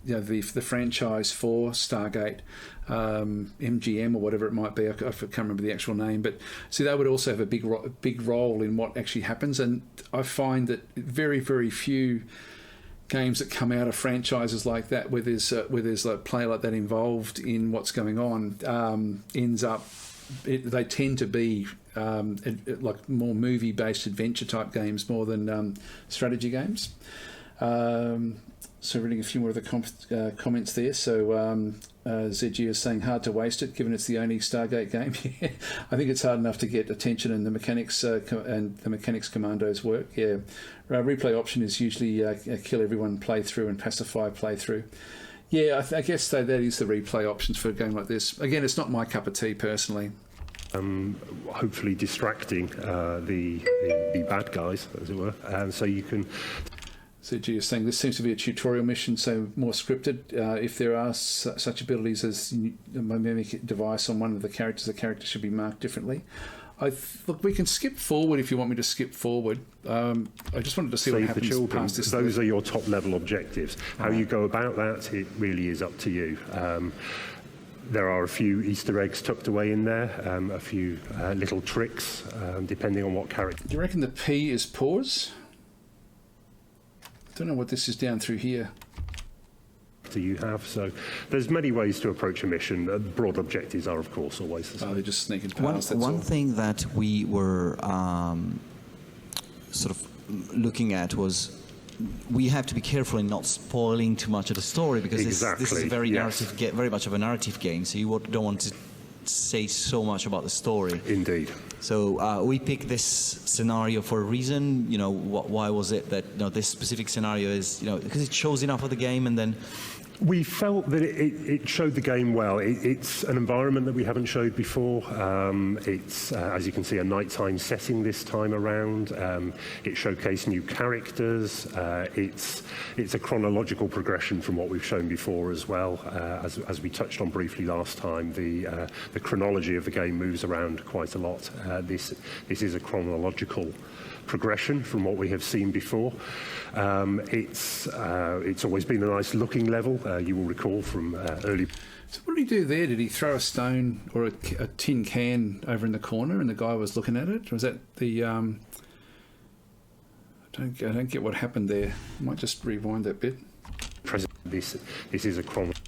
the franchise for StarGate, MGM or whatever it might be. I can't remember the actual name, but see, they would also have a big role in what actually happens. And I find that very, very few games that come out of franchises like that, where there's like play like that involved in what's going on, they tend to be like more movie-based adventure type games more than strategy games. So reading a few more of the comments there. So ZG is saying hard to waste it, given it's the only StarGate game. I think it's hard enough to get attention, and the mechanics commandos work. Yeah, replay option is usually kill everyone playthrough and pacify playthrough. Yeah, I guess that is the replay options for a game like this. Again, it's not my cup of tea personally. Hopefully distracting the bad guys, as it were, and so you can. CG is saying this seems to be a tutorial mission, so more scripted. If there are such abilities as a mimic device on one of the character should be marked differently. Look, we can skip forward if you want me to skip forward. I just wanted to see what happens past this. Those are your top level objectives. How you go about that, it really is up to you. There are a few Easter eggs tucked away in there, a few little tricks, depending on what character. Do you reckon the P is pause? I don't know what this is down through here. Do you have? So there's many ways to approach a mission. Broad objectives are, of course, always the same. They're just sneaking past. One thing that we were sort of looking at was we have to be careful in not spoiling too much of the story, because this is a very very much of a narrative game. So you don't want to say so much about the story. Indeed. So we picked this scenario for a reason. You know, why was it that this specific scenario is, because it shows enough of the game, and then we felt that it showed the game well. It's an environment that we haven't showed before. It's, as you can see, a nighttime setting this time around. It showcased new characters. It's a chronological progression from what we've shown before as well. As we touched on briefly last time, the chronology of the game moves around quite a lot. This is a chronological progression from what we have seen before. It's always been a nice looking level. You will recall from early. So what did he do there? Did he throw a stone or a tin can over in the corner and the guy was looking at it? Or was that the... I don't get what happened there. I might just rewind that bit. This is a chronological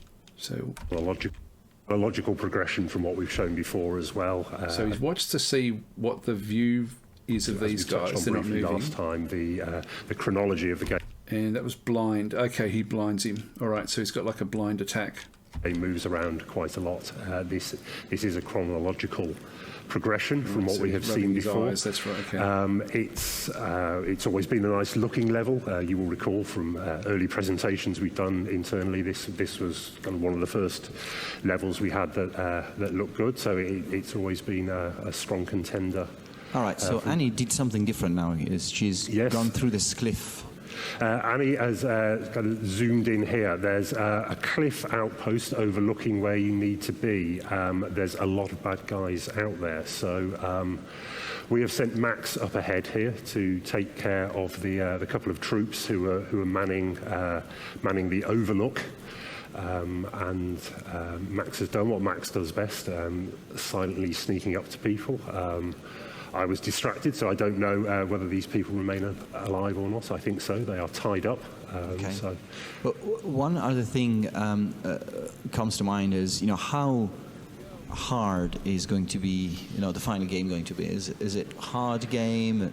progression from what we've shown before as well. So he's watched to see what the view is of these guys. They're not moving. Last time, the chronology of the game. And that was blind. Okay, he blinds him. All right, so he's got like a blind attack. It moves around quite a lot. This is a chronological progression from what we have seen before. Eyes, that's right. Okay. It's always been a nice looking level. You will recall from early presentations we've done internally. This was kind of one of the first levels we had that looked good. So it's always been a strong contender. All right, so Annie did something different now. She's gone through this cliff. Annie has kind of zoomed in here. There's a cliff outpost overlooking where you need to be. There's a lot of bad guys out there. So we have sent Max up ahead here to take care of the couple of troops who are manning the overlook. And Max has done what Max does best, silently sneaking up to people. I was distracted, so I don't know whether these people remain alive or not. I think so. They are tied up. Okay. But one other thing comes to mind is, how hard is going to be, the final game going to be? Is it hard game?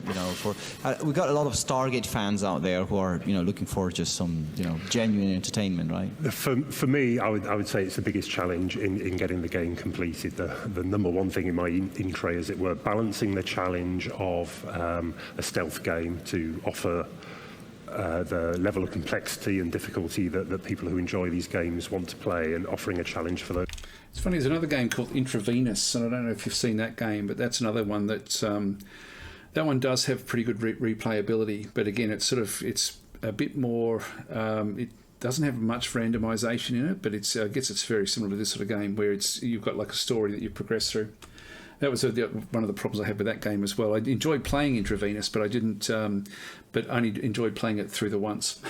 We've got a lot of StarGate fans out there who are, looking for just some, genuine entertainment, right? For me, I would say it's the biggest challenge in getting the game completed. The number one thing in my in tray, as it were, balancing the challenge of a stealth game to offer the level of complexity and difficulty that people who enjoy these games want to play, and offering a challenge for those. It's funny, there's another game called Intravenous, and I don't know if you've seen that game, but that's another one that one does have pretty good replayability, but again, it's a bit more. doesn't have much randomisation in it, but it's I guess it's very similar to this sort of game where you've got like a story that you progress through. That was one of the problems I had with that game as well. I enjoyed playing Intravenous, but I didn't, but only enjoyed playing it through the once.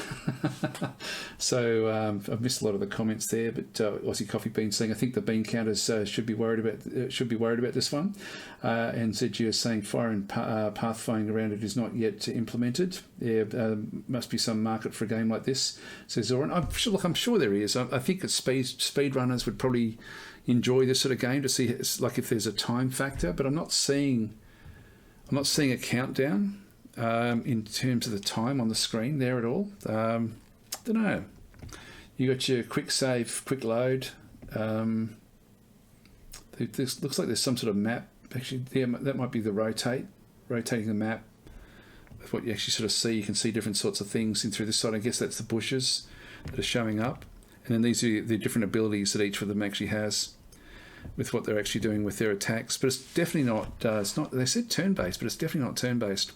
So I've missed a lot of the comments there. But Aussie Coffee Bean saying, I think the bean counters should be worried about this one. And ZG is saying fire and pathfinding around it is not yet implemented. Yeah, must be some market for a game like this. Says Zoran. I'm sure there is. I think that speedrunners would probably enjoy this sort of game to see like if there's a time factor, but I'm not seeing a countdown in terms of the time on the screen there at all. Don't know. You got your quick save, quick load. This looks like there's some sort of map. Actually, yeah, that might be the rotating the map with what you actually sort of see. You can see different sorts of things in through this side. I guess that's the bushes that are showing up. And then these are the different abilities that each of them actually has with what they're actually doing with their attacks. But it's definitely not, it's not, they said turn-based, but it's definitely not turn-based.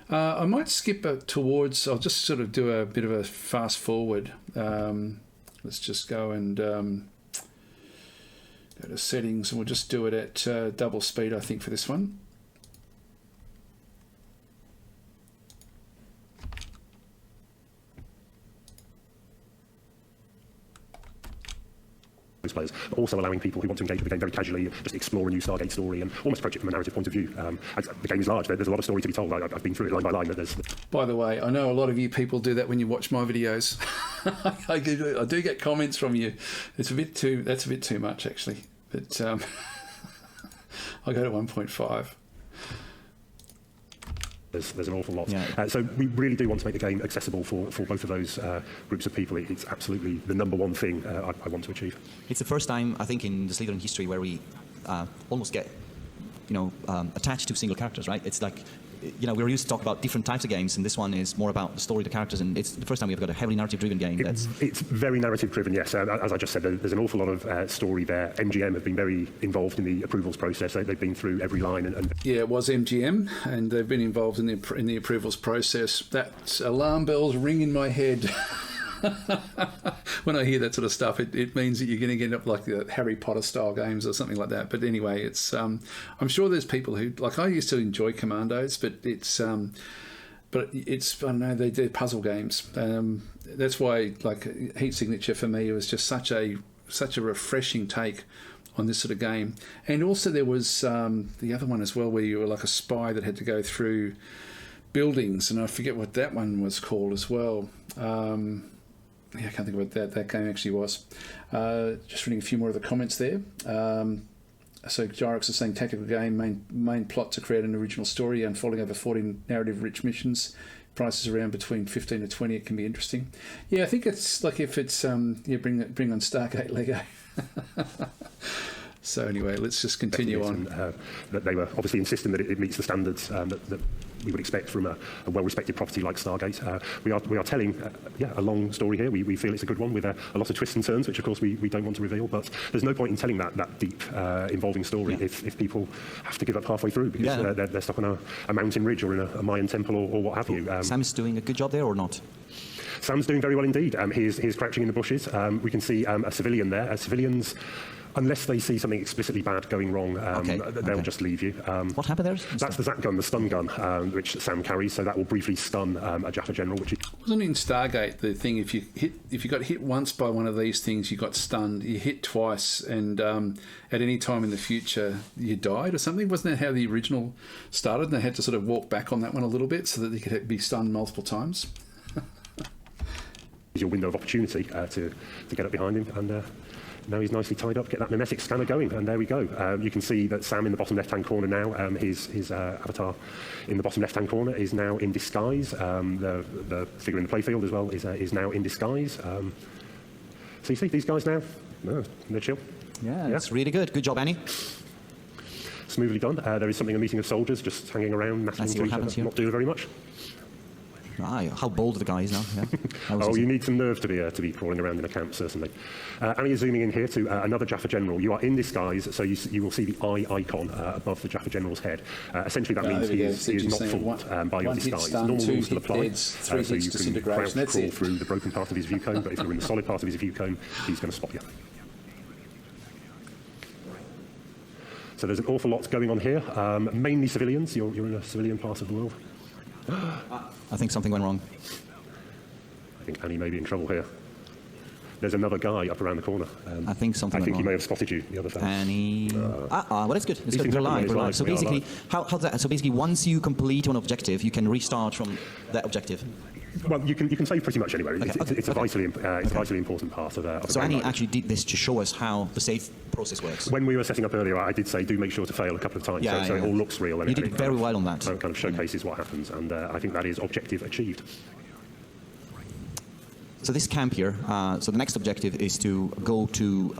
I might skip towards, I'll just sort of do a bit of a fast forward. Let's just go and go to settings, and we'll just do it at double speed, I think, for this one. Players, but also allowing people who want to engage with the game very casually, just explore a new Stargate story and almost approach it from a narrative point of view. The game is large, there's a lot of story to be told. I've been through it line by line. By the way, I know a lot of you people do that when you watch my videos. I do get comments from you. That's a bit too much, actually. But I go to 1.5. There's an awful lot. Yeah. So we really do want to make the game accessible for both of those groups of people. It's absolutely the number one thing I want to achieve. It's the first time, I think, in the Slitherine history where we almost get, attached to single characters, right? It's like, we're used to talk about different types of games, and this one is more about the story, the characters, and it's the first time we've got a heavily narrative-driven game. It's very narrative-driven, yes. As I just said, there's an awful lot of story there. MGM have been very involved in the approvals process. They've been through every line. And yeah, it was MGM, and they've been involved in the approvals process. That alarm bells ring in my head. When I hear that sort of stuff, it means that you're going to get up like the Harry Potter style games or something like that. But anyway, it's I'm sure there's people who, like, I used to enjoy Commandos, but it's I don't know, they're puzzle games. That's why, like, Heat Signature for me was just such a refreshing take on this sort of game. And also there was the other one as well, where you were like a spy that had to go through buildings, and I forget what that one was called as well. Yeah, I can't think of what that game actually was. Just reading a few more of the comments there. So Gyrox is saying tactical game, main plot to create an original story unfolding over 40 narrative-rich missions. Prices around between 15 to 20. It can be interesting. Yeah, I think it's like if it's bring on Stargate Lego. So anyway, let's just continue on. That they were obviously insisting that it meets the standards that we would expect from a well-respected property like Stargate. We are telling a long story here. We feel it's a good one with a lot of twists and turns, which of course we don't want to reveal. But there's no point in telling that deep, involving story if people have to give up halfway through because they're stuck on a mountain ridge or in a Mayan temple or what have you. Sam's doing a good job there or not? Sam's doing very well indeed. He's crouching in the bushes. We can see a civilian there. Civilians, unless they see something explicitly bad going wrong, they'll just leave you. What happened there? That's the Zap gun, the stun gun, which Sam carries. So that will briefly stun a Jaffa general. Wasn't in Stargate the thing? If you got hit once by one of these things, you got stunned. You hit twice, and at any time in the future, you died or something. Wasn't that how the original started? And they had to sort of walk back on that one a little bit so that they could be stunned multiple times. Your window of opportunity to get up behind him, and now he's nicely tied up. Get that mimetic scanner going, and there we go. You can see that Sam in the bottom left-hand corner now. His avatar in the bottom left-hand corner is now in disguise. The figure in the playfield as well is now in disguise. So you see these guys now? No, they're chill. Yeah, that's really good. Good job, Annie. Smoothly done. There is something, a meeting of soldiers just hanging around, napping to each other, not doing very much. How bold the guy is now. Yeah. Oh, you need some nerve to be crawling around in a camp, certainly. And you're zooming in here to another Jaffa General. You are in disguise, so you will see the eye icon above the Jaffa General's head. Essentially, that means he is not fooled by your disguise. Normal rules still apply, so you can crouch crawl through the broken part of his view cone, but if you're in the solid part of his view cone, he's going to spot you. So there's an awful lot going on here, mainly civilians. You're in a civilian part of the world. I think something went wrong. I think Annie may be in trouble here. There's another guy up around the corner. I think something I think went he may wrong. have spotted you, the other fellow. Annie... well, that's good. It's good. We're live. So basically, how's that? So basically, once you complete one objective, you can restart from that objective. Well, you can save pretty much anywhere. It's a vitally important part of the So Annie game. actually did this to show us how the save process works. When we were setting up earlier, I did say do make sure to fail a couple of times, so it all looks real. And you did very well on that. So it kind of showcases what happens, and I think that is objective achieved. So this camp here, so the next objective is to go to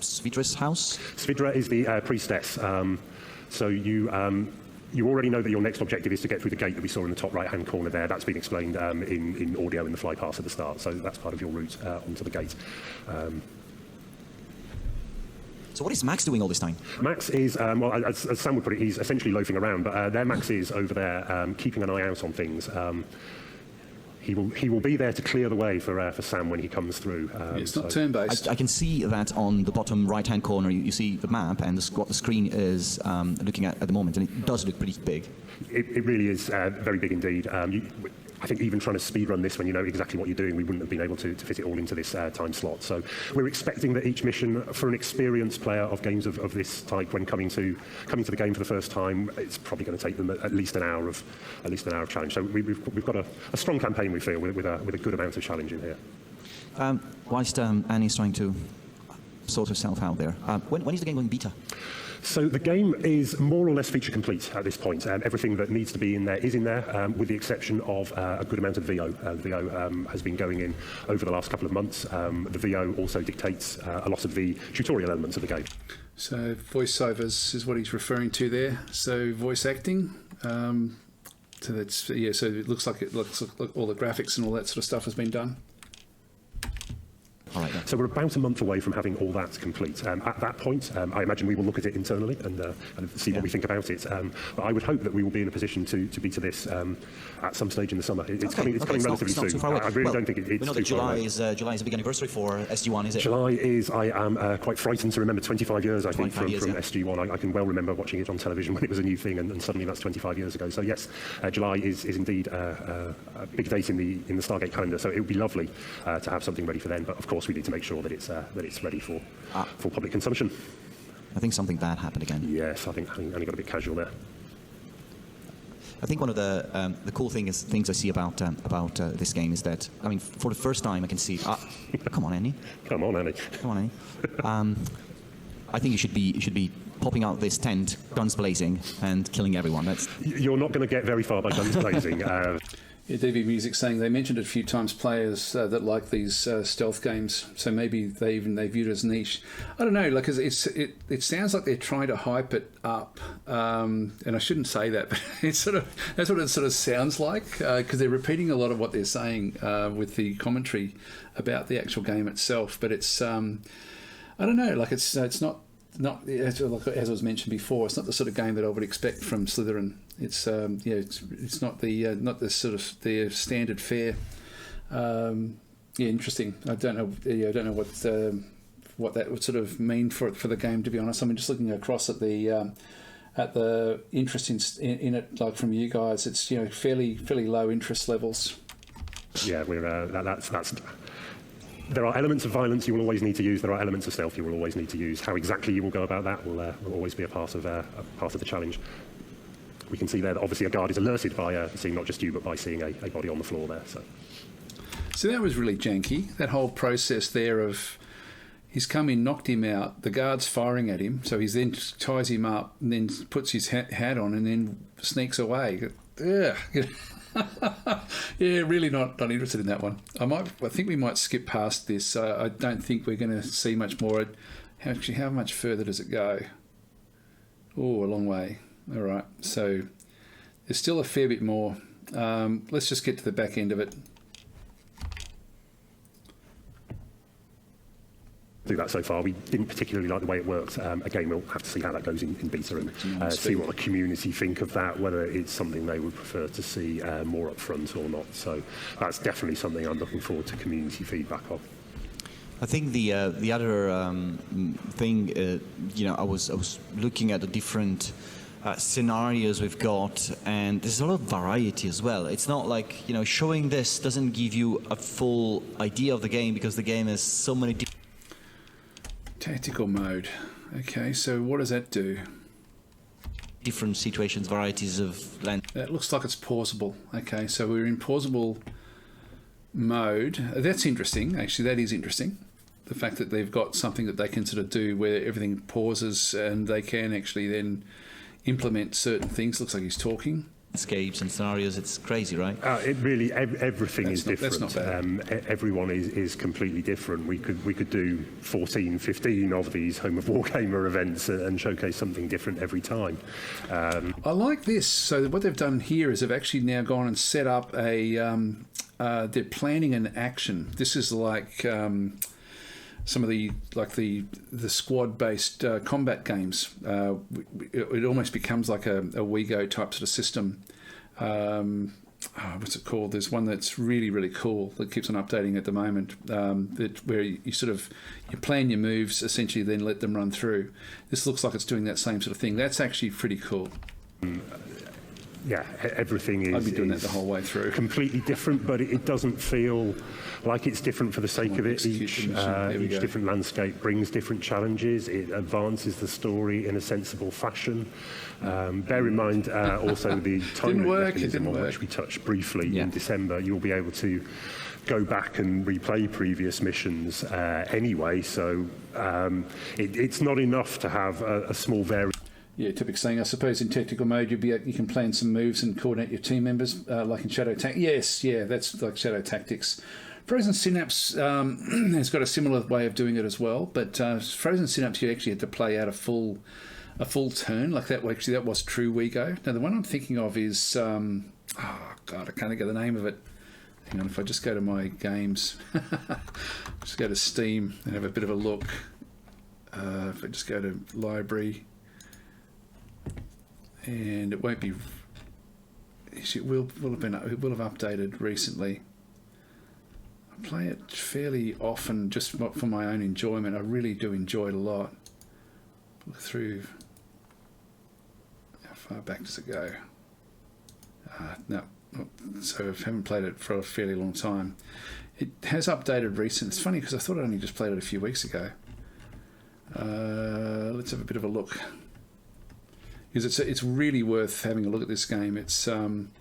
Svidra's house? Svidra is the priestess. So you already know that your next objective is to get through the gate that we saw in the top right-hand corner there. That's been explained in audio in the fly pass at the start. So that's part of your route onto the gate. So what is Max doing all this time? Max is, well, as Sam would put it, he's essentially loafing around. But there Max is over there, keeping an eye out on things. He will be there to clear the way for Sam when he comes through. It's not turn-based. I can see that on the bottom right-hand corner. You see the map and what the screen is looking at the moment, and it does look pretty big. It really is very big indeed. I think even trying to speedrun this when you know exactly what you're doing, we wouldn't have been able to fit it all into this time slot. So we're expecting that each mission, for an experienced player of games of this type, when coming to the game for the first time, it's probably going to take them at least an hour of challenge. So we've got a strong campaign, we feel, with a good amount of challenge in here. Whilst Annie's trying to sort herself out there, when is the game going beta? So the game is more or less feature complete at this point. Everything that needs to be in there is in there, with the exception of a good amount of VO. VO has been going in over the last couple of months. The VO also dictates a lot of the tutorial elements of the game. So voiceovers is what he's referring to there. So voice acting. So that's So it looks like all the graphics and all that sort of stuff has been done. All right, so we're about a month away from having all that complete. At that point, I imagine we will look at it internally and see what we think about it. But I would hope that we will be in a position to beta this at some stage in the summer. It's coming relatively soon. Too I really don't think it's we know that July is a big anniversary for SG1, is it? July is. I am quite frightened to remember 25 years. I think from yeah. SG1. I can well remember watching it on television when it was a new thing, and suddenly that's 25 years ago. So yes, July is indeed a big date in the StarGate calendar. So it would be lovely to have something ready for then. But of course, we need to make sure that it's ready for public consumption. I think something bad happened again. Yes, I think only got a bit casual there. I think one of the cool things I see about this game is that, I mean, for the first time I can see. Come on, Annie. Come on, Annie. Come on, Annie. I think you should be popping out this tent, guns blazing, and killing everyone. You're not going to get very far by guns blazing. Yeah, DV Music saying they mentioned it a few times, players that like these stealth games, so maybe they view it as niche. I don't know, like it sounds like they're trying to hype it up, and I shouldn't say that, but that's what it sort of sounds like, because they're repeating a lot of what they're saying with the commentary about the actual game itself. But it's I don't know, like it's not as was mentioned before, it's not the sort of game that I would expect from Slitherine. It's it's not the sort of the standard fare. Interesting. I don't know what that would sort of mean for the game, to be honest. I mean, just looking across at the interest in it, like from you guys, it's fairly low interest levels. Yeah, we're that's. There are elements of violence you will always need to use. There are elements of stealth you will always need to use. How exactly you will go about that will always be a part of the challenge. We can see there that obviously a guard is alerted by seeing not just you, but by seeing a body on the floor there. So that was really janky. That whole process there of he's come in, knocked him out, the guard's firing at him, so he then ties him up and then puts his hat on and then sneaks away. Ugh. Yeah, really not interested in that one. I think we might skip past this. I don't think we're going to see much more. Actually, how much further does it go? Oh, a long way. All right. So there's still a fair bit more Let's just get to the back end of it. Do that so far. We didn't particularly like the way it worked. Again, we'll have to see how that goes in beta and see what the community think of that, whether it's something they would prefer to see more upfront or not. So that's definitely something I'm looking forward to community feedback of. I think the other thing, I was looking at the different scenarios we've got, and there's a lot of variety as well. It's not like, showing this doesn't give you a full idea of the game, because the game has so many different... Tactical mode. Okay, so what does that do? Different situations, varieties of land. That looks like it's pausable. Okay, so we're in pausable mode. That's interesting. Actually, that is interesting. The fact that they've got something that they can sort of do where everything pauses and they can actually then implement certain things. Looks like he's talking. Escapes and scenarios, it's crazy, right? It really, everything is different. That's not bad. Everyone is completely different. We could do 14, 15 of these Home of Wargamer events and showcase something different every time. I like this. So what they've done here is they've actually now gone and set up a... they're planning an action. This is like... some of the squad-based combat games. It almost becomes like a WeGo type sort of system. What's it called? There's one that's really, really cool that keeps on updating at the moment. Where you sort of plan your moves, essentially, then let them run through. This looks like it's doing that same sort of thing. That's actually pretty cool. Yeah, everything is... I'd be doing that the whole way through. Completely different, but it doesn't feel like it's different for the sake of it. Each different landscape brings different challenges. It advances the story in a sensible fashion. Bear in mind also the timing mechanism on which we touched briefly in December. You'll be able to go back and replay previous missions anyway, so it's not enough to have a small variation. Yeah, Typic's saying, I suppose in tactical mode you can plan some moves and coordinate your team members, like in Shadow Tactics. Yes, yeah, that's like Shadow Tactics. Frozen Synapse has got a similar way of doing it as well, but Frozen Synapse you actually had to play out a full turn like that. Actually, that was true WeGo. Now the one I'm thinking of is I can't think of the name of it. Hang on, if I just go to my games, just go to Steam and have a bit of a look. If I just go to library. And it won't be. It will have updated recently. I play it fairly often, just for my own enjoyment. I really do enjoy it a lot. Look through. How far back does it go? No, so I haven't played it for a fairly long time. It has updated recently. It's funny because I thought I only just played it a few weeks ago. Let's have a bit of a look. Because it's really worth having a look at this game. It's and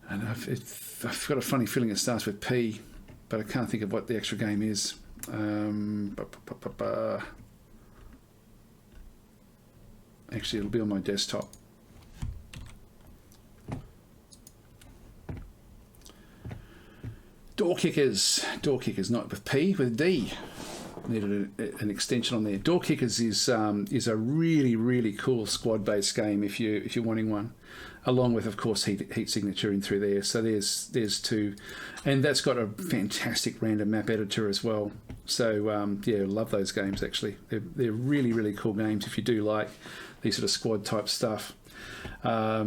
I've got a funny feeling it starts with P, but I can't think of what the actual game is. Actually, it'll be on my desktop. Door Kickers, not with P, with D. Needed an extension on there. Door Kickers is a really, really cool squad-based game if you're wanting one, along with of course heat signature in through there. So there's two, and that's got a fantastic random map editor as well. So yeah, love those games actually. They're really, really cool games if you do like these sort of squad type stuff. All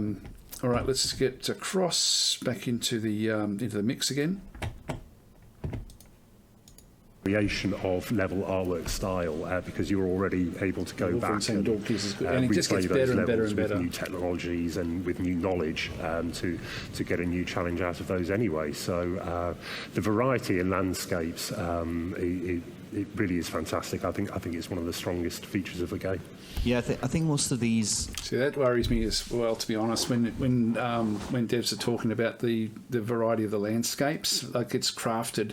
right, let's get across back into the mix again. Creation of level artwork style because you're already able to go back and it just gets better and better and better with new technologies and with new knowledge to get a new challenge out of those anyway. So the variety in landscapes it really is fantastic. I think it's one of the strongest features of the game. Yeah, I think most of these. See, that worries me as well, to be honest. When devs are talking about the variety of the landscapes, like it's crafted,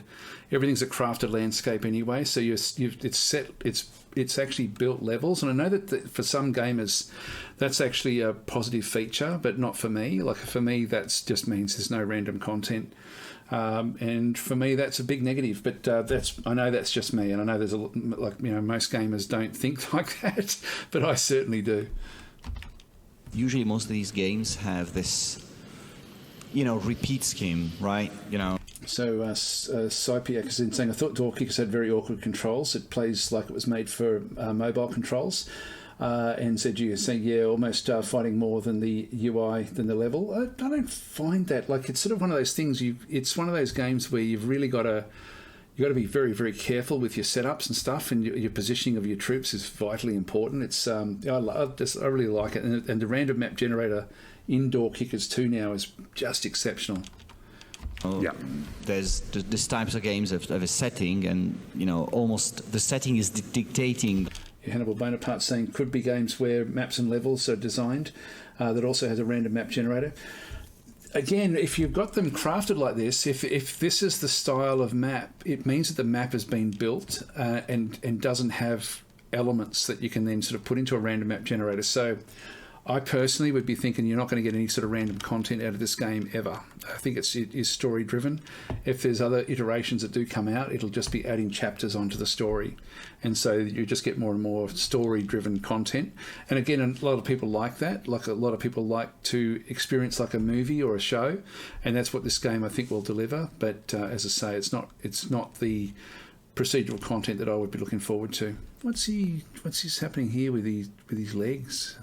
everything's a crafted landscape anyway. So it's actually built levels, and I know that for some gamers, that's actually a positive feature, but not for me. Like for me, that just means there's no random content. And for me, that's a big negative. But I know that's just me, and I know there's most gamers don't think like that, but I certainly do. Usually, most of these games have this repeat scheme, right? So Cypiak is in saying, I thought Door Kickers had very awkward controls. It plays like it was made for mobile controls. And said, you're saying, yeah, almost fighting more than the UI, than the level. I don't find that. Like, it's sort of one of those things, it's one of those games where you've really got to be very, very careful with your setups and stuff, and your positioning of your troops is vitally important. It's I really like it. And the random map generator in Door Kickers 2 now is just exceptional. Yeah, there's types of games of a setting, and almost the setting is dictating. Hannibal Bonaparte saying could be games where maps and levels are designed that also has a random map generator. Again, if you've got them crafted like this, if this is the style of map, it means that the map has been built and doesn't have elements that you can then sort of put into a random map generator. So I personally would be thinking you're not going to get any sort of random content out of this game ever. I think it is story driven. If there's other iterations that do come out, it'll just be adding chapters onto the story. And so you just get more and more story driven content. And again, a lot of people like that. Like a lot of people like to experience like a movie or a show. And that's what this game I think will deliver. But as I say, it's not the procedural content that I would be looking forward to. What's happening here with his legs?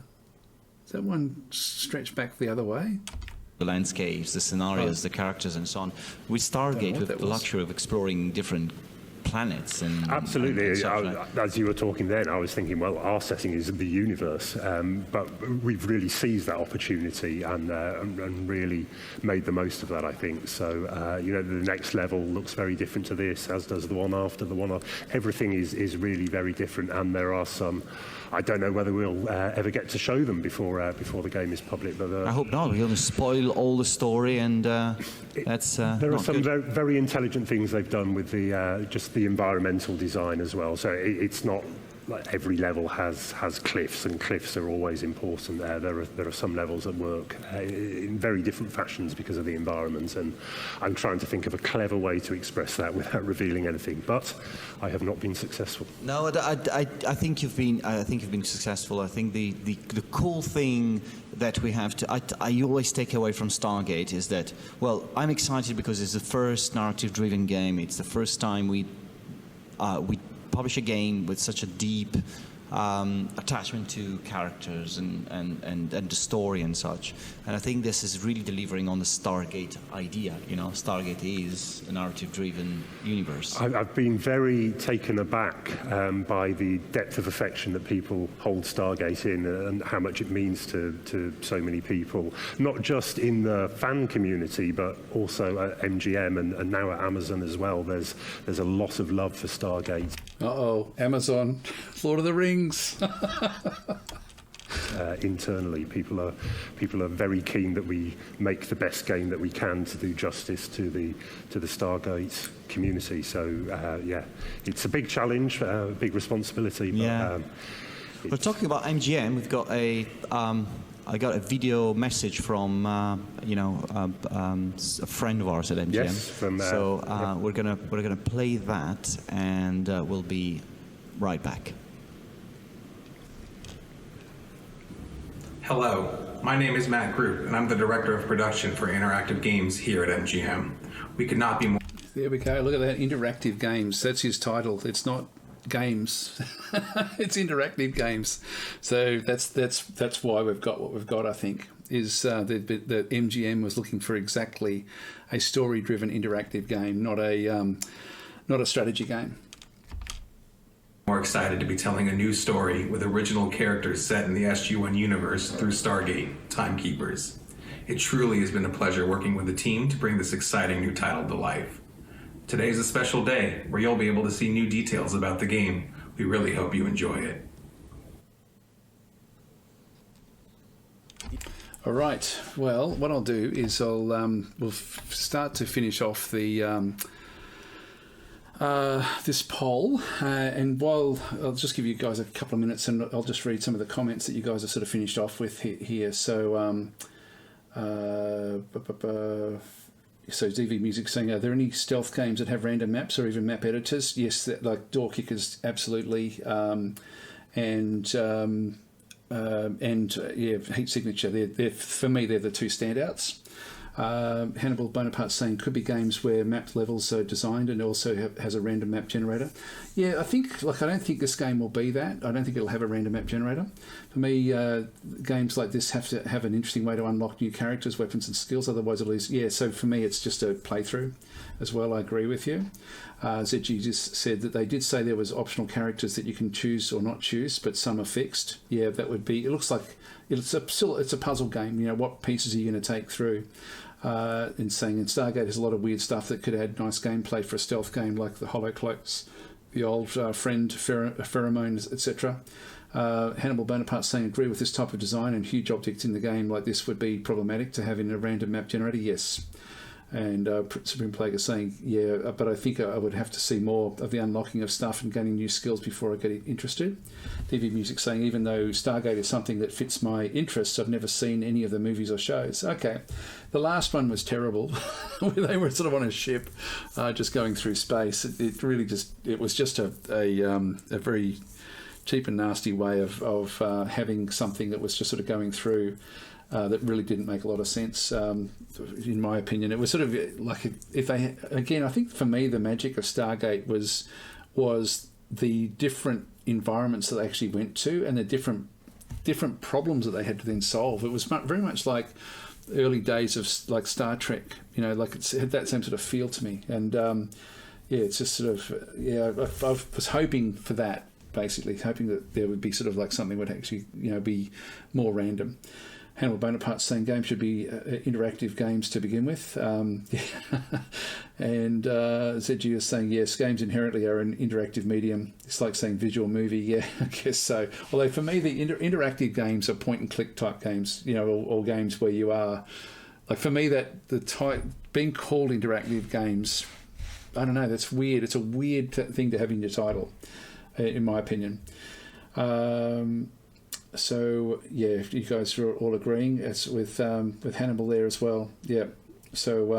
That one stretched back the other way? The landscapes, the scenarios, the characters, and so on. With StarGate, with the luxury of exploring different planets and absolutely. And as you were talking then, I was thinking, well, our setting is the universe, but we've really seized that opportunity and really made the most of that, I think. So the next level looks very different to this, as does the one after the one after. Everything is really very different, and there are some. I don't know whether we'll ever get to show them before the game is public. But I hope not. We're going to spoil all the story, and that's there are some good. very intelligent things they've done with the just the environmental design as well. So it's not like every level has cliffs, and cliffs are always important. There are some levels that work in very different fashions because of the environment, and I'm trying to think of a clever way to express that without revealing anything. But I have not been successful. No, I think you've been. I think you've been successful. I think the cool thing that we have to. I always take away from StarGate is that, well, I'm excited because it's the first narrative-driven game. It's the first time we publish a game with such a deep attachment to characters and the story and such. And I think this is really delivering on the StarGate idea. StarGate is a narrative-driven universe. I've been very taken aback by the depth of affection that people hold StarGate in, and how much it means to so many people, not just in the fan community, but also at MGM and now at Amazon as well. There's a lot of love for StarGate. Amazon, Lord of the Rings. Internally, people are very keen that we make the best game that we can to do justice to the StarGate community. So it's a big challenge, a big responsibility. But, we're talking about MGM. We've got I got a video message from a friend of ours at MGM. Yes, we're gonna play that, and we'll be right back. Hello, my name is Matt Groot, and I'm the Director of Production for Interactive Games here at MGM. We could not be more... There we go, look at that, Interactive Games. That's his title. It's not games. It's Interactive Games. So that's why we've got what we've got, I think, is that MGM was looking for exactly a story-driven interactive game, not a strategy game. More excited to be telling a new story with original characters set in the SG-1 universe through StarGate, Timekeepers. It truly has been a pleasure working with the team to bring this exciting new title to life. Today is a special day where you'll be able to see new details about the game. We really hope you enjoy it. All right. Well, what I'll do is we'll start to finish off the this poll, and while I'll just give you guys a couple of minutes, and I'll just read some of the comments that you guys have sort of finished off with here. So, so DV Music saying, are there any stealth games that have random maps or even map editors? Yes, like Door Kickers, absolutely, and Heat Signature. They're for me, they're the two standouts. Hannibal Bonaparte saying could be games where mapped levels are designed and also has a random map generator. Yeah, I don't think this game will be that. I don't think it'll have a random map generator. For me, games like this have to have an interesting way to unlock new characters, weapons and skills, otherwise it'll lose. Yeah, so for me it's just a playthrough as well. I agree with you. ZG just said that they did say there was optional characters that you can choose or not choose, but some are fixed. Yeah, that would be, it looks like it's a puzzle game. You know, what pieces are you going to take through? And Stargate has a lot of weird stuff that could add nice gameplay for a stealth game, like the hollow cloaks, the old friend pheromones, etc. Hannibal Bonaparte saying agree with this type of design, and huge objects in the game like this would be problematic to have in a random map generator. Yes. And Supreme Plague is saying, yeah, but I think I would have to see more of the unlocking of stuff and gaining new skills before I get interested. DV Music saying, even though Stargate is something that fits my interests, I've never seen any of the movies or shows. Okay, the last one was terrible. They were sort of on a ship just going through space. It was just a very cheap and nasty way of having something that was just sort of going through. That really didn't make a lot of sense, in my opinion. It was sort of like I think for me the magic of Stargate was the different environments that they actually went to and the different problems that they had to then solve. It was very much like early days of like Star Trek, you know, like it had that same sort of feel to me. And it's just sort of I was hoping for that, basically hoping that there would be sort of like something would actually be more random. Hannibal Bonaparte saying games should be interactive games to begin with. And ZG is saying, yes, games inherently are an interactive medium. It's like saying visual movie. Yeah, I guess so. Although for me, the interactive games are point-and-click type games, or games where you are... Like for me, that being called interactive games, I don't know, that's weird. It's a weird thing to have in your title, in my opinion. So yeah, you guys are all agreeing. It's with Hannibal there as well. Yeah. So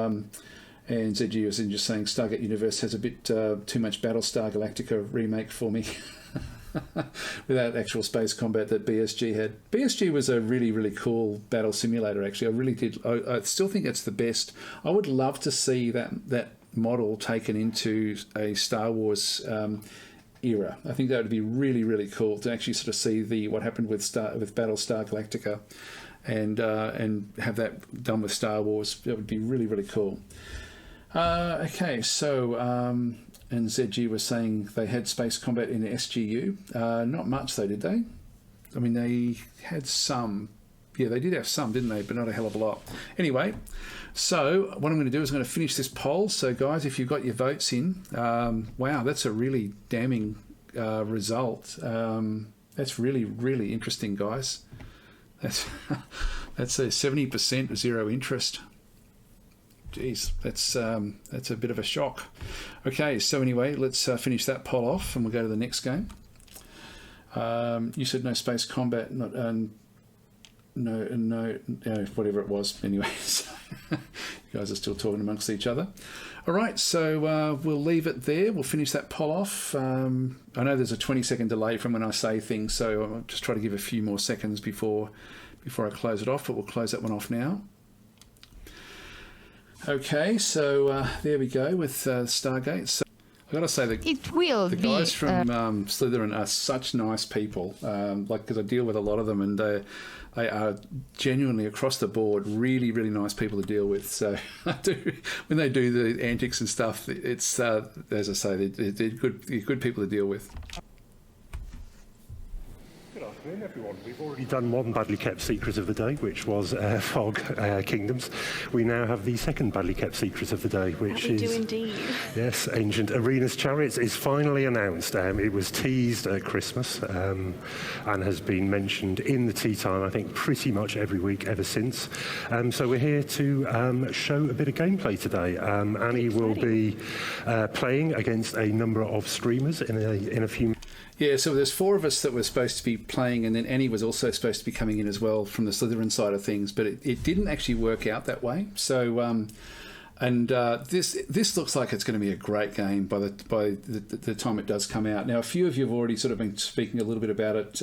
and ZG was just saying Stargate Universe has a bit too much Battlestar Galactica remake for me, without actual space combat that BSG had. BSG was a really, really cool battle simulator. Actually, I really did. I still think it's the best. I would love to see that model taken into a Star Wars. Era. I think that would be really, really cool to actually sort of see what happened with Battlestar Galactica, and have that done with Star Wars. That would be really, really cool. Okay, so and ZG was saying they had space combat in SGU. Not much though, did they? I mean, they had some. Yeah, they did have some, didn't they? But not a hell of a lot. Anyway, so what I'm going to do is I'm going to finish this poll. So, guys, if you've got your votes in, wow, that's a really damning result. That's really, really interesting, guys. That's a 70% zero interest. Jeez, that's a bit of a shock. Okay, so anyway, let's finish that poll off, and we'll go to the next game. You said no space combat, No, whatever it was. Anyway, so you guys are still talking amongst each other. All right, so we'll leave it there. We'll finish that poll off. I know there's a 20-second delay from when I say things, so I'll just try to give a few more seconds before I close it off, but we'll close that one off now. Okay, so there we go with Stargate. So I've got to say that the guys from Slitherine are such nice people, because I deal with a lot of them, and they are genuinely across the board really, really nice people to deal with. So when they do the antics and stuff, it's as I say, they're good people to deal with. Good afternoon, everyone. We've already done one badly kept secret of the day, which was FoG Kingdoms. We now have the second badly kept secret of the day, which is... We do indeed. Yes, Ancient Arenas Chariots is finally announced. It was teased at Christmas and has been mentioned in the tea time, I think, pretty much every week ever since. So we're here to show a bit of gameplay today. Annie will be playing against a number of streamers in a few minutes. Yeah, so there's 4 of us that were supposed to be playing, and then Annie was also supposed to be coming in as well from the Slitherine side of things, but it didn't actually work out that way. So, this looks like it's going to be a great game by the time it does come out. Now, a few of you have already sort of been speaking a little bit about it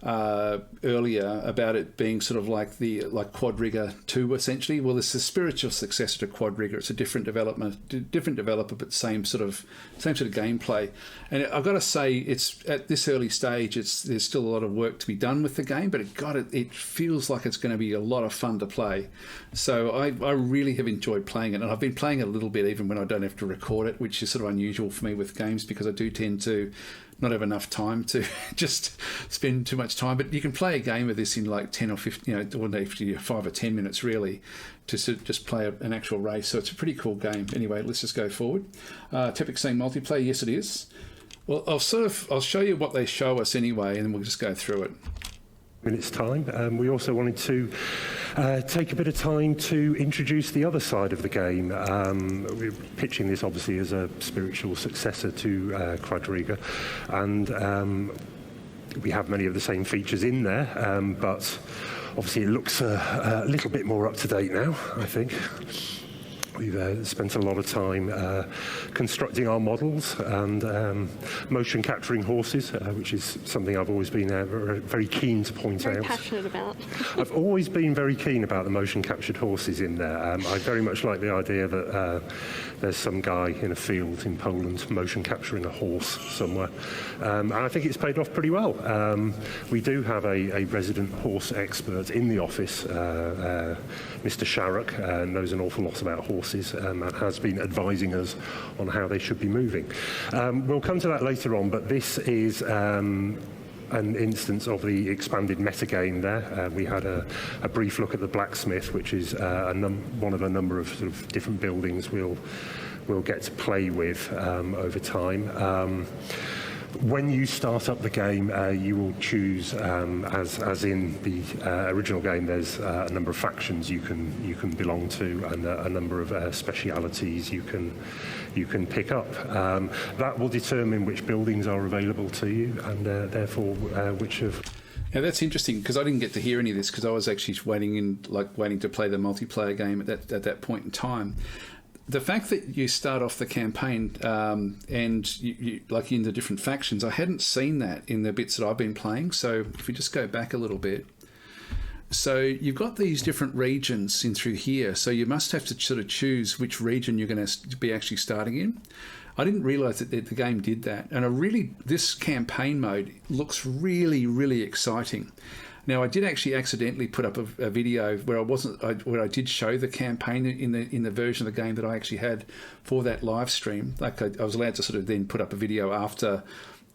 earlier about it being sort of like Quadrigger 2 essentially. Well, it's a spiritual successor to Quadrigger. It's a different developer, but same sort of gameplay. And I've got to say, it's at this early stage, there's still a lot of work to be done with the game, but it feels like it's going to be a lot of fun to play. So I really have enjoyed playing it, and I've been playing it a little bit even when I don't have to record it, which is sort of unusual for me with games because I do tend to not have enough time to just spend too much time. But you can play a game of this in like 10 or 15, or 5 or 10 minutes really, to sort of just play an actual race. So it's a pretty cool game. Anyway, let's just go forward. Topic saying multiplayer. Yes, it is. Well, I'll show you what they show us anyway, and then we'll just go through it. Minutes time. We also wanted to take a bit of time to introduce the other side of the game. We're pitching this obviously as a spiritual successor to Quadriga, and we have many of the same features in there, but obviously it looks a little bit more up to date now, I think. We've spent a lot of time constructing our models and motion capturing horses, which is something I've always been very keen to point out. Very passionate about. I've always been very keen about the motion captured horses in there. I very much like the idea that there's some guy in a field in Poland motion capturing a horse somewhere. And I think it's paid off pretty well. We do have a resident horse expert in the office, Mr. Sharrock, knows an awful lot about horses. And has been advising us on how they should be moving. We'll come to that later on, but this is an instance of the expanded metagame there. We had a brief look at the blacksmith, which is one of a number of sort of different buildings we'll get to play with over time. When you start up the game, you will choose, as in the original game, there's a number of factions you can belong to, and a number of specialities you can pick up. That will determine which buildings are available to you, and therefore which of. Yeah, that's interesting because I didn't get to hear any of this because I was actually waiting to play the multiplayer game at that point in time. The fact that you start off the campaign and you like in the different factions, I hadn't seen that in the bits that I've been playing. So if we just go back a little bit, so you've got these different regions in through here. So you must have to sort of choose which region you're going to be actually starting in. I didn't realise that the game did that, and this campaign mode looks really, really exciting. Now, I did actually accidentally put up a video where I did show the campaign in the version of the game that I actually had for that live stream. Like I was allowed to sort of then put up a video after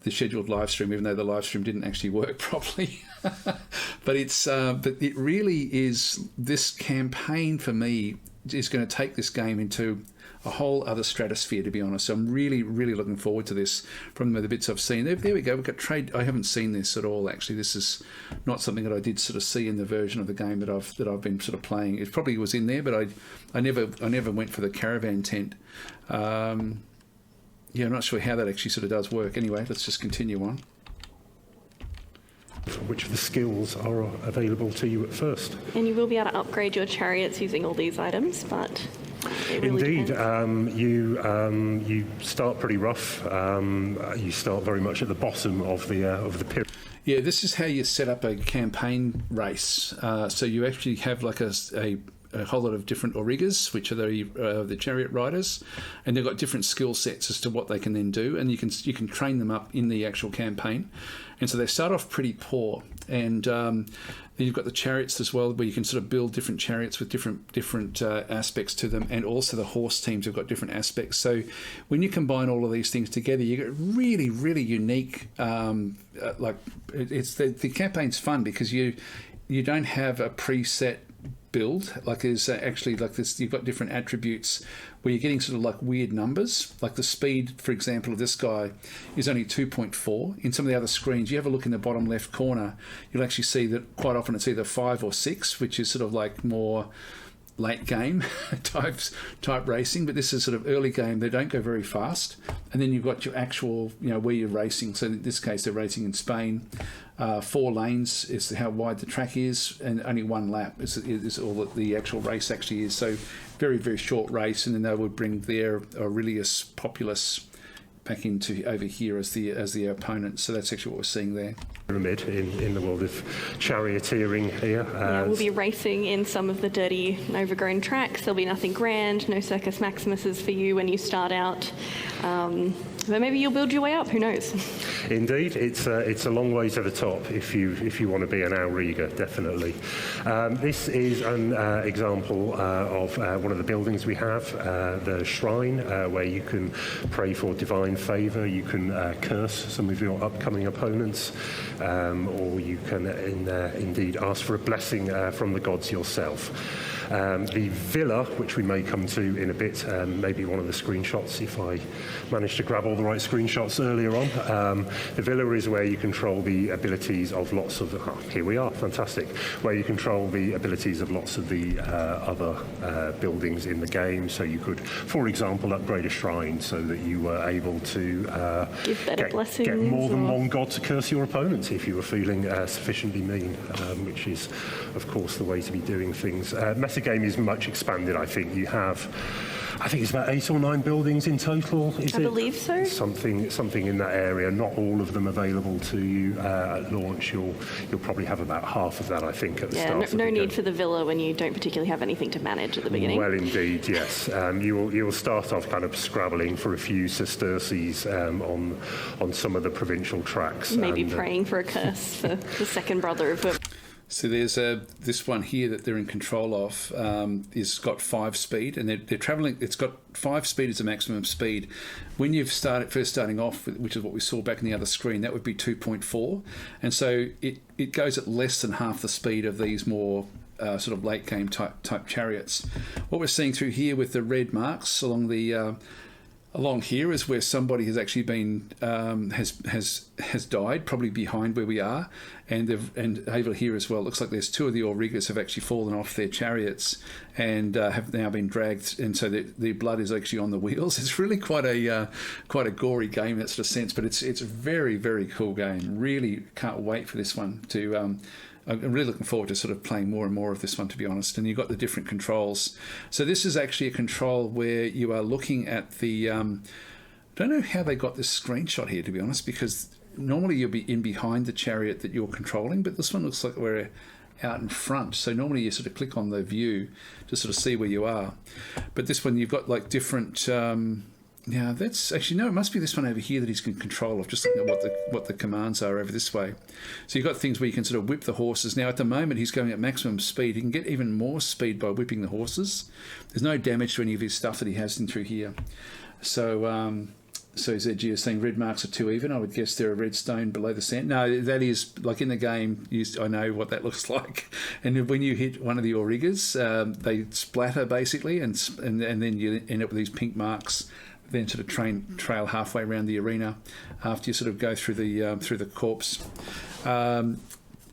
the scheduled live stream, even though the live stream didn't actually work properly. But it really is, this campaign for me is going to take this game into a whole other stratosphere, to be honest. So I'm really, really looking forward to this from the bits I've seen. There we go. We've got trade. I haven't seen this at all, actually. This is not something that I did sort of see in the version of the game that I've been sort of playing. It probably was in there, but I never went for the caravan tent. I'm not sure how that actually sort of does work. Anyway, let's just continue on. Which of the skills are available to you at first? And you will be able to upgrade your chariots using all these items, but it really Indeed, depends. you start pretty rough. You start very much at the bottom of the pyramid. Yeah, this is how you set up a campaign race. So you actually have like a whole lot of different aurigas, which are the chariot riders, and they've got different skill sets as to what they can then do, and you can train them up in the actual campaign. And so they start off pretty poor, and then you've got the chariots as well, where you can sort of build different chariots with different aspects to them, and also the horse teams have got different aspects. So when you combine all of these things together, you get really, really unique. The campaign's fun because you don't have a preset build. Like there's actually like this, you've got different attributes where you're getting sort of like weird numbers. Like the speed, for example, of this guy is only 2.4. In some of the other screens, you have a look in the bottom left corner, you'll actually see that quite often it's either 5 or 6, which is sort of like more late game type racing, but this is sort of early game. They don't go very fast. And then you've got your actual, where you're racing. So in this case, they're racing in Spain. 4 lanes is how wide the track is, and only 1 lap is all that the actual race actually is. So very, very short race, and then they would bring their Aurelius Populus back into over here as the opponent. So that's actually what we're seeing there. Pyramid in the world of charioteering here. Yeah, we'll be racing in some of the dirty, overgrown tracks. There'll be nothing grand, no Circus Maximuses for you when you start out. But maybe you'll build your way up. Who knows? Indeed, it's a long way to the top if you want to be an outrigger, definitely. This is an example of one of the buildings we have, the shrine, where you can pray for divine favour. You can curse some of your upcoming opponents, or you can indeed ask for a blessing from the gods yourself. The villa, which we may come to in a bit, maybe one of the screenshots if I managed to grab all the right screenshots earlier on. The villa is where you control the abilities of lots of... here we are, fantastic. Where you control the abilities of lots of the other buildings in the game. So you could, for example, upgrade a shrine so that you were able to give better blessings, get more than one god to curse your opponents if you were feeling sufficiently mean, which is, of course, the way to be doing things. Metagame is much expanded, I think. You have... I think it's about 8 or 9 buildings in total. I believe so. Something in that area. Not all of them available to you at launch. You'll probably have about half of that, I think, at the start. No need for the villa when you don't particularly have anything to manage at the beginning. Well, indeed, yes. You'll start off kind of scrabbling for a few sesterces on some of the provincial tracks. Maybe praying for a curse for the second brother of... So there's this one here that they're in control of. Is got 5 speed, and they're travelling. It's got 5 speed as a maximum speed. When you've first starting off, which is what we saw back in the other screen, that would be 2.4, and so it goes at less than half the speed of these more sort of late game type chariots. What we're seeing through here with the red marks along here is where somebody has actually been has died, probably behind where we are, and over here as well. It looks like there's 2 of the Aurigas have actually fallen off their chariots and have now been dragged, and so their blood is actually on the wheels. It's really quite a gory game in that sort of sense, but it's a very, very cool game. Really can't wait for this one to. I'm really looking forward to sort of playing more and more of this one, to be honest. And you've got the different controls. So this is actually a control where you are looking at the... I don't know how they got this screenshot here, to be honest, because normally you'll be in behind the chariot that you're controlling, but this one looks like we're out in front. So normally you sort of click on the view to sort of see where you are. But this one, you've got like different... Now that's actually no. It must be this one over here that he's in control of. Just looking at what the commands are over this way. So you've got things where you can sort of whip the horses. Now at the moment he's going at maximum speed. He can get even more speed by whipping the horses. There's no damage to any of his stuff that he has in through here. So so ZG is saying red marks are too even. I would guess they're a red stone below the sand. No, that is like in the game. I know what that looks like. And when you hit one of the Aurigas, they splatter basically, and then you end up with these pink marks. Then sort of trail halfway around the arena after you sort of go through the corpse.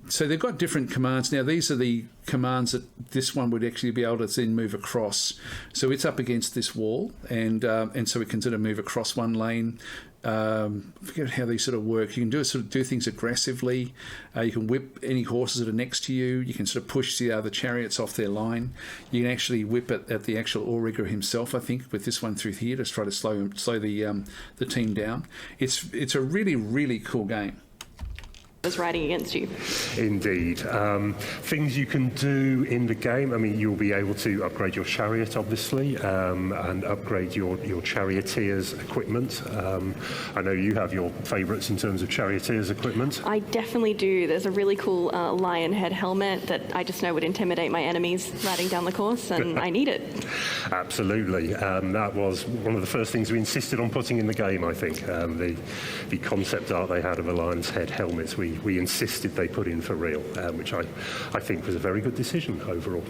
So they've got different commands. Now these are the commands that this one would actually be able to then move across. So it's up against this wall, and so we can sort of move across one lane. I forget how these sort of work. You can do things aggressively. You can whip any horses that are next to you. You can sort of push the other chariots off their line. You can actually whip it at the actual Auriga himself, I think, with this one through here to try to slow the team down. It's a really, really cool game. Was riding against you. Indeed. Things you can do in the game, I mean, you'll be able to upgrade your chariot, obviously, and upgrade your charioteers' equipment. I know you have your favourites in terms of charioteers' equipment. I definitely do. There's a really cool lion head helmet that I just know would intimidate my enemies riding down the course, and I need it. Absolutely. That was one of the first things we insisted on putting in the game, I think. The concept art they had of a lion's head helmet, we insisted they put in for real, which I think was a very good decision overall.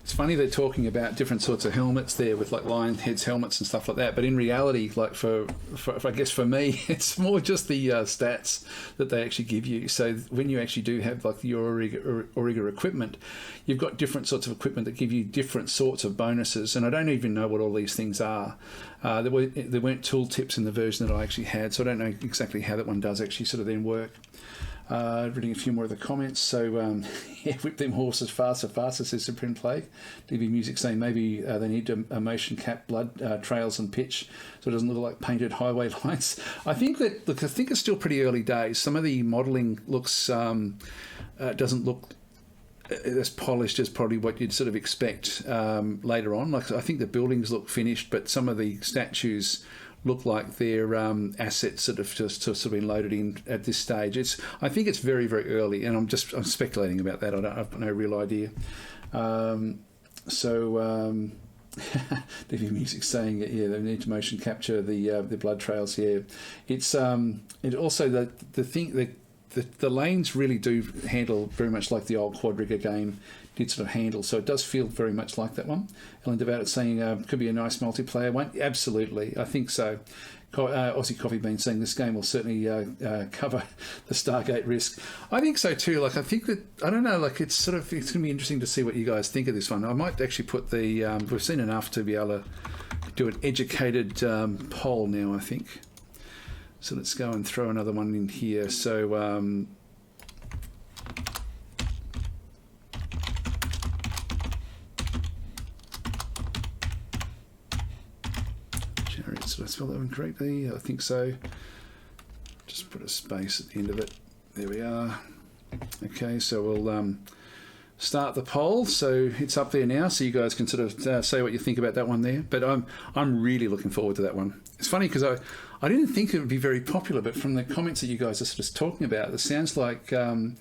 It's funny they're talking about different sorts of helmets there with like lion heads helmets and stuff like that, but in reality, like for I guess for me, it's more just the stats that they actually give you. So when you actually do have like your Auriga equipment, you've got different sorts of equipment that give you different sorts of bonuses, and I don't even know what all these things are. There weren't tooltips in the version that I actually had, so I don't know exactly how that one does actually sort of then work. Reading a few more of the comments. So, yeah, whip them horses faster, says Supreme Plague. DV Music saying maybe they need a motion cap blood trails and pitch so it doesn't look like painted highway lines. I think it's still pretty early days. Some of the modelling looks doesn't look as polished as probably what you'd sort of expect later on. Like, I think the buildings look finished, but some of the statues look like they're assets that have just sort of been loaded in at this stage. I think it's very, very early, and I'm speculating about that. I've got no real idea. DV Music saying yeah, they need to motion capture the blood trails. Yeah, it's it also the thing the lanes really do handle very much like the old Quad Rigger game did sort of handle, so it does feel very much like that one. Ellen Devout saying could be a nice multiplayer one. Absolutely, I think so. Aussie Coffee Bean saying this game will certainly cover the Stargate risk. I think so too. Like, I think that, I don't know, like it's going to be interesting to see what you guys think of this one. I might actually put the we've seen enough to be able to do an educated poll now, I think. So let's go and throw another one in here. So Chariots, did I spell that one correctly? I think so. Just put a space at the end of it. There we are. Okay, so we'll start the poll. So it's up there now, so you guys can sort of say what you think about that one there. But I'm really looking forward to that one. It's funny because I didn't think it would be very popular, but from the comments that you guys are sort of talking about, it sounds like so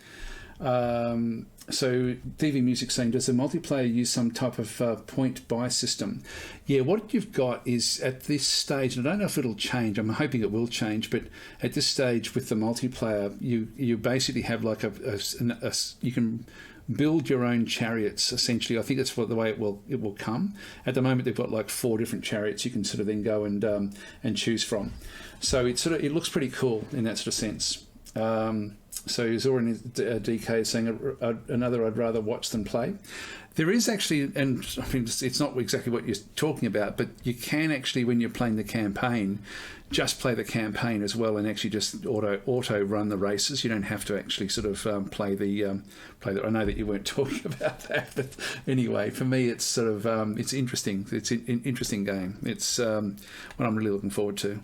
DV Music saying, does the multiplayer use some type of point buy system? Yeah, what you've got is at this stage, and I don't know if it'll change, I'm hoping it will change, but at this stage with the multiplayer, you basically have like you can build your own chariots, essentially. I think that's the way it will come. At the moment, they've got like 4 different chariots you can sort of then go and choose from. So it looks pretty cool in that sort of sense. So Zoran DK saying another I'd rather watch than play. There is actually, and I mean, it's not exactly what you're talking about, but you can actually, when you're playing the campaign, just play the campaign as well and actually just auto run the races. You don't have to actually sort of play the. I know that you weren't talking about that, but anyway, for me, it's sort of it's interesting. It's an interesting game. It's what I'm really looking forward to.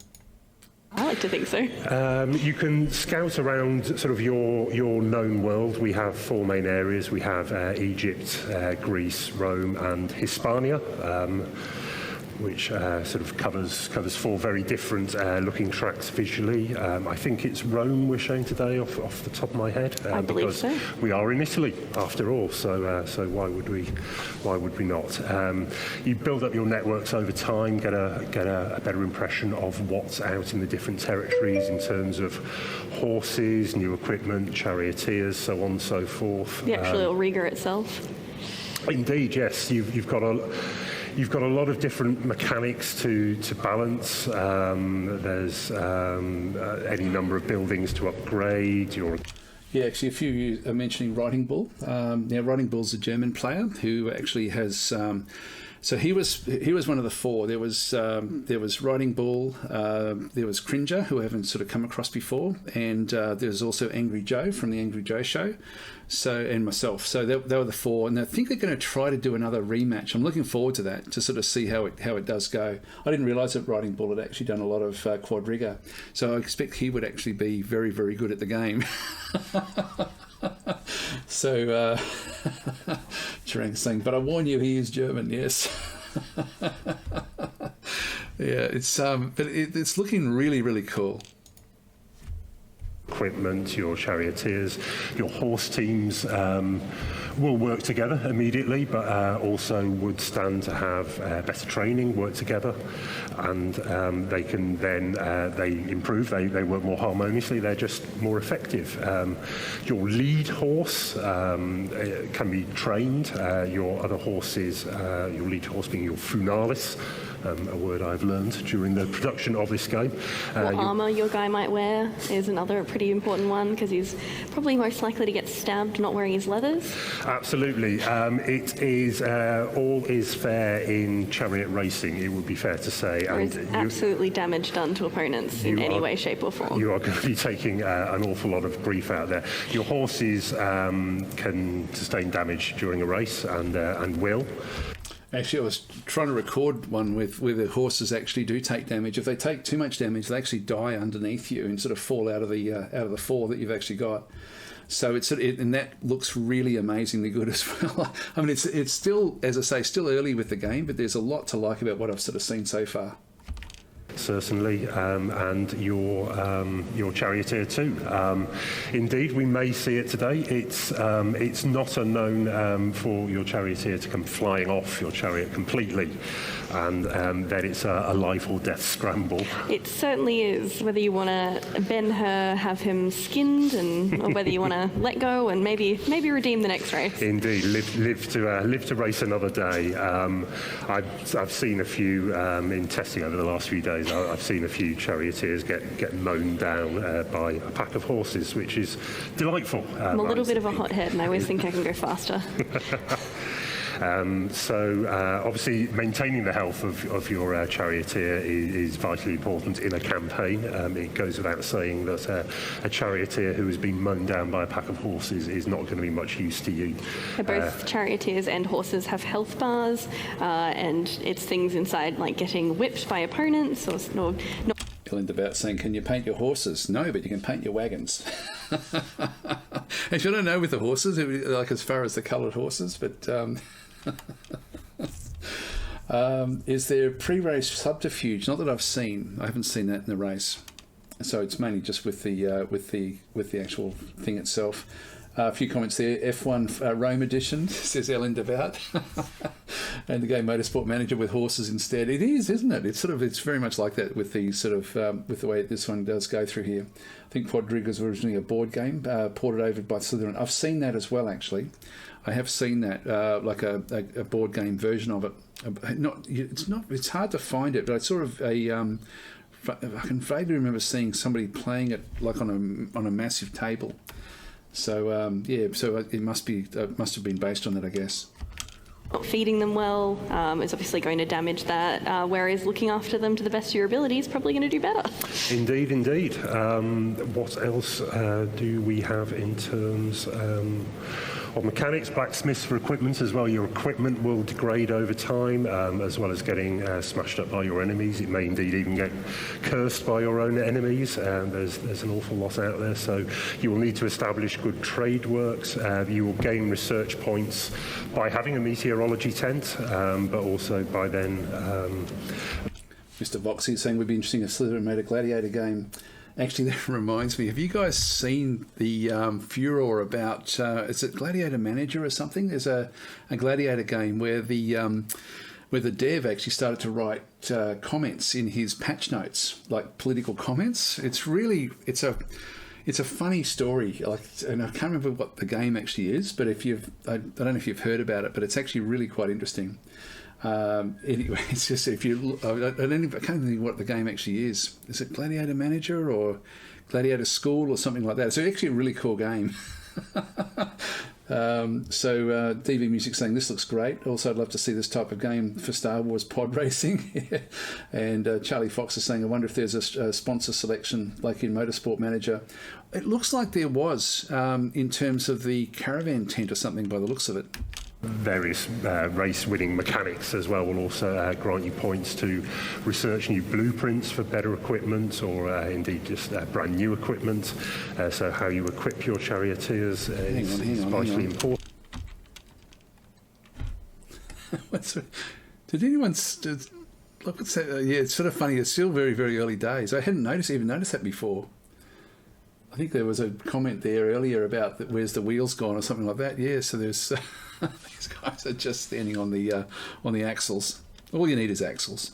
I like to think so. You can scout around sort of your known world. We have 4 main areas. We have Egypt, Greece, Rome, and Hispania, which sort of covers 4 very different looking tracks visually. I think it's Rome we're showing today off the top of my head, I believe because so. we are in Italy after all. So why would we not? You build up your networks over time, get a better impression of what's out in the different territories in terms of horses, new equipment, charioteers, so on and so forth. The actual little rigger itself. Indeed, yes. You've got a lot of different mechanics to balance. There's any number of buildings to upgrade. Yeah, actually, a few of you are mentioning Riding Bull. Now, Riding Bull's a German player who actually has. So he was one of the 4. There was Riding Bull, there was Cringer, who I haven't sort of come across before, and there's also Angry Joe from the Angry Joe show. So, and myself. So they were the 4, and I think they're going to try to do another rematch. I'm looking forward to that, to sort of see how it does go. I didn't realise that Riding Bull had actually done a lot of Quad Rigger, so I expect he would actually be very, very good at the game. So, Terran saying, but I warn you, he is German. Yes. Yeah, but it's looking really, really cool. Equipment, your charioteers, your horse teams will work together immediately, but also would stand to have better training, work together, and they can then they improve, they work more harmoniously, they're just more effective. Your lead horse can be trained, your other horses, your lead horse being your funalis, a word I've learned during the production of this game. What armour your guy might wear is another pretty important one, because he's probably most likely to get stabbed not wearing his leathers. Absolutely. It is all is fair in chariot racing, it would be fair to say. There is absolutely damage done to opponents in any way, shape or form. You are going to be taking an awful lot of grief out there. Your horses can sustain damage during a race and will. Actually, I was trying to record one where the horses actually do take damage. If they take too much damage, they actually die underneath you and sort of fall out of the fall that you've actually got. So and that looks really amazingly good as well. I mean, it's still, as I say, still early with the game, but there's a lot to like about what I've sort of seen so far. Certainly, and your charioteer too. Indeed, we may see it today. It's not unknown for your charioteer to come flying off your chariot completely, and then it's a life or death scramble. It certainly is. Whether you want to bend her, have him skinned, or whether you want to let go and maybe redeem the next race. Indeed, live to race another day. I've seen a few in testing over the last few days. I've seen a few charioteers get mown down by a pack of horses, which is delightful. I'm a little bit of a hothead, and I always think I can go faster. Obviously, maintaining the health of your charioteer is vitally important in a campaign. It goes without saying that a charioteer who has been mown down by a pack of horses is not going to be much use to you. Both charioteers and horses have health bars, and it's things inside like getting whipped by opponents or not. About saying, can you paint your horses? No, but you can paint your wagons. Actually, I don't know with the horses, like as far as the coloured horses, but is there pre-race subterfuge? Not that I've seen. I haven't seen that in the race. So it's mainly just with the actual thing itself. A few comments there. F1 Rome edition, says Ellen Devout. And the game Motorsport Manager with horses instead. It is, isn't it? It's very much like that with the with the way this one does go through here. I think Quadriga was originally a board game ported over by Slitherine. I've seen that as well, actually. I have seen that, like a board game version of it. It's hard to find it, but it's sort of a. I can vaguely remember seeing somebody playing it like on a massive table. So so it must have been based on that, I guess. Not feeding them well is obviously going to damage that, whereas looking after them to the best of your ability is probably going to do better. Indeed. What else do we have in terms of mechanics? Blacksmiths for equipment as well. Your equipment will degrade over time, as well as getting smashed up by your enemies. It may indeed even get cursed by your own enemies. There's an awful lot out there, so you will need to establish good trade works. You will gain research points by having a meteorology tent, but also by then... Mr. Voxy is saying would be interesting if Slitherine made a gladiator game. Actually, that reminds me, have you guys seen the furor about, is it Gladiator Manager or something? There's a gladiator game where the dev actually started to write comments in his patch notes, like political comments. It's a funny story, and I can't remember what the game actually is, but I don't know if you've heard about it, but it's actually really quite interesting. Anyway, it's just I can't think what the game actually is. Is it Gladiator Manager or Gladiator School or something like that? It's actually a really cool game. DV Music saying this looks great. Also, I'd love to see this type of game for Star Wars pod racing. And Charlie Fox is saying, I wonder if there's a sponsor selection like in Motorsport Manager. It looks like there was in terms of the caravan tent or something by the looks of it. Various race-winning mechanics as well will also grant you points to research new blueprints for better equipment, or indeed just brand new equipment. So how you equip your charioteers is vitally important. Did anyone... Look, what's that? It's sort of funny. It's still very, very early days. I hadn't even noticed that before. I think there was a comment there earlier about where's the wheels gone or something like that. Yeah, so there's these guys are just standing on the axles. All you need is axles.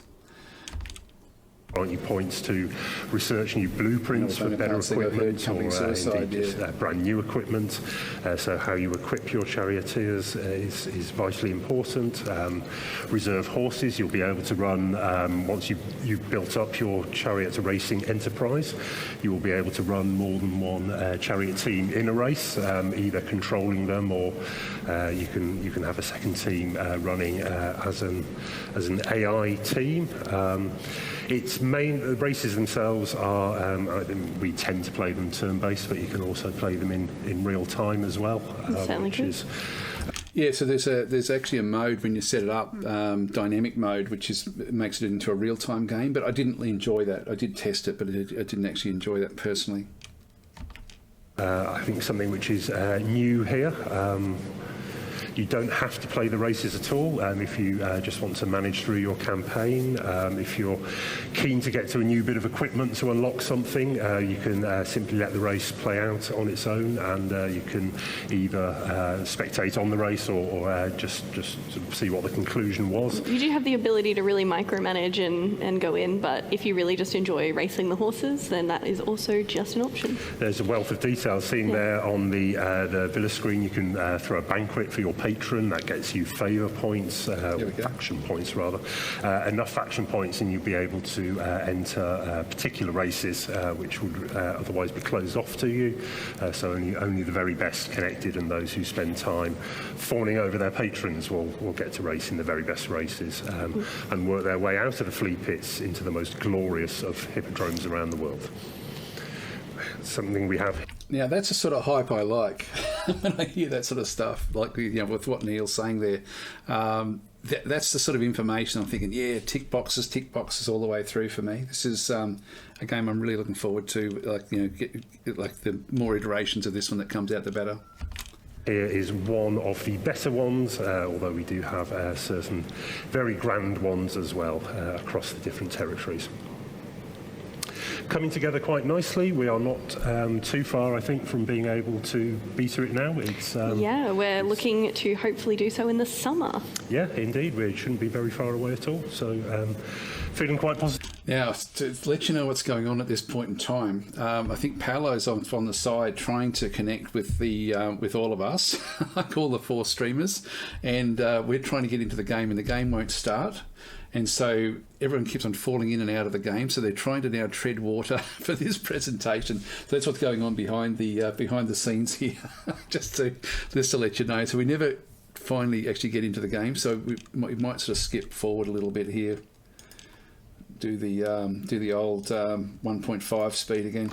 grant you points to research new blueprints for better equipment or indeed brand new equipment. So how you equip your charioteers is vitally important. Reserve horses, you'll be able to run, once you've built up your chariot racing enterprise, you will be able to run more than one chariot team in a race, either controlling them or you can have a second team running as an AI team. The races themselves are, we tend to play them turn-based, but you can also play them in real time as well. Which is yeah, so there's actually a mode when you set it up, dynamic mode, which makes it into a real-time game, but I didn't enjoy that. I did test it, but I didn't actually enjoy that personally. I think something which is new here. You don't have to play the races at all if you just want to manage through your campaign. If you're keen to get to a new bit of equipment to unlock something, you can simply let the race play out on its own, and you can either spectate on the race or just sort of see what the conclusion was. You do have the ability to really micromanage and go in, but if you really just enjoy racing the horses, then that is also just an option. There's a wealth of details seen there on the villa screen. You can throw a banquet for your patron. That gets you favour points, faction points rather. Enough faction points and you'll be able to enter particular races which would otherwise be closed off to you. So only the very best connected and those who spend time fawning over their patrons will get to race in the very best races and work their way out of the flea pits into the most glorious of hippodromes around the world. Something we have. Now that's the sort of hype I like when I hear that sort of stuff, like with what Neil's saying there. That's the sort of information I'm thinking. Yeah, tick boxes all the way through for me. This is a game I'm really looking forward to. Like the more iterations of this one that comes out, the better. Here is one of the better ones, although we do have certain very grand ones as well across the different territories. Coming together quite nicely. We are not too far, I think, from being able to beta it now. Yeah, we're looking to hopefully do so in the summer. Yeah, indeed. We shouldn't be very far away at all. So feeling quite positive. Now, to let you know what's going on at this point in time, I think Paolo's on the side trying to connect with with all of us, like all the 4 streamers, and we're trying to get into the game, and the game won't start. And so everyone keeps on falling in and out of the game. So they're trying to now tread water for this presentation. So that's what's going on behind the scenes here, just to let you know. So we never finally actually get into the game. So we might sort of skip forward a little bit here. Do the old 1.5 speed again.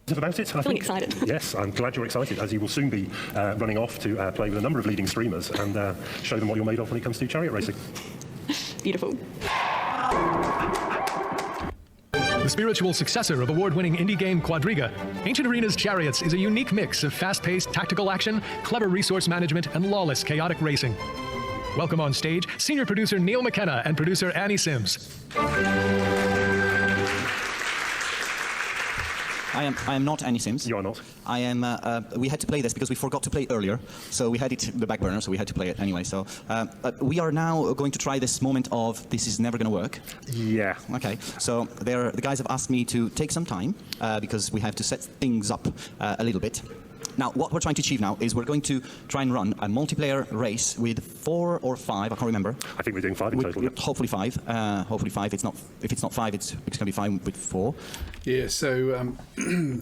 About it, I'm excited. Yes, I'm glad you're excited, as you will soon be running off to play with a number of leading streamers and show them what you're made of when it comes to chariot racing. Beautiful. The spiritual successor of award-winning indie game Quadriga, Ancient Arena's Chariots is a unique mix of fast-paced tactical action, clever resource management, and lawless chaotic racing. Welcome on stage, senior producer Neil McKenna and producer Annie Sims. I am not Annie Sims. You are not. I am. We had to play this because we forgot to play earlier, so we had it in the back burner, so we had to play it anyway. So we are now going to try this moment of this is never going to work. Yeah. Okay. So the guys have asked me to take some time because we have to set things up a little bit. Now, what we're trying to achieve now is we're going to try and run a multiplayer race with 4 or 5. I can't remember. I think we're doing 5 in total. Hopefully 5. Hopefully 5. If it's not 5, it's going to be 5 with 4. Yeah. So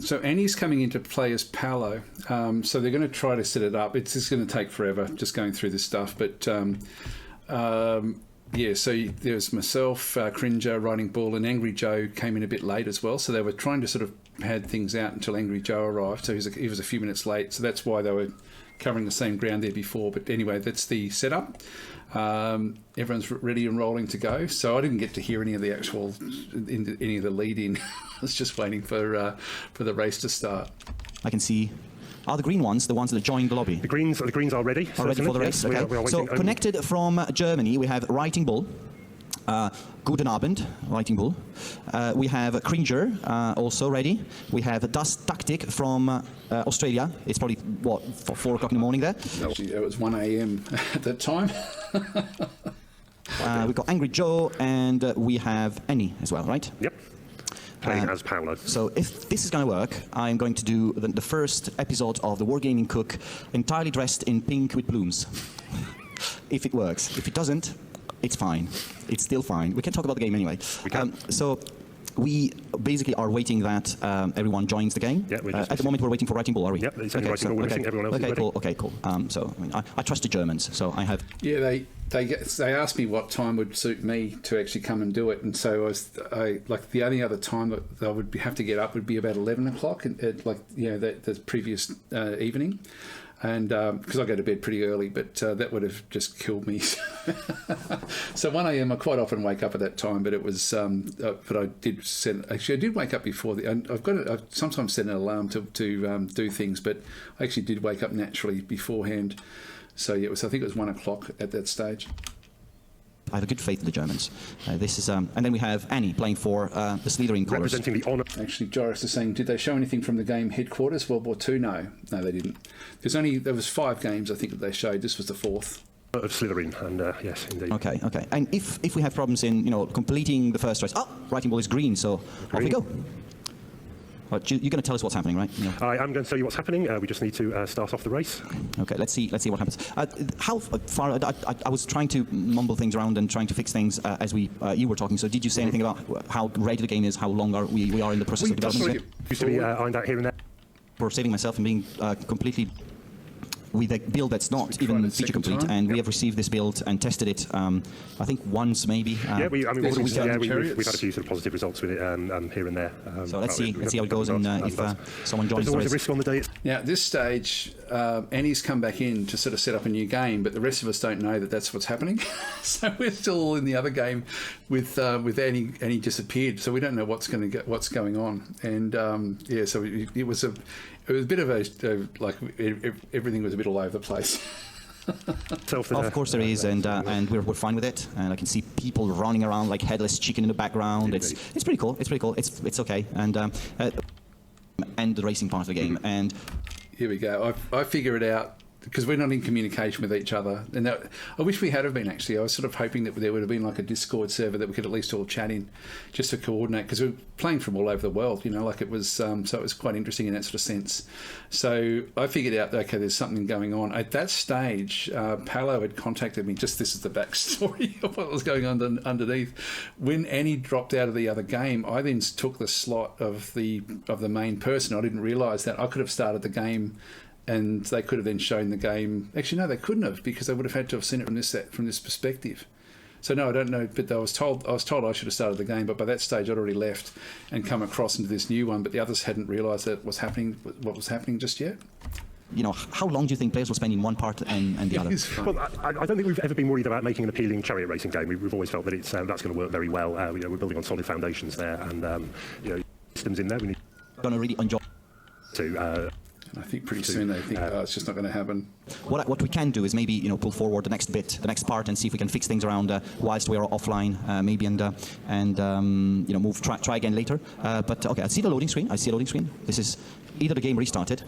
so Annie's coming into play as Paolo. So they're going to try to set it up. It's just going to take forever, just going through this stuff. But yeah. So there's myself, Cringer, Riding Bull, and Angry Joe came in a bit late as well. So they were trying to sort of pad things out until Angry Joe arrived. So he was a few minutes late. So that's why they were covering the same ground there before. But anyway, that's the setup. Everyone's ready and rolling to go. So I didn't get to hear any of the actual, any of the lead-in. I was just waiting for the race to start. I can see. Are the green ones the ones that joined the lobby? The greens are ready. Are ready for the race. Yes, okay. we are So connected from Germany, we have Riding Bull. Guten Abend, Riding Bull. We have Cringer, also ready. We have DasTactic's from Australia. It's probably, 4 o'clock in the morning there? It was 1 a.m. at that time. We've got Angry Joe, and we have Annie as well, right? Yep. Playing as Paolo. So if this is going to work, I'm going to do the first episode of the Wargaming Cook entirely dressed in pink with blooms. If it works. If it doesn't, it's fine. It's still fine. We can talk about the game anyway. We can. So we basically are waiting that everyone joins the game. Yeah, at the moment, we're waiting for Writing Ball, are we? Yep, it's only Writing Ball. We're missing everyone else. Okay, cool. Okay, cool. So I mean, I trust the Germans, so I have. Yeah, they asked me what time would suit me to actually come and do it, and so I like the only other time that I would have to get up would be about 11 o'clock, the previous evening. And because I go to bed pretty early, but that would have just killed me. So 1 a.m. I quite often wake up at that time, but it was. But I did I did wake up before and I've sometimes set an alarm to do things, but I actually did wake up naturally beforehand. So yeah, I think it was 1 o'clock at that stage. I have a good faith in the Germans. This is, and then we have Annie playing for the Slitherine colours. Representing the honour. Actually, Joris is saying, did they show anything from the game Headquarters, World War II? No, they didn't. There was 5 games, I think, that they showed. This was the 4th. Of Slitherine, and yes, indeed. Okay. And if we have problems in, completing the first race, Writing Ball is green, so off we go. Well, you're going to tell us what's happening, right? I am going to tell you what's happening. We just need to start off the race. Okay, let's see what happens. How far? I was trying to mumble things around and trying to fix things as you were talking. So did you say anything about how ready the game is? How long we are in the process of development? Used to be ironed out here and there. For saving myself and being completely with a build that's not even feature complete, and we have received this build and tested it. I think once maybe. We've had a few sort of positive results with it here and there. So let's see how it goes, and if someone joins. There's always a risk on the day. Now at this stage, Annie's come back in to sort of set up a new game, but the rest of us don't know that that's what's happening. So we're still in the other game with Annie. Annie disappeared, so we don't know what's going on. And so it was a bit of everything was a bit all over the place. Of course there is, and we're fine with it. And I can see people running around like headless chicken in the background. It's pretty cool. It's okay. And the racing part of the game. And here we go. I figure it out. Because we're not in communication with each other. And I wish we had have been, actually. I was sort of hoping that there would have been like a Discord server that we could at least all chat in just to coordinate, because we're playing from all over the world, it was, so it was quite interesting in that sort of sense. So I figured out, okay, there's something going on. At that stage, Paolo had contacted me, this is the backstory of what was going on underneath. When Annie dropped out of the other game, I then took the slot of the main person. I didn't realise that. I could have started the game, and they could have then shown the game. Actually, no, they couldn't have, because they would have had to have seen it from this perspective. So no, I don't know. But I was told I should have started the game. But by that stage, I'd already left and come across into this new one. But the others hadn't realised what was happening just yet. How long do you think players will spend in one part and the other? Well, I don't think we've ever been worried about making an appealing chariot racing game. We've always felt that that's going to work very well. We're building on solid foundations there, and systems in there. We need going to really enjoy. And I think pretty soon they think, it's just not going to happen. What we can do is maybe pull forward the next part, and see if we can fix things around whilst we are offline, maybe, and try again later. But okay, I see the loading screen. This is either the game restarted.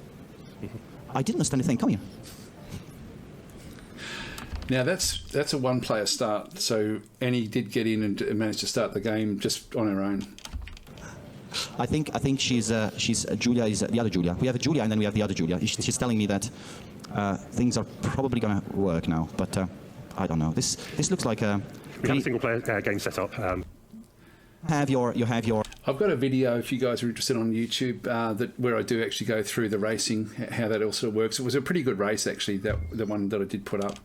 I didn't understand anything. Come here. Now that's a one-player start. So Annie did get in and managed to start the game just on her own. I think she's Julia is the other Julia. We have a Julia, and then we have the other Julia. She's telling me that things are probably going to work now, but I don't know. This looks like a. We have a single-player game set up. You have your. I've got a video, if you guys are interested, on YouTube where I do actually go through the racing, how that also works. It was a pretty good race, actually. The one that I did put up.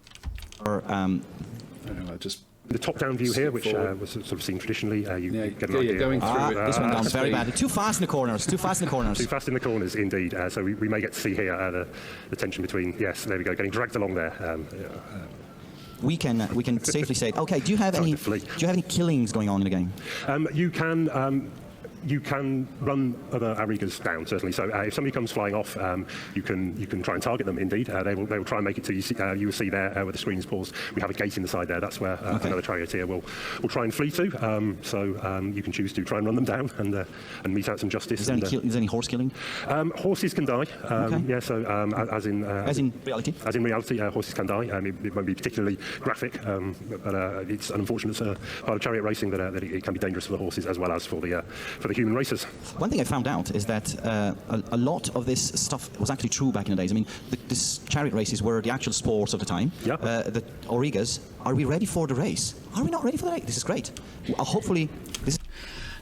The top-down view here, which was sort of seen traditionally, you get an idea. Going through this one down very bad. Too fast in the corners. Too fast in the corners, indeed. So we may get to see here the tension between. Yes, there we go, getting dragged along there. We can safely say. Okay, do you have any killings going on in the game? You can. You can run other Arigas down, certainly. So if somebody comes flying off, you can try and target them, indeed. They will try and make it to you. You will see there where the screen is paused. We have a gate in the side there. That's where another Charioteer will try and flee to. You can choose to try and run them down and mete out some justice. Is there any horse killing? Horses can die. Yeah, so as in reality? As in reality, horses can die. It won't be particularly graphic, but it's an unfortunate part of chariot racing that it can be dangerous for the horses as well as for the human racers. One thing I found out is that a lot of this stuff was actually true back in the days. I mean, these chariot races were the actual sports of the time. Yeah. The Aurigas, are we ready for the race? Are we not ready for the race? This is great. Hopefully, this is...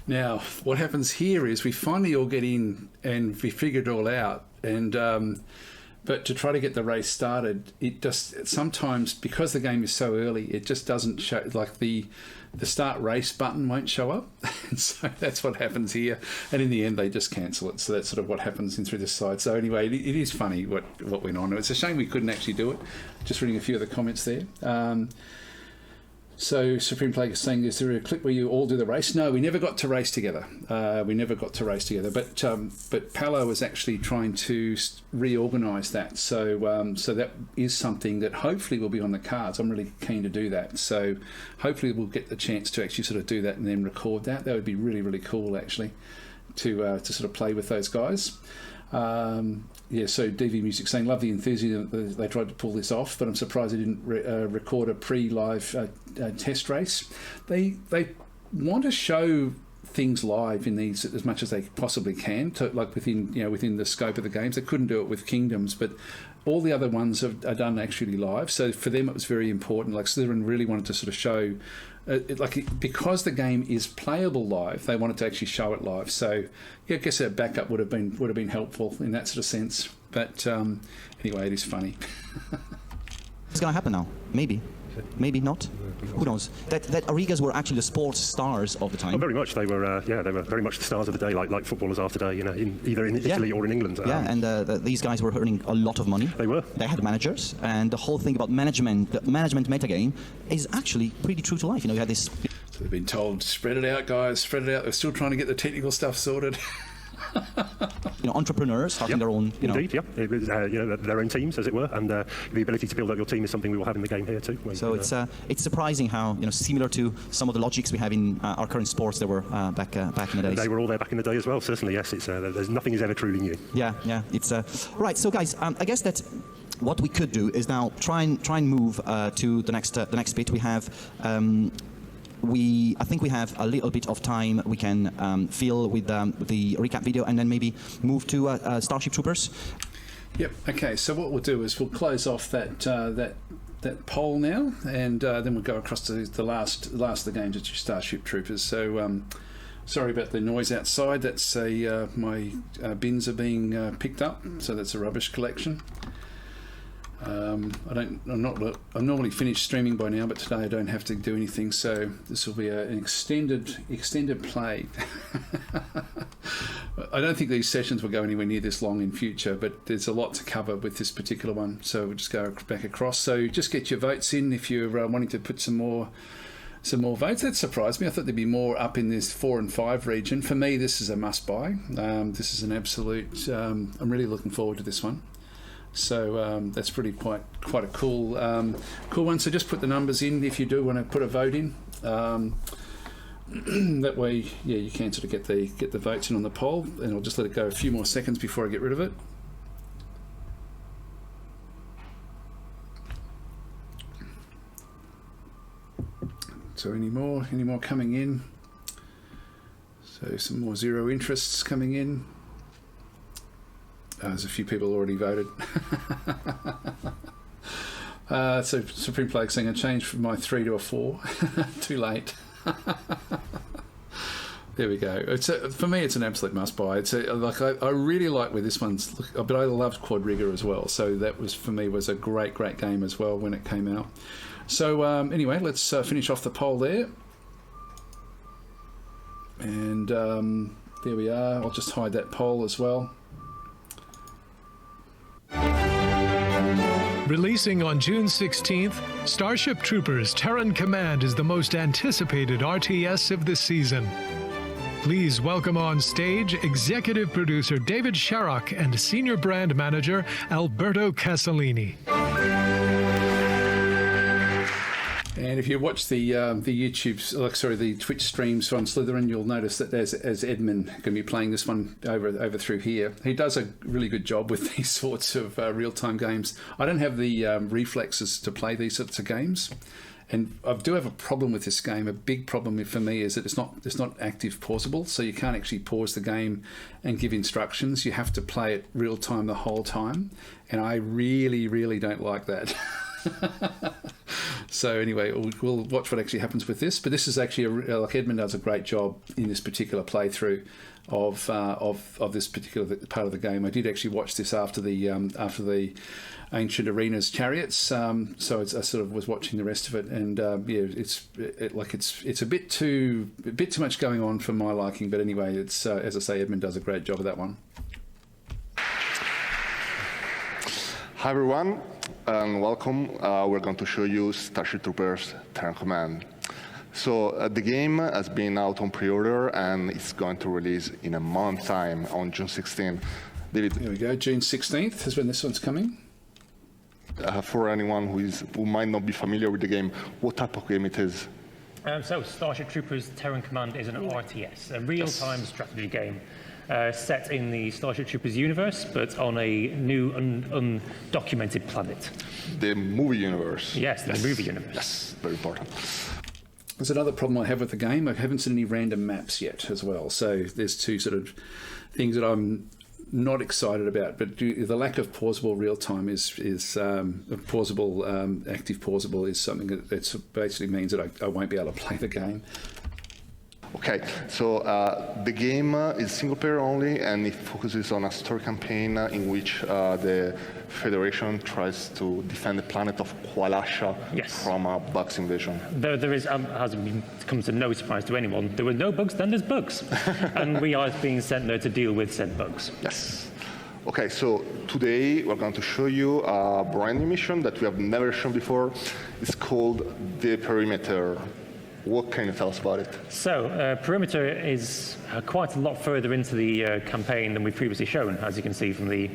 Now, what happens here is we finally all get in and we figure it all out. And but to try to get the race started, it just sometimes, because the game is so early, it just doesn't show, like the start race button won't show up. And so that's what happens here. And in the end, they just cancel it. So that's sort of what happens in through this side. So anyway, it is funny what went on. It's a shame we couldn't actually do it. Just reading a few of the comments there. So Supreme Plague is saying, is there a clip where you all do the race? No, we never got to race together. But Paolo was actually trying to reorganise that. So that is something that hopefully will be on the cards. I'm really keen to do that. So hopefully we'll get the chance to actually sort of do that and then record that. That would be really, really cool, actually, to sort of play with those guys. So DV Music saying, love the enthusiasm that they tried to pull this off, but I'm surprised they didn't record a pre-live test race. They want to show things live in these as much as they possibly can, within the scope of the games. They couldn't do it with Kingdoms, but all the other ones are done actually live. So for them, it was very important. Like Slitherine really wanted to sort of show. Because the game is playable live, they wanted to actually show it live. So, yeah, I guess a backup would have been helpful in that sort of sense. But anyway, it is funny. It's going to happen now. Maybe not. Who knows? That Aurigas were actually the sports stars of the time. Oh, very much. They were very much the stars of the day, like footballers are today. Either in Italy or in England. These guys were earning a lot of money. They were. They had managers, and the whole thing about management, the management metagame, is actually pretty true to life. You had this. So they've been told, spread it out, guys, spread it out. They're still trying to get the technical stuff sorted. Entrepreneurs starting their own. Indeed, yeah. It was, their own teams, as it were, and the ability to build up your team is something we will have in the game here too. So it's surprising how similar to some of the logics we have in our current sports that were back in the days. They were all there back in the day as well. Certainly, yes. It's there's nothing is ever truly new. Yeah. It's right. So guys, I guess that. What we could do is now try and move to the next bit. We have. I think we have a little bit of time we can fill with the recap video and then maybe move to Starship Troopers. Yep. Okay. So what we'll do is we'll close off that poll now, and then we'll go across to the last of the games, which is Starship Troopers. So sorry about the noise outside. That's my bins are being picked up, so that's a rubbish collection. I'm normally finished streaming by now, but today I don't have to do anything, so this will be an extended play. I don't think these sessions will go anywhere near this long in future, but there's a lot to cover with this particular one, so we'll just go back across. So just get your votes in if you're wanting to put some more votes. That surprised me. I thought there'd be more up in this 4 and 5 region. For me, this is a must-buy. This is an absolute. I'm really looking forward to this one. So that's pretty quite a cool one. So just put the numbers in if you do want to put a vote in. That way, you can sort of get the votes in on the poll, and I'll just let it go a few more seconds before I get rid of it. So any more coming in? So some more zero interests coming in. There's a few people already voted. So Supreme Plague saying I changed from my 3 to a 4. Too late. There we go. For me, it's an absolute must-buy. I really like where this one's, but I loved Quad Rigger as well. So that was for me was a great game as well when it came out. So anyway, let's finish off the poll there. And there we are. I'll just hide that poll as well. Releasing on June 16th, Starship Troopers Terran Command is the most anticipated RTS of the season. Please welcome on stage executive producer David Sharrock and senior brand manager Alberto Casalini. And if you watch the the Twitch streams on Slitherine, you'll notice that as Edmund going to be playing this one over through here. He does a really good job with these sorts of real-time games. I don't have the reflexes to play these sorts of games, and I do have a problem with this game. A big problem for me is that it's not active pausable, so you can't actually pause the game and give instructions. You have to play it real-time the whole time, and I really, really don't like that. So anyway, we'll watch what actually happens with this. But this is actually like Edmund does a great job in this particular playthrough of this particular part of the game. I did actually watch this after the Ancient Arenas Chariots. So I sort of was watching the rest of it, and it's a bit too much going on for my liking. But anyway, it's as I say, Edmund does a great job of that one. Hi everyone, and welcome. We're going to show you Starship Troopers Terran Command. So the game has been out on pre-order, and it's going to release in a month's time on June 16th. David? Here we go, June 16th is when this one's coming. For anyone who might not be familiar with the game, what type of game it is? So Starship Troopers Terran Command is an RTS, a real-time strategy game. Set in the Starship Troopers universe, but on a new undocumented planet. The movie universe. Yes, the movie universe. Yes, very important. There's another problem I have with the game. I haven't seen any random maps yet as well. So there's two sort of things that I'm not excited about. But the lack of pausable real time is pausable, active pausable is something that basically means that I won't be able to play the game. Okay, so the game is single player only, and it focuses on a story campaign in which the Federation tries to defend the planet of Kwalasha from a bugs invasion. There is, as comes to no surprise to anyone, there were no bugs, then there's bugs. And we are being sent there to deal with said bugs. Yes. Okay, so today we're going to show you a brand new mission that we have never shown before. It's called The Perimeter. What can you tell us about it? So, Perimeter is quite a lot further into the campaign than we've previously shown, as you can see from the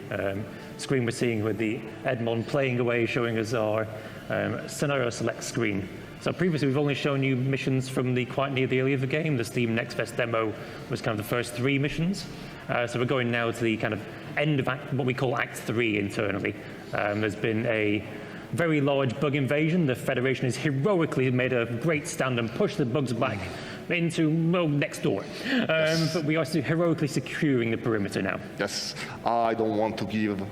screen we're seeing with the Edmond playing away, showing us our scenario select screen. So previously we've only shown you missions from quite near the early of the game. The Steam Next Best demo was kind of the first 3 missions. So we're going now to the kind of end of what we call Act 3 internally. There's been a very large bug invasion. The Federation has heroically made a great stand and pushed the bugs back into, well, next door. But we are heroically securing the perimeter now. Yes, I don't want to give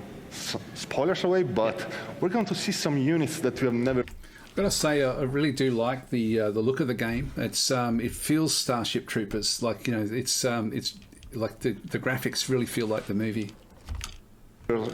spoilers away, but we're going to see some units that we have never... I've got to say, I really do like the look of the game. It's it feels Starship Troopers, like, you know, it's like the graphics really feel like the movie.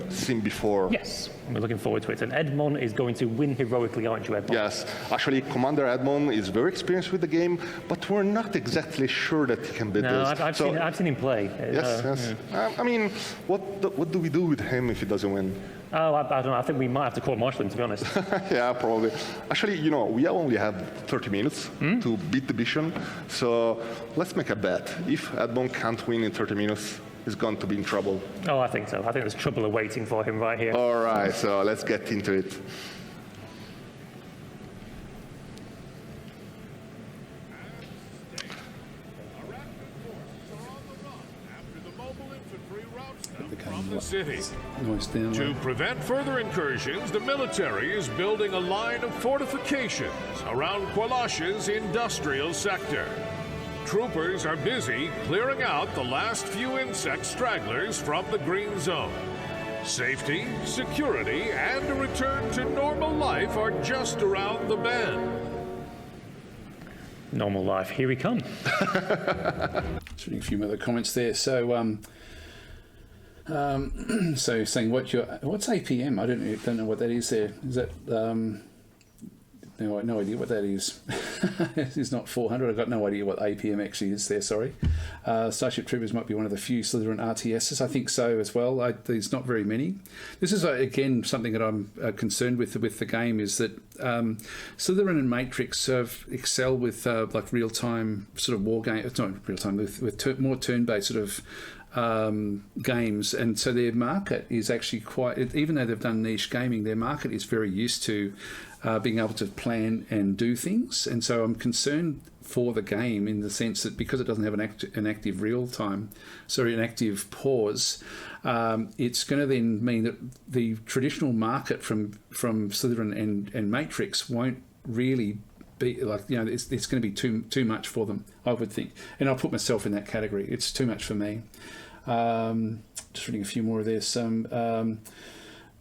Seen before. Yes, we're looking forward to it. And Edmond is going to win heroically, aren't you, Edmond? Yes, actually, Commander Edmond is very experienced with the game, but we're not exactly sure that he can beat this. I've seen him play. Yes. I mean, what do we do with him if he doesn't win? Oh, I don't know. I think we might have to court-martial him, to be honest. Yeah, probably. Actually, you know, we only have 30 minutes to beat the mission, so let's make a bet. If Edmond can't win in 30 minutes, he's going to be in trouble. Oh, I think so. I think there's trouble awaiting for him right here. All right, so let's get into it. From the city. To prevent further incursions, the military is building a line of fortifications around Kwalasha's industrial sector. Troopers are busy clearing out the last few insect stragglers from the green zone. Safety, security, and a return to normal life are just around the bend. Normal life, here we come. Just reading a few other comments there. So, so saying what's APM? I don't know what that is. There is that no idea what that is. It's not 400. I've got no idea what APM actually is there, sorry. Starship Troopers might be one of the few Slitherine RTSs. I think so as well. There's not very many. This is, again, something that I'm concerned with the game, is that Slitherine and Matrix excel with like real-time sort of war game. It's not real-time, with more turn-based sort of games, and so their market is actually quite, even though they've done niche gaming, their market is very used to being able to plan and do things. And so I'm concerned for the game in the sense that because it doesn't have an active an active pause, it's going to then mean that the traditional market from Slitherine and Matrix won't really be like, it's going to be too much for them, I would think. And I'll put myself in that category. It's too much for me. Just reading a few more of this.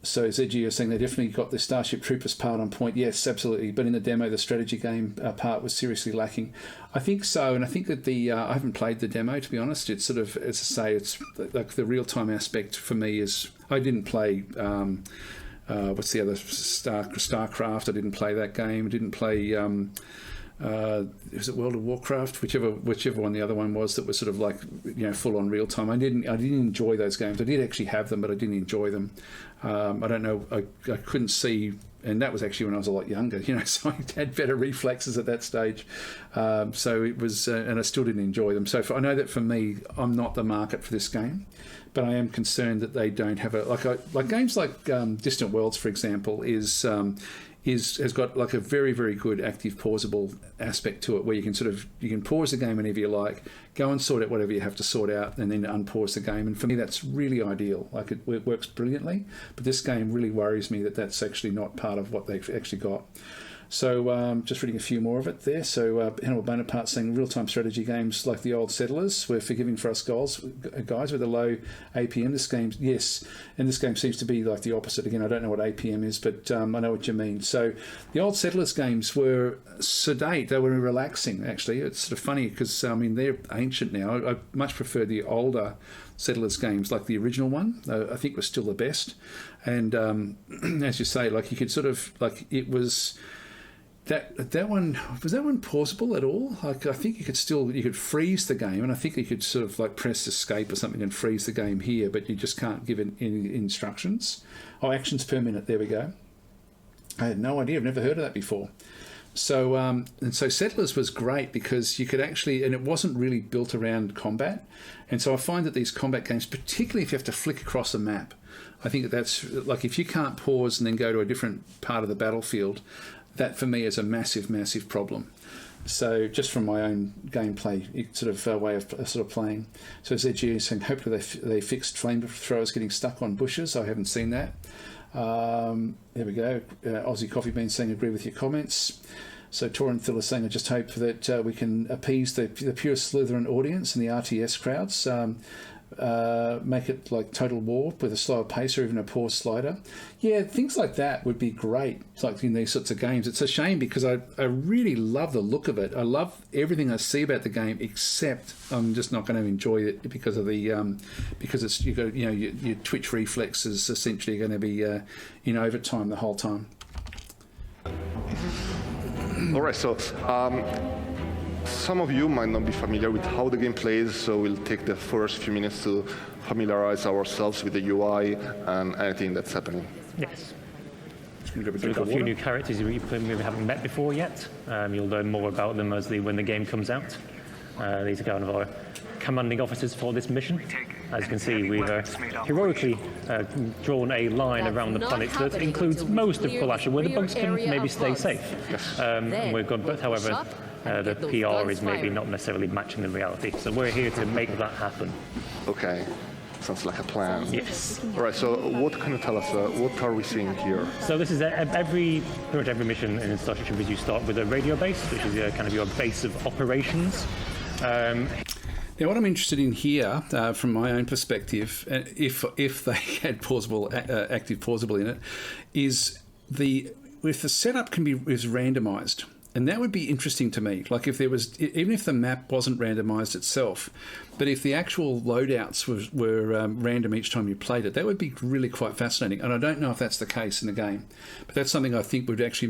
So ZG is saying they definitely got the Starship Troopers part on point. Yes, absolutely. But in the demo, the strategy game part was seriously lacking. I think so, and I think that I haven't played the demo, to be honest. It's sort of, as I say, it's like the real-time aspect for me is, I didn't play, what's the other, StarCraft. I didn't play that game. I didn't play... was it World of Warcraft? Whichever one the other one was that was sort of like, full on real time. I didn't enjoy those games. I did actually have them, but I didn't enjoy them. I don't know. I couldn't see, and that was actually when I was a lot younger. So I had better reflexes at that stage. So it was, and I still didn't enjoy them. So I know that for me, I'm not the market for this game. But I am concerned that they don't have like games like Distant Worlds, for example, has got like a very, very good active pausable aspect to it, where you can pause the game whenever you like, go and sort out whatever you have to sort out, and then unpause the game. And for me, that's really ideal. Like it works brilliantly. But this game really worries me that that's actually not part of what they've actually got. So just reading a few more of it there. So Hannibal Bonaparte saying real-time strategy games like the old Settlers were forgiving for us guys with a low APM. This game, yes, and this game seems to be like the opposite. Again, I don't know what APM is, but I know what you mean. So the old Settlers games were sedate. They were relaxing, actually. It's sort of funny because, they're ancient now. I much prefer the older Settlers games, like the original one. I think was still the best. And as you say, like you could sort of, like it was... That one, was that one pausable at all? Like I think you could freeze the game, and I think you could sort of like press escape or something and freeze the game here, but you just can't give it any instructions. Oh, actions per minute. There we go. I had no idea. I've never heard of that before. So and so Settlers was great because you could actually, and it wasn't really built around combat, and so I find that these combat games, particularly if you have to flick across a map, I think that's like if you can't pause and then go to a different part of the battlefield. That for me is a massive, massive problem. So just from my own gameplay sort of way of sort of playing. So ZG is saying hopefully they fixed flamethrowers getting stuck on bushes. I haven't seen that. There we go. Aussie Coffee Bean saying agree with your comments. So Torin Thiller saying I just hope that we can appease the pure Slitherine audience and the RTS crowds. Make it like Total War with a slower pace or even a pause slider. Yeah, things like that would be great, like in these sorts of games. It's a shame because I really love the look of it. I love everything I see about the game, except I'm just not going to enjoy it because of the because it's your twitch reflex is essentially going to be in overtime the whole time. All right, so some of you might not be familiar with how the game plays, so we'll take the first few minutes to familiarize ourselves with the UI and anything that's happening. Yes. So we've got a few new characters we haven't met before yet. You'll learn more about them when the game comes out. These are kind of our commanding officers for this mission. As you can see, we've heroically drawn a line around the planet that includes most of Kwalasha, where the bugs can maybe stay safe. And we've got, but however, the PR is maybe not necessarily matching the reality. So we're here to make that happen. Okay. Sounds like a plan. Yes. All right, so what can you tell us? What are we seeing here? So this is pretty much every mission in Starship Troopers. You start with a radio base, which is kind of your base of operations. Now, what I'm interested in here, from my own perspective, if they had active pausable in it, is if the setup is randomised. And that would be interesting to me. Like if there was, even if the map wasn't randomised itself, but if the actual loadouts were random each time you played it, that would be really quite fascinating. And I don't know if that's the case in the game, but that's something I think would actually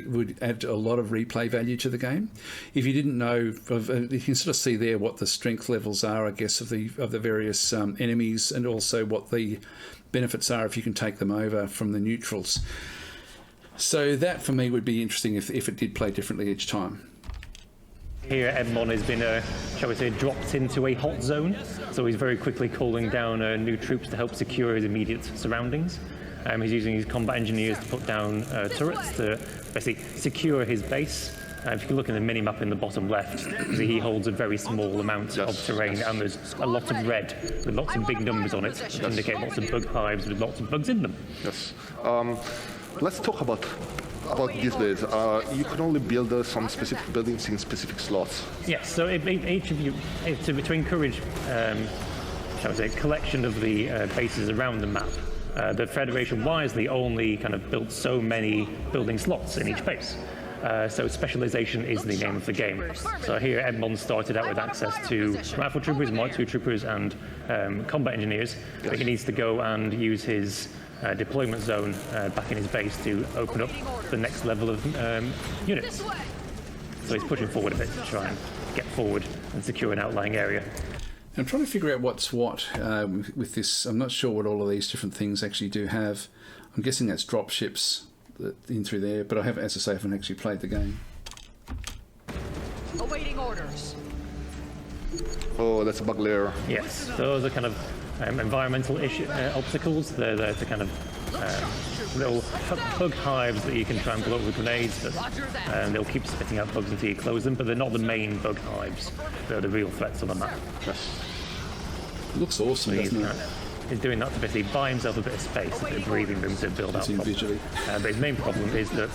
would add a lot of replay value to the game. If you didn't know, you can sort of see there what the strength levels are, I guess, of the various enemies, and also what the benefits are if you can take them over from the neutrals. So that, for me, would be interesting if it did play differently each time. Here, Edmond has been, shall we say, dropped into a hot zone, so he's very quickly calling down new troops to help secure his immediate surroundings. He's using his combat engineers to put down turrets to basically secure his base. If you can look at the mini-map in the bottom left, he holds a very small amount of terrain, and there's a lot of red with lots of big numbers on it to indicate lots of bug hives with lots of bugs in them. Yes. Let's talk about these days. You can only build some specific buildings in specific slots. Yes, so each of you, to encourage, shall we say, collection of the bases around the map, the Federation wisely only kind of built so many building slots in each base. So specialization is the name of the game. So here Edmond started out with access to rifle troopers, Mark II troopers, and combat engineers. Yes. But he needs to go and use his deployment zone back in his base to open up the next level of units. So he's pushing forward a bit to try and get forward and secure an outlying area. I'm trying to figure out what's what with this. I'm not sure what all of these different things actually do have. I'm guessing that's drop ships in through there, but I haven't, as I say, I haven't actually played the game. Awaiting orders. Oh, that's a bug layer. Yes, those are kind of environmental obstacles. They're there to kind of little bug hives that you can try and blow up with grenades, but they'll keep spitting out bugs until you close them, but they're not the main bug hives. They're the real threats on the map. Yes. It looks awesome, doesn't it? He's doing that to basically buy himself a bit of space, a bit of breathing room to build out. Visually. But his main problem is that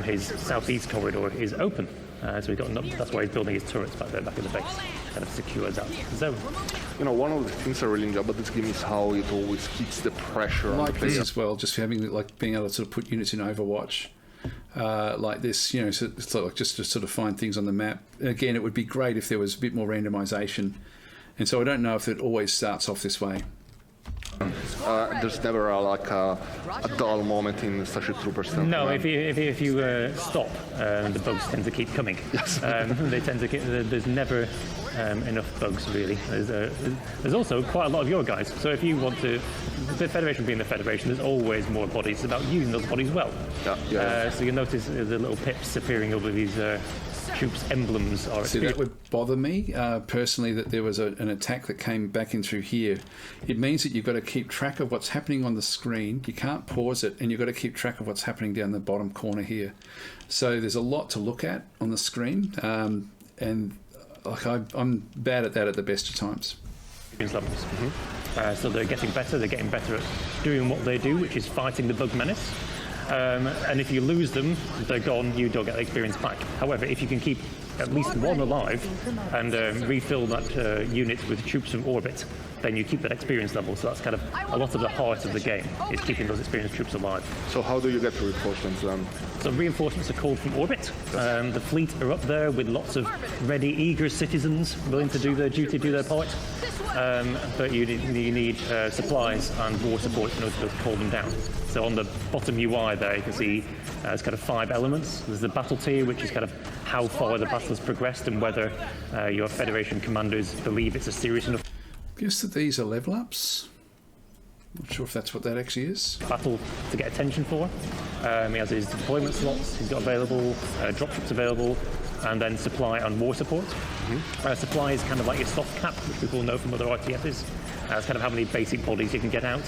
his southeast corridor is open. So he's got that's why he's building his turrets back there, back in the base, kind of secures that zone. You know, one of the things I really enjoy about this game is how it always keeps the pressure on the player. This as well, just having being able to sort of put units in Overwatch like this. You know, so it's like just to sort of find things on the map. Again, it would be great if there was a bit more randomization, and so I don't know if it always starts off this way. There's never a dull moment in Starship Troopers. No, if you stop, the bugs tend to keep coming. Yes. They tend to there's never enough bugs, really. There's also quite a lot of your guys. So if you want to, the Federation being the Federation, there's always more bodies. It's about using those bodies well. Yeah. So you'll notice the little pips appearing over these troops' emblems are. See, that would bother me personally, that there was an attack that came back in through here. It means that you've got to keep track of what's happening on the screen. You can't pause it, and you've got to keep track of what's happening down the bottom corner here. So there's a lot to look at on the screen, and I'm bad at that at the best of times. So they're getting better. They're getting better at doing what they do, which is fighting the bug menace. And if you lose them, they're gone, you don't get the experience back. However, if you can keep at least one alive and refill that unit with troops from orbit, then you keep that experience level. So that's kind of a lot of the heart of the game, is keeping those experienced troops alive. So how do you get reinforcements then? So reinforcements are called from orbit. The fleet are up there with lots of ready, eager citizens willing to do their duty, do their part. But you need supplies and war support in order to call them down. So on the bottom UI there, you can see there's kind of 5 elements. There's the battle tier, which is kind of how far the battle has progressed and whether your Federation commanders believe it's a serious enough. I guess that these are level ups. Not sure if that's what that actually is. Battle to get attention for. He has his deployment slots he's got available, dropships available, and then supply and war support. Supply is kind of like your soft cap, which people know from other RTSs. It's kind of how many basic bodies you can get out,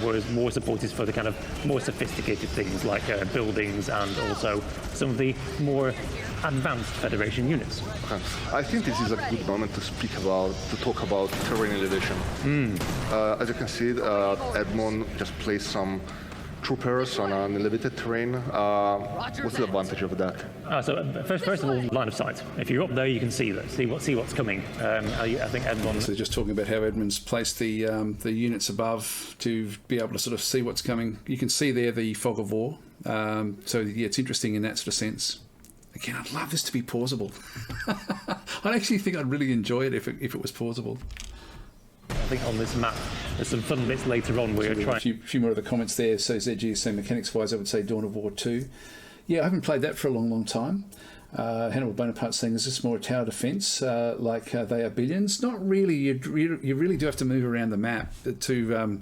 whereas war support is for the kind of more sophisticated things like buildings and also some of the more advanced Federation units. Okay. I think this is a good moment to talk about terrain elevation. As you can see, Edmond just placed some troopers on an elevated terrain. What's the advantage of that? So first of all, line of sight. If you're up there, you can see that. See what's coming. I think Edmond. So just talking about how Edmond's placed the units above to be able to sort of see what's coming. You can see there the fog of war. So yeah, it's interesting in that sort of sense. Again, I'd love this to be pausable. I actually think I'd really enjoy it if it was pausable. I think on this map, there's some fun bits later on where you're trying... A few more of the comments there. So ZG is saying mechanics-wise, I would say Dawn of War 2. Yeah, I haven't played that for a long, long time. Hannibal Bonaparte saying, is this more a tower defence like they are Billions? Not really. You really do have to move around the map to...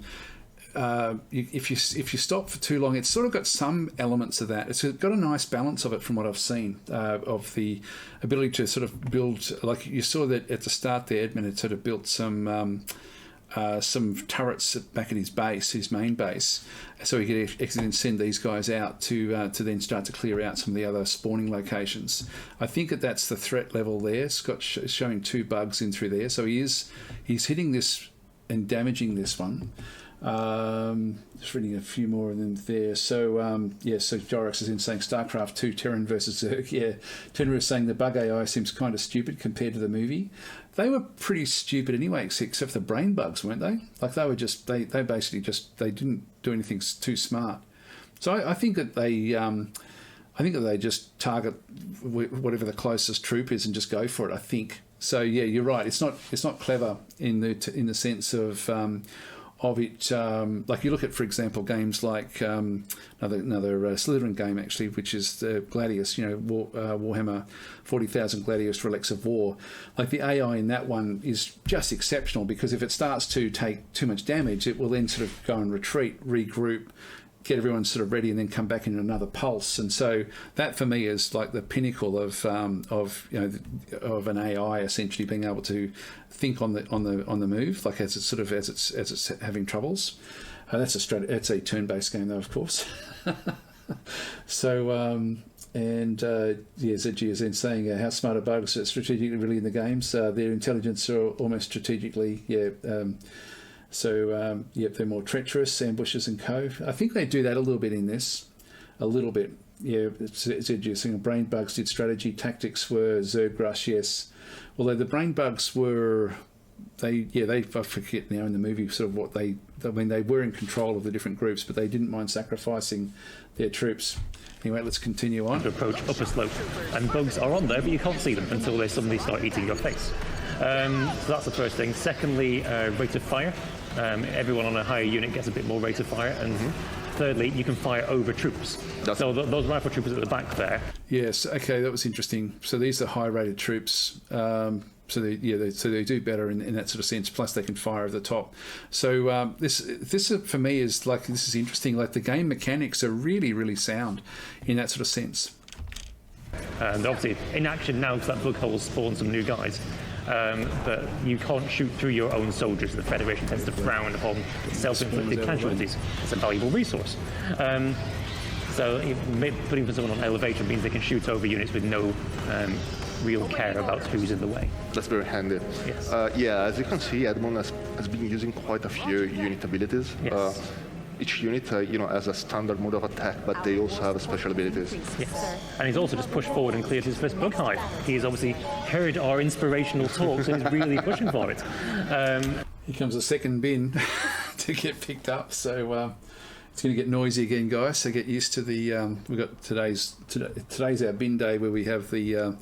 if you stop for too long, it's sort of got some elements of that. It's got a nice balance of it from what I've seen, of the ability to sort of build, like you saw that at the start there, Edmund had sort of built some turrets back at his base, his main base, so he could actually then send these guys out to then start to clear out some of the other spawning locations. I think that's the threat level there. Scott's showing 2 bugs in through there, so he's hitting this and damaging this one. Just reading a few more of them there. So so Gyrox is in saying StarCraft 2 Terran versus Zerg. Yeah, Tenra is saying the bug AI seems kind of stupid compared to the movie. They were pretty stupid anyway, except for the brain bugs, weren't they? Like they were just they basically just they didn't do anything too smart. So I think that they just target whatever the closest troop is and just go for it. I think so. Yeah, you're right. It's not clever in the sense of it, like you look at, for example, games like another Slitherine game actually, which is the Gladius, Warhammer 40,000 Gladius Relics of War. Like the AI in that one is just exceptional, because if it starts to take too much damage, it will then sort of go and retreat, regroup, get everyone sort of ready, and then come back in another pulse. And so that for me is like the pinnacle of an AI essentially being able to think on the move, like as it's having troubles. That's a turn-based game though, of course. So ZG is then saying how smart are bugs strategically really in the games? Their intelligence are almost strategically they're more treacherous, ambushes and co. I think they do that a little bit in this. A little bit. Yeah, ZG saying brain bugs did strategy. Tactics were Zerg Rush, yes. Although the brain bugs were... I forget now in the movie sort of they were in control of the different groups, but they didn't mind sacrificing their troops. Anyway, let's continue on. To approach upper slope, and bugs are on there, but you can't see them until they suddenly start eating your face. So that's the first thing. Secondly, rate of fire. Everyone on a higher unit gets a bit more rate of fire, and thirdly, you can fire over troops. So those rifle troopers at the back there. Yes. Okay, that was interesting. So these are high-rated troops. So they do better in that sort of sense. Plus, they can fire over the top. So this for me is like, this is interesting. Like the game mechanics are really, really sound in that sort of sense. And obviously, in action now, because that bug hole spawned some new guys. But you can't shoot through your own soldiers. The Federation tends to frown upon self-inflicted casualties. It's a valuable resource. So putting someone on elevation means they can shoot over units with no real care about who's in the way. That's very handy. Yes. As you can see, Edmund has been using quite a few unit abilities. Yes. Each unit, has a standard mode of attack, but they also have special abilities. Yes. And he's also just pushed forward and cleared his first bug hive. He's obviously heard our inspirational talks and he's really pushing for it. Here comes a second bin to get picked up. So it's going to get noisy again, guys. So get used to the. We've got today's our bin day, where we have the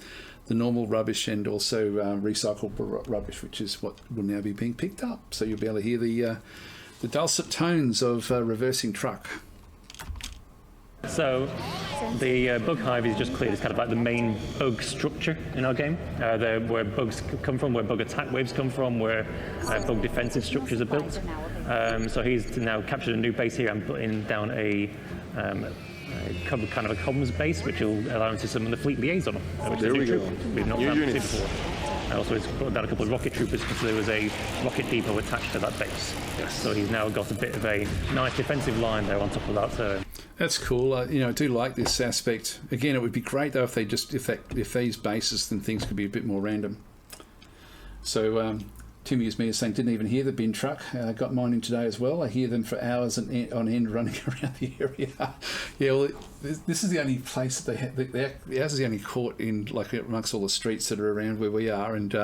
normal rubbish and also recycled rubbish, which is what will now be being picked up. So you'll be able to hear the dulcet tones of reversing truck. So the bug hive is just cleared. It's kind of like the main bug structure in our game. Where bugs come from, where bug attack waves come from, where bug defensive structures are built. So he's now captured a new base here and putting down a kind of a comms base, which will allow him to summon the fleet liaison, which is a new troop we've not found before. And also he's put down a couple of rocket troopers because there was a rocket depot attached to that base. Yes. So he's now got a bit of a nice defensive line there on top of that. That's cool. I do like this aspect. Again, it would be great though if these bases and things could be a bit more random. So Timmy is saying, didn't even hear the bin truck. Got mine in today as well. I hear them for hours on end running around the area. Yeah, well, this is the only place that they have. Ours is the only court in amongst all the streets that are around where we are, and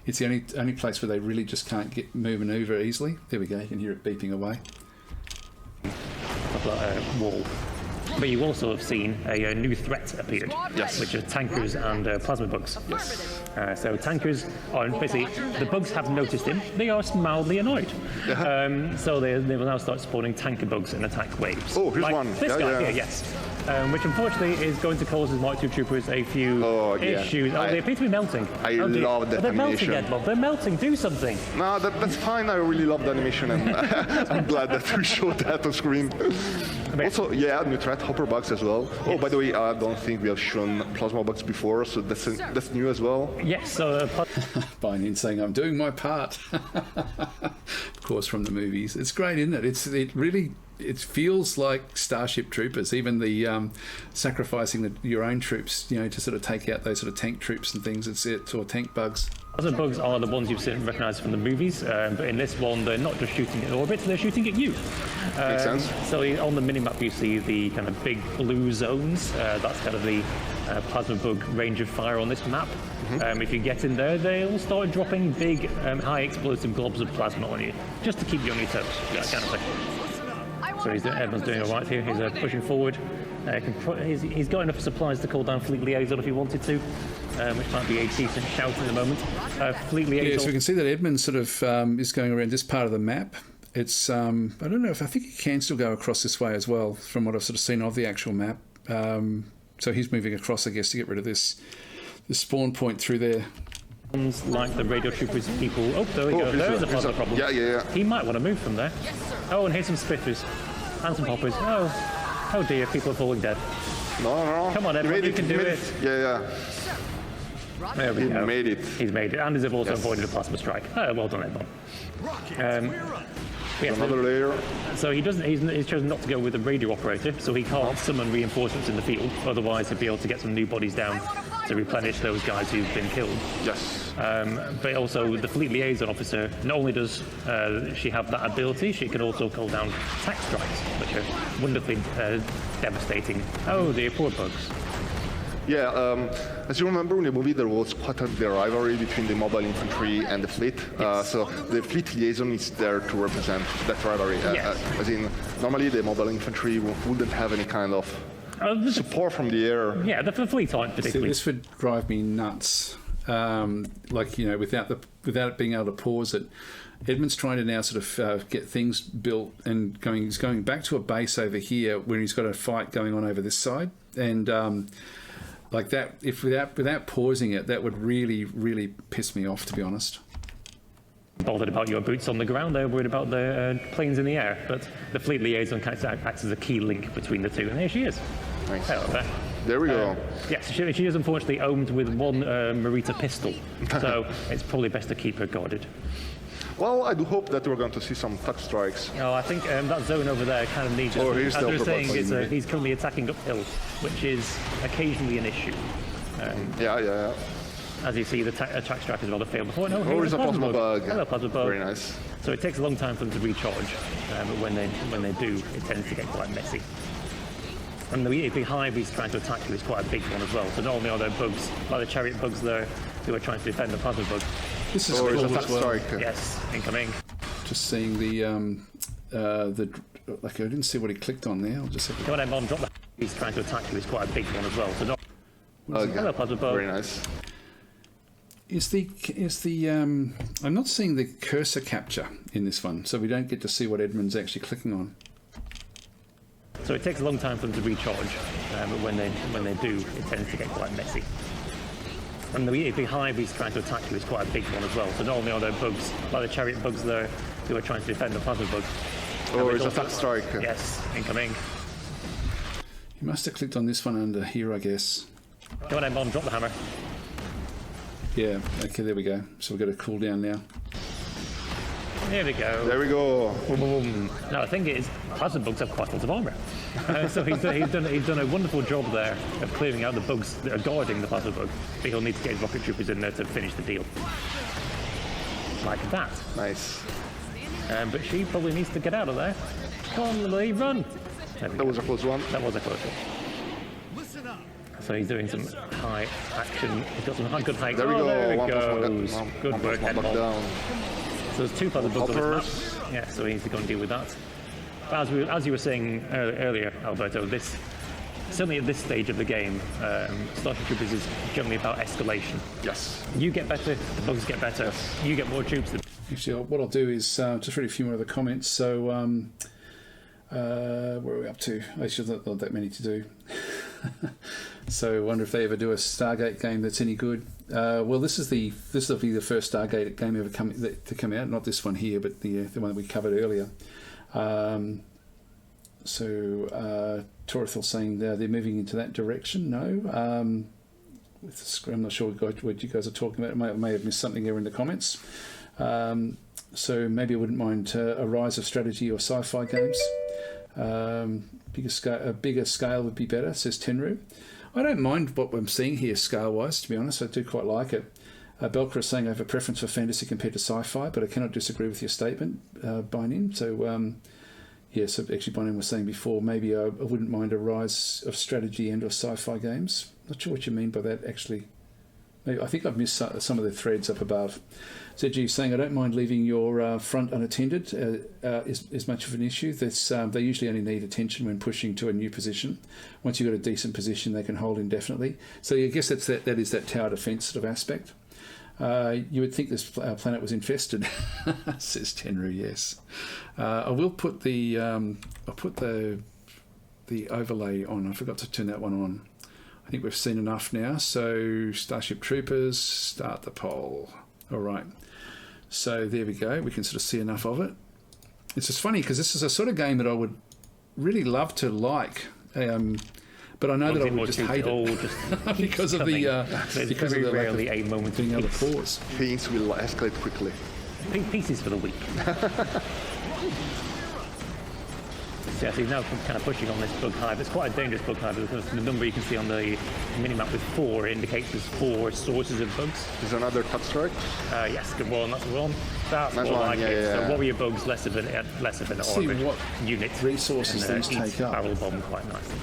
it's the only place where they really just can't move and maneuver easily. There we go. You can hear it beeping away. Wall. But you also have seen a new threat appeared, Yes. which are tankers and plasma bugs. Yes. So tankers are basically, the bugs have noticed him, they are mildly annoyed. So they will now start spawning tanker bugs and attack waves. Oh, here's like one. This guy here, yes. Which unfortunately is going to cause his Mark II troopers a few issues. They appear to be melting. I love that They're animation. melting, Edmond. They're melting. Do something. No, that's fine. I really love the animation, and I'm glad that we showed that on screen. Also, new threat, hopper bugs as well. Oh, by the way, I don't think we have shown plasma bugs before, so that's new as well. Yes. So Buying in saying I'm doing my part. Of course, from the movies. It's great, isn't it? It feels like Starship Troopers, even the sacrificing your own troops, to sort of take out those sort of tank troops and things. Or tank bugs. Plasma bugs are the ones you've recognised from the movies, but in this one, they're not just shooting at orbit; they're shooting at you. Makes sense. So on the minimap, you see the kind of big blue zones. That's kind of the plasma bug range of fire on this map. If you get in there, they'll start dropping big, high explosive globs of plasma on you, just to keep you on your toes. That kind of thing. So Edmund's doing all right here. He's pushing forward. He's got enough supplies to call down Fleet Liaison if he wanted to, which might be a decent shout in the moment. Fleet Liaison. Yeah, so we can see that Edmund sort of is going around this part of the map. It's I don't know I think he can still go across this way as well, from what I've sort of seen of the actual map. So he's moving across, I guess, to get rid of this spawn point through there. Like the radio troopers people. Oh, there we go. There is a plasma problem. Yeah. He might want to move from there. Oh, and here's some spiffers and some poppers. Oh dear, people are falling dead. No. Come on, Edward, you can do it. Yeah. There we go. Made it. He's made it, and he's also avoided a plasma strike. Well done, Edmond. Another layer. So he's chosen not to go with a radio operator, so he can't summon reinforcements in the field. Otherwise, he'd be able to get some new bodies down to replenish those guys who've been killed. Yes. But also, the Fleet Liaison Officer, not only does she have that ability, she can also call down attack strikes, which are wonderfully devastating. Oh, the poor bugs. Yeah, as you remember in the movie, there was quite a rivalry between the mobile infantry and the fleet. So the fleet liaison is there to represent that rivalry. As in, normally the mobile infantry wouldn't have any kind of support from the air. Yeah, the fleet aren't particularly. This would drive me nuts. Without it being able to pause it. Edmund's trying to now sort of get things built and he's going back to a base over here when he's got a fight going on over this side. And like that, if without pausing it, that would really, really piss me off, to be honest. Bothered about your boots on the ground, they're worried about the planes in the air. But the fleet liaison kind of acts as a key link between the two, and there she is. Nice. Hello there. There we go. Yes, she is unfortunately owned with one Marita pistol, so it's probably best to keep her guarded. Well, I do hope that we're going to see some tuck strikes. Oh, I think that zone over there kind of needs. Here's as the we were saying, upper he's currently attacking uphill, which is occasionally an issue. Yeah. As you see, the attack strike has rather failed before. No, here's a plasma bug. Hello, plasma bug. Very nice. So it takes a long time for them to recharge, but when they do, it tends to get quite messy. And the hive he's trying to attack you is quite a big one as well. So not only are there bugs, like the chariot bugs there, who are trying to defend the plasma bug. This is cool as well. Yes, incoming. Just seeing like I didn't see what he clicked on there. I'll just have Come on, Mom, drop the. He's trying to attack you is quite a big one as well. So not. Hello, plasma bug. Very nice. Is the I'm not seeing the cursor capture in this one, so we don't get to see what Edmund's actually clicking on. So it takes a long time for them to recharge, but when they do, it tends to get quite messy. And the hive he's trying to attack you is quite a big one as well. So not only are there bugs, like the chariot bugs there, who are trying to defend the plasma bug. It's a fast strike. Yes, incoming. You must have clicked on this one under here, I guess. Come on, Mom, drop the hammer. Yeah, okay, there we go. So we've got a cooldown now. There we go. There we go. Now, the thing is, plasma bugs have quite a lot of armour. So he's done a wonderful job there of clearing out the bugs that are guarding the plasma bug. But he'll need to get his rocket troopers in there to finish the deal. Like that. Nice. But she probably needs to get out of there. Come on, Lily, run! That was a close one. That was a close one. Listen up. So he's doing some high action. He's got some good high. There we go. There One it goes. Good work, Edmond. So there's two plasma bugs on this map. Yeah, so he needs to go and deal with that. But as you were saying earlier, Alberto, this certainly at this stage of the game, Starship Troopers is generally about escalation. Yes. You get better, the bugs get better. Yes. You get more troops. Actually, what I'll do is just read a few more of the comments. So, where are we up to? Actually, not that many to do. So, I wonder if they ever do a StarGate game that's any good. Well, this will be the first StarGate game ever to come out. Not this one here, but the one that we covered earlier. So, Torithel saying they're moving into that direction. No. With the screen, I'm not sure what you guys are talking about. I may have missed something there in the comments. So maybe I wouldn't mind a rise of strategy or sci-fi games. A bigger scale would be better, says Tenru. I don't mind what I'm seeing here scale-wise, to be honest. I do quite like it. Belker is saying I have a preference for fantasy compared to sci-fi, but I cannot disagree with your statement, Binin. So, yes, actually Binin was saying before, maybe I wouldn't mind a rise of strategy and or sci-fi games. Not sure what you mean by that, actually. Maybe, I think I've missed some of the threads up above. ZG saying, I don't mind leaving your front unattended is much of an issue. They usually only need attention when pushing to a new position. Once you've got a decent position, they can hold indefinitely. So I guess that is that tower defence sort of aspect. You would think this planet was infested, says Tenru, yes. I will put the overlay on. I forgot to turn that one on. I think we've seen enough now. So Starship Troopers, start the poll. All right. So there we go. We can sort of see enough of it. It's just funny because this is a sort of game that I would really love to like, but I know that I would just hate it because of the because of the rarely a moment being able to pause. Things will escalate quickly. Pieces for the week. So yeah, so he's now kind of pushing on this bug hive. It's quite a dangerous bug hive because the number you can see on the minimap with 4 indicates there's 4 sources of bugs. Is there another top strike? Yes, good one. That's the one. That's nice more one. like Yeah, it. yeah, So yeah. warrior bugs, less of an orbit what unit. Resources and, these take up. Barrel bomb quite nicely.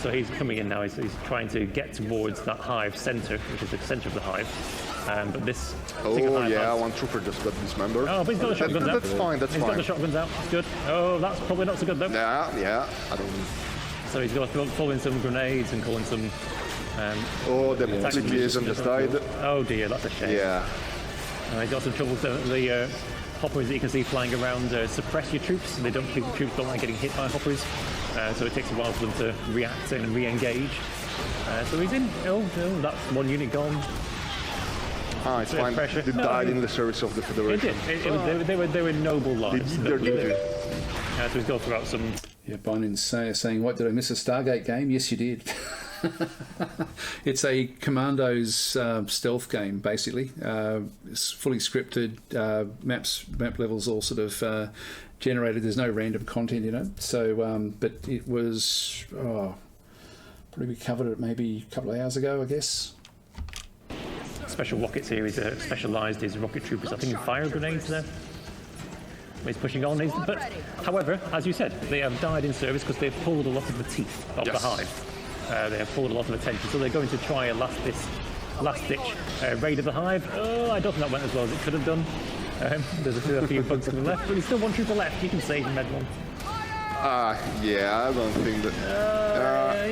So he's coming in now. He's trying to get towards that hive centre, which is the centre of the hive. But this. Oh yeah, one trooper just got dismembered. Oh, but he's got the shotguns out. That's fine. That's fine. He's got the shotguns out. That's good. Oh, that's probably not so good though. Yeah. I don't. So he's got to pull in some grenades and call in some. The liaison just died. Oh dear, that's a shame. Yeah. He's got some trouble. The hoppers that you can see flying around suppress your troops. They don't. Troops don't like getting hit by hoppers. So it takes a while for them to react and re-engage. So he's in. Oh, that's one unit gone. It's fine. Pressure. They died in the service of the Federation. It did. They were noble lives. They did their duty. So he's got to throw out some. Yeah, Binin's saying, what, did I miss a Stargate game? Yes, you did. It's a Commandos stealth game, basically. It's fully scripted. Map levels all sort of generated. There's no random content in it. So, but it was, probably we covered it maybe a couple of hours ago, I guess. Special rockets here. He's specialised his rocket troopers, I think, in fire grenades there. He's pushing on. But, however, as you said, they have died in service because they've pulled a lot of the teeth of the hive. They have pulled a lot of attention, so they're going to try a last-ditch raid of the hive. Oh, I don't think that went as well as it could have done. There's a few bugs to the left, but there's still one trooper left. You can save him, Edmond. Yeah, I don't think that.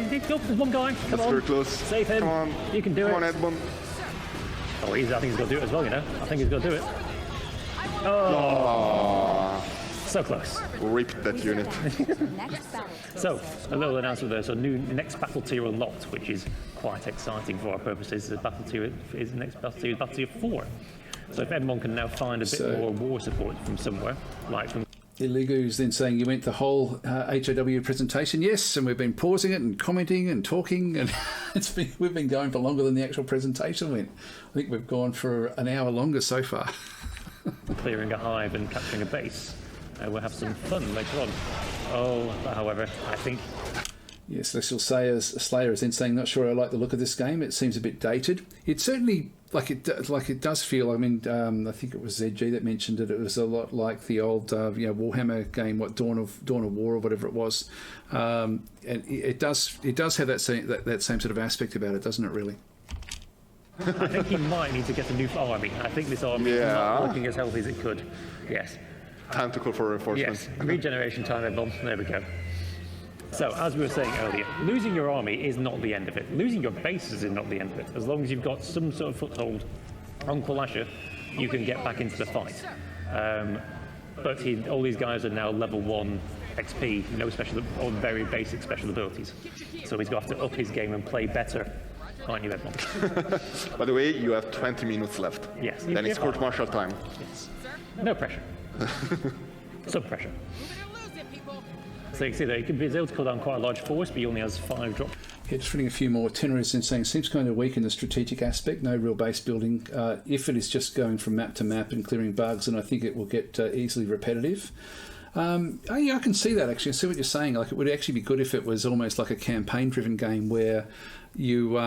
There's one guy. Come on. Very close. Save him. Come on. You can do it. Come on, Edmond. Oh, I think he's going to do it as well, you know. I think he's going to do it. So close. Rip that unit. So, a little announcement there. So, next battle tier unlocked, which is quite exciting for our purposes. The battle tier is next battle tier, battle tier 4. So, if Edmond can now find a bit more war support from somewhere, like from. Iligu's then saying you went the whole HOW presentation. Yes, and we've been pausing it and commenting and talking, and we've been going for longer than the actual presentation went. I think we've gone for an hour longer so far. Clearing a hive and capturing a base. We'll have some fun later on. Oh, however, I think. Yes, Celestial Slayer is then saying, not sure I like the look of this game. It seems a bit dated. It certainly, it does feel, I mean, I think it was ZG that mentioned it. It was a lot like the old, Warhammer game, Dawn of War or whatever it was. And it does have that same sort of aspect about it, doesn't it, really? I think he might need to get a new army. I think this army is not looking as healthy as it could. Yes. Time to call for reinforcements. Yes, regeneration time, Edmond. There we go. So, as we were saying earlier, losing your army is not the end of it. Losing your bases is not the end of it. As long as you've got some sort of foothold on Kwalasha, you can get back into the fight. But all these guys are now level 1 XP, no special or very basic special abilities. So he's got to up his game and play better, aren't you, Edmond? By the way, you have 20 minutes left. Yes. Then it's court martial time. Yes. No pressure. Some pressure. So you can see that he's able to call down quite a large force, but he only has 5 drops. Yeah, just reading a few more. Tenor is saying, seems kind of weak in the strategic aspect, no real base building. If it is just going from map to map and clearing bugs, and I think it will get easily repetitive. Yeah, I can see that actually. I see what you're saying. Like, it would actually be good if it was almost like a campaign-driven game where you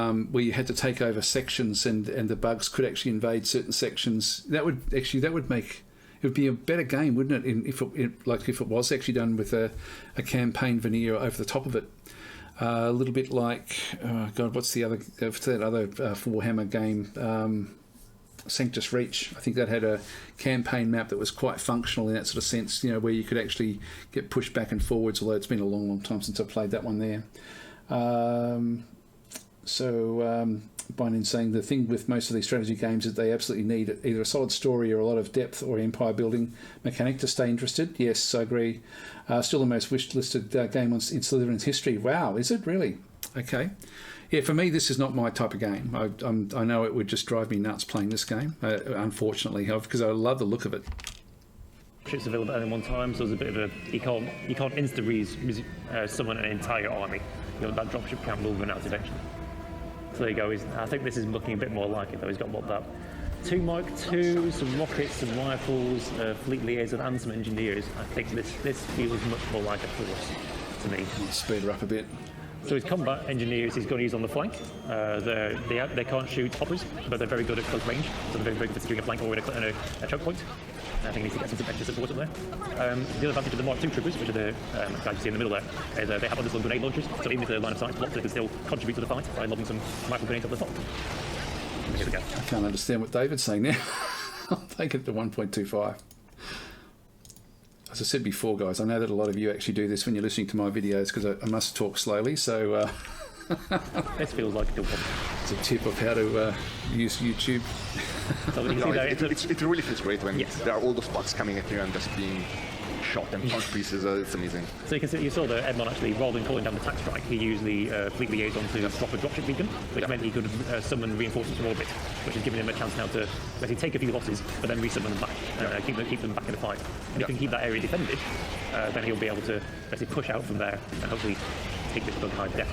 had to take over sections and the bugs could actually invade certain sections. That would make it would be a better game, wouldn't it? If it was actually done with a campaign veneer over the top of it. A little bit like, what's the other for Warhammer game? Sanctus Reach. I think that had a campaign map that was quite functional in that sort of sense, where you could actually get pushed back and forwards, although it's been a long, long time since I played that one there. Bynen's saying the thing with most of these strategy games is they absolutely need either a solid story or a lot of depth or empire building mechanic to stay interested. Yes, I agree. Still the most wish-listed game in Slitherine's history. Wow, is it really? Okay. Yeah, for me, this is not my type of game. I know it would just drive me nuts playing this game, unfortunately, because I love the look of it. Ships available at any one time, so there's a bit of a... You can't summon an entire army. That dropship count will run out eventually. So there you go. I think this is looking a bit more like it, though. He's got that 2 Mark II, some rockets, some rifles, fleet liaison, and some engineers. I think this feels much more like a force to me. Speed her up a bit. So his combat engineers he's going to use on the flank. They can't shoot hoppers, but they're very good at close range. So they're very good at securing a flank or a choke point. I think he needs to get some extra support up there. The other advantage of the Mark II Troopers, which are the guys you see in the middle there, is they have underslung grenade launchers, so even if the line of sight is blocked, they can still contribute to the fight by lobbing some rifle grenades up the top. Here we go. I can't understand what David's saying now. I'll take it to 1.25. As I said before, guys, I know that a lot of you actually do this when you're listening to my videos because I must talk slowly, so... This feels like a it's a tip of how to use YouTube. So it really feels great when there are all those bugs coming at you and just being shot and punch pieces. It's amazing. So you saw that Edmond actually, rather than calling down the attack strike, he used the fleet liaison to drop a dropship beacon, which meant he could summon reinforcements from orbit, which has given him a chance now to basically take a few losses, but then resummon them back and keep them back in the fight. And if he can keep that area defended, then he'll be able to basically push out from there and hopefully take this bug high death.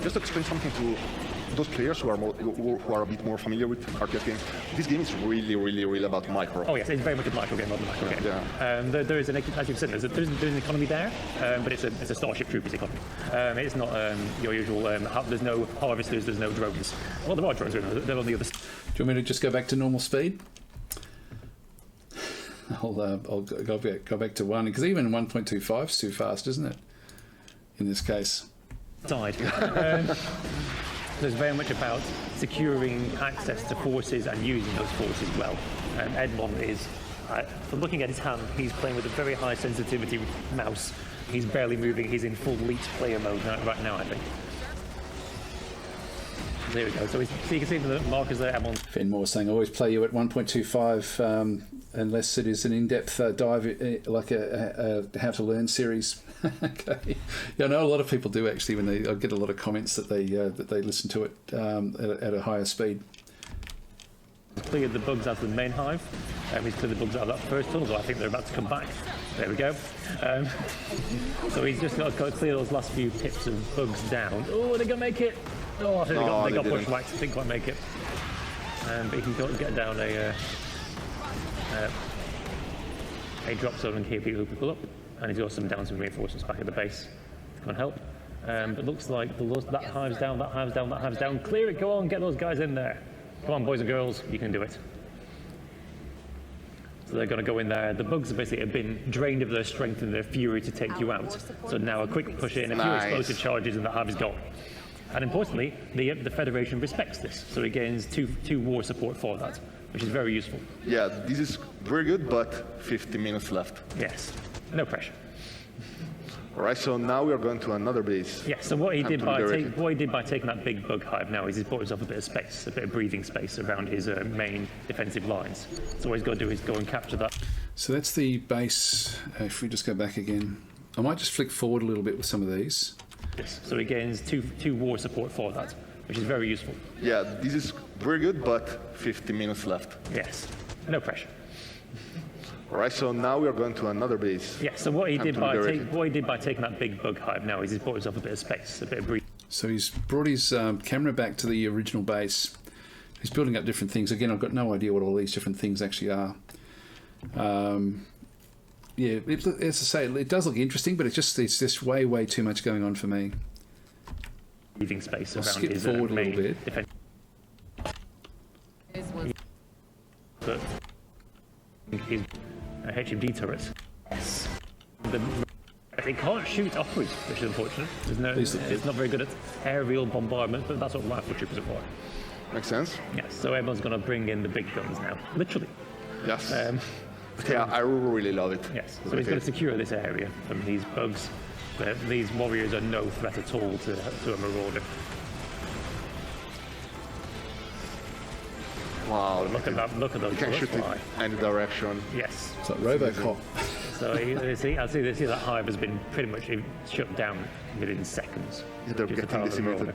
Just to explain something to those players who are a bit more familiar with RTS games, this game is really, really, really about micro. Oh yes, it's very much a micro game, not a macro game. Yeah. There is as you've said, there's an economy there, but it's a Starship Troopers economy. It's not your usual. There's no harvesters, there's no drones. Well, there are drones. They're on the other. Do you want me to just go back to normal speed? I'll go back to 1 because even 1.25 is too fast, isn't it? In this case. Died. It's very much about securing access to forces and using those forces well. Edmond is, from looking at his hand, he's playing with a very high sensitivity mouse. He's barely moving. He's in full leech player mode right now, I think. There we go. So you can see the markers there, Edmond. Fenmore saying, I always play you at 1.25 unless it is an in-depth dive like a How to Learn series. Okay. Yeah, I know a lot of people do actually when I get a lot of comments that they listen to it at a higher speed. Cleared the bugs out of the main hive. He's cleared the bugs out of that first tunnel, so I think they're about to come back. There we go. So he's just got to clear those last few tips of bugs down. Oh, they're going to make it. Oh, I think they got bushwhacked. Didn't quite make it. But he can get down a drop zone and keep people up. And he's got some reinforcements back at the base to come and help. But it looks like that hive's down, that hive's down, that hive's down. Clear it, go on, get those guys in there. Come on, boys and girls, you can do it. So they're going to go in there. The bugs basically have been drained of their strength and their fury to take you out. So now a quick push in, a few explosive charges, and the hive is gone. And importantly, the Federation respects this, so it gains two war support for that, which is very useful. Yeah, this is very good, but 50 minutes left. Yes, no pressure. All right, so now we are going to another base. Yeah, so what he did by taking that big bug hive now is he's bought himself a bit of space, a bit of breathing space around his main defensive lines. So what he's got to do is go and capture that. So that's the base. If we just go back again, I might just flick forward a little bit with some of these. Yes, so he gains two war support for that, which is very useful. Yeah, this is very good, but 50 minutes left. Yes, no pressure. All right, so now we are going to another base. Yeah, so what he did by taking that big bug hive now is he's bought himself a bit of space, a bit of breathing. So he's brought his camera back to the original base. He's building up different things. Again, I've got no idea what all these different things actually are. Yeah, as I say, it does look interesting, but it's just way too much going on for me. Breathing space I'll around skip his forward a main little bit. But his HMD turrets. Yes. They can't shoot upwards, which is unfortunate. It's not very good at aerial bombardment, but that's what rifle troopers are for. Makes sense. Yes, so everyone's going to bring in the big guns now, literally. Yes. Yeah, I really love it. Yes, so he's going to secure this area from these bugs. These warriors are no threat at all to a marauder. Wow, look at that! Look at those. You can shoot in any direction. Yes. It's like RoboCop. So I see that hive has been pretty much shut down within seconds. Yeah, they're getting decimated.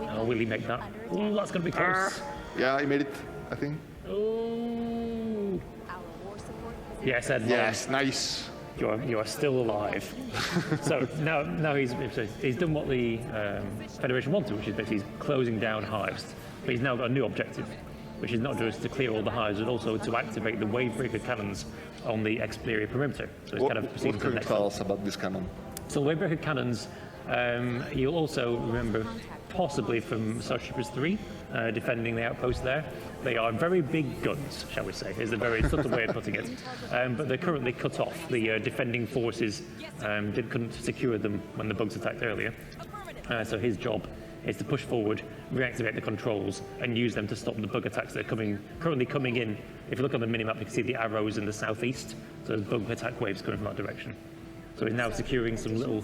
Oh, will he make that? Oh, that's going to be close. Yeah, he made it, I think. Oh. Yes, Edmond. Yes, nice. You are still alive. So now he's done what the Federation wanted, which is basically he's closing down hives. But he's now got a new objective, which is not just to clear all the hives, but also to activate the wavebreaker cannons on the exterior perimeter. So it's what can you tell us about this cannon? So wavebreaker cannons, you'll also remember possibly from Starship Troopers 3, defending the outpost there. They are very big guns, shall we say, is a very subtle way of putting it. But they're currently cut off. The defending forces couldn't secure them when the bugs attacked earlier. So his job is to push forward, reactivate the controls, and use them to stop the bug attacks that are currently coming in. If you look on the minimap, you can see the arrows in the southeast. So there's bug attack waves coming from that direction. So he's now securing some little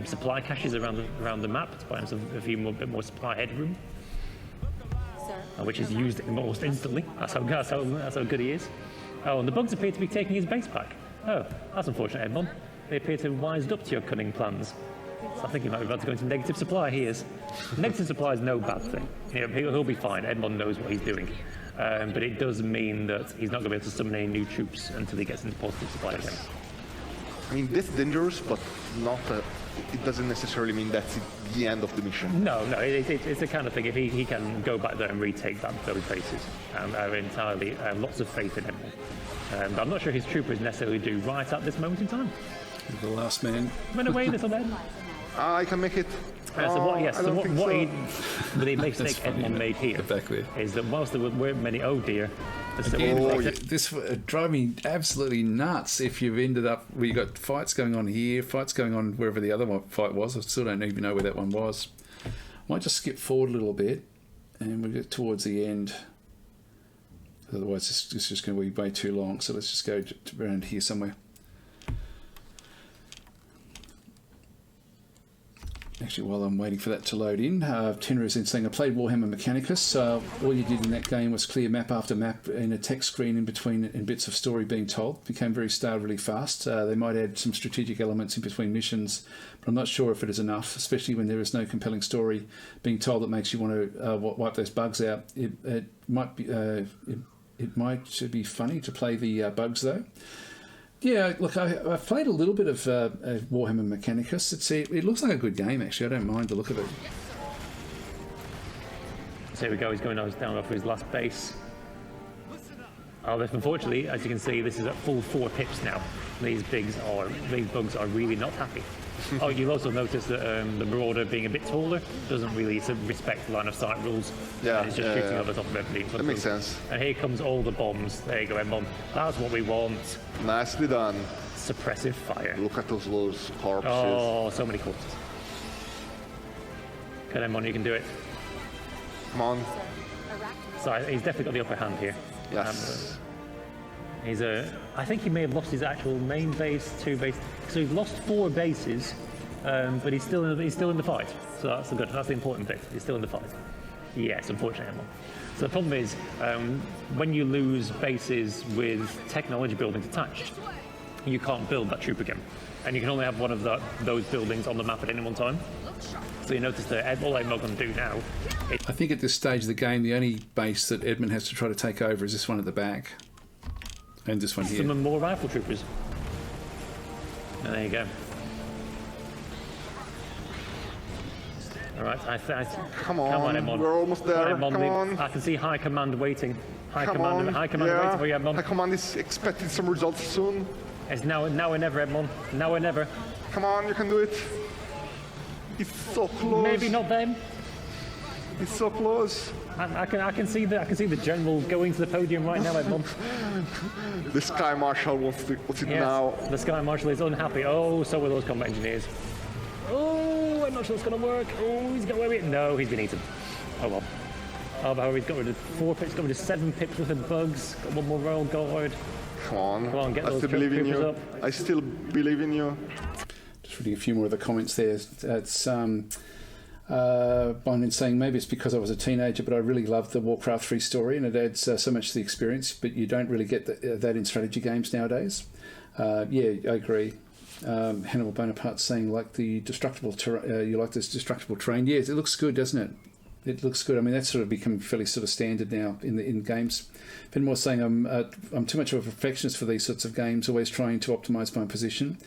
supply caches around the map to buy himself a bit more supply headroom, which is used almost instantly. That's how good he is. Oh, and the bugs appear to be taking his base back. Oh, that's unfortunate, Edmond. They appear to have wised up to your cunning plans. So I think he might be about to go into negative supply. He is. Negative supply is no bad thing. He'll be fine. Edmond knows what he's doing. But it does mean that he's not going to be able to summon any new troops until he gets into positive supply again. I mean, that's dangerous, but not. It doesn't necessarily mean that's the end of the mission. No, it's the kind of thing. If he can go back there and retake those bases, I have entirely lots of faith in him. But I'm not sure his troopers necessarily do right at this moment in time. The last man. Run away, little man. I can make it. The mistake Edmond made here is that whilst there weren't many, oh dear. This would drive me absolutely nuts if you've ended up where you've got fights going on here, fights going on wherever the other fight was. I still don't even know where that one was. Might just skip forward a little bit and we'll get towards the end. Otherwise, it's just going to be way too long. So let's just go around here somewhere. Actually, while I'm waiting for that to load in, Tenor is saying, I played Warhammer Mechanicus. All you did in that game was clear map after map in a text screen in between and bits of story being told. Became very stale really fast. They might add some strategic elements in between missions, but I'm not sure if it is enough, especially when there is no compelling story being told that makes you want to wipe those bugs out. It might be funny to play the bugs, though. Yeah, look, I've played a little bit of Warhammer Mechanicus. It looks like a good game, actually. I don't mind the look of it. So here we go. He's going down off his last base. Oh, unfortunately, as you can see, this is at full 4 pips now. These bugs are really not happy. Oh, you'll also notice that the Marauder, being a bit taller, doesn't really respect line of sight rules. Yeah, it's just shooting over top of everything. That makes sense. And here comes all the bombs. There you go, Edmond. That's what we want. Nicely done. Suppressive fire. Look at those corpses. Oh, so many corpses. Come on, Edmond, you can do it. Come on. So he's definitely got the upper hand here. Yes. I think he may have lost his actual main base, 2 bases. So he's lost 4 bases, but he's still in the fight. So that's the important bit. He's still in the fight. Yes, unfortunately, Emma. So the problem is, when you lose bases with technology buildings attached, you can't build that troop again. And you can only have one of those buildings on the map at any one time. So you notice that all I'm not going to do now... I think at this stage of the game, the only base that Edmund has to try to take over is this one at the back. And this one here. Some more rifle troopers. And there you go. All right, come on, Edmond. We're almost there. Come on. I can see High Command waiting. High Command yeah. waiting for you, Edmond. High Command is expecting some results soon. It's now or never, Edmond. Now or never. Come on, you can do it. It's so close. Maybe not them. It's so close. I can see the general going to the podium right now, Edmond. The Sky Marshal wants it now. The Sky Marshal is unhappy. Oh, so are those combat engineers. Oh, I'm not sure it's going to work. Oh, he's got away with it. No, he's been eaten. Oh well. Oh, but he's got rid of 4 pips, got rid of 7 pips with the bugs. Got 1 more Royal Guard. Come on, get I those still believe in you. Up. I still believe in you. Just reading a few more of the comments there. It's Byron saying maybe it's because I was a teenager, but I really loved the Warcraft 3 story, and it adds so much to the experience. But you don't really get that in strategy games nowadays. Yeah, I agree. Hannibal Bonaparte saying like the destructible you like this destructible terrain. Yes, it looks good, doesn't it? It looks good. I mean, that's sort of become fairly sort of standard now in games. Fenmore saying I'm too much of a perfectionist for these sorts of games, always trying to optimise my position.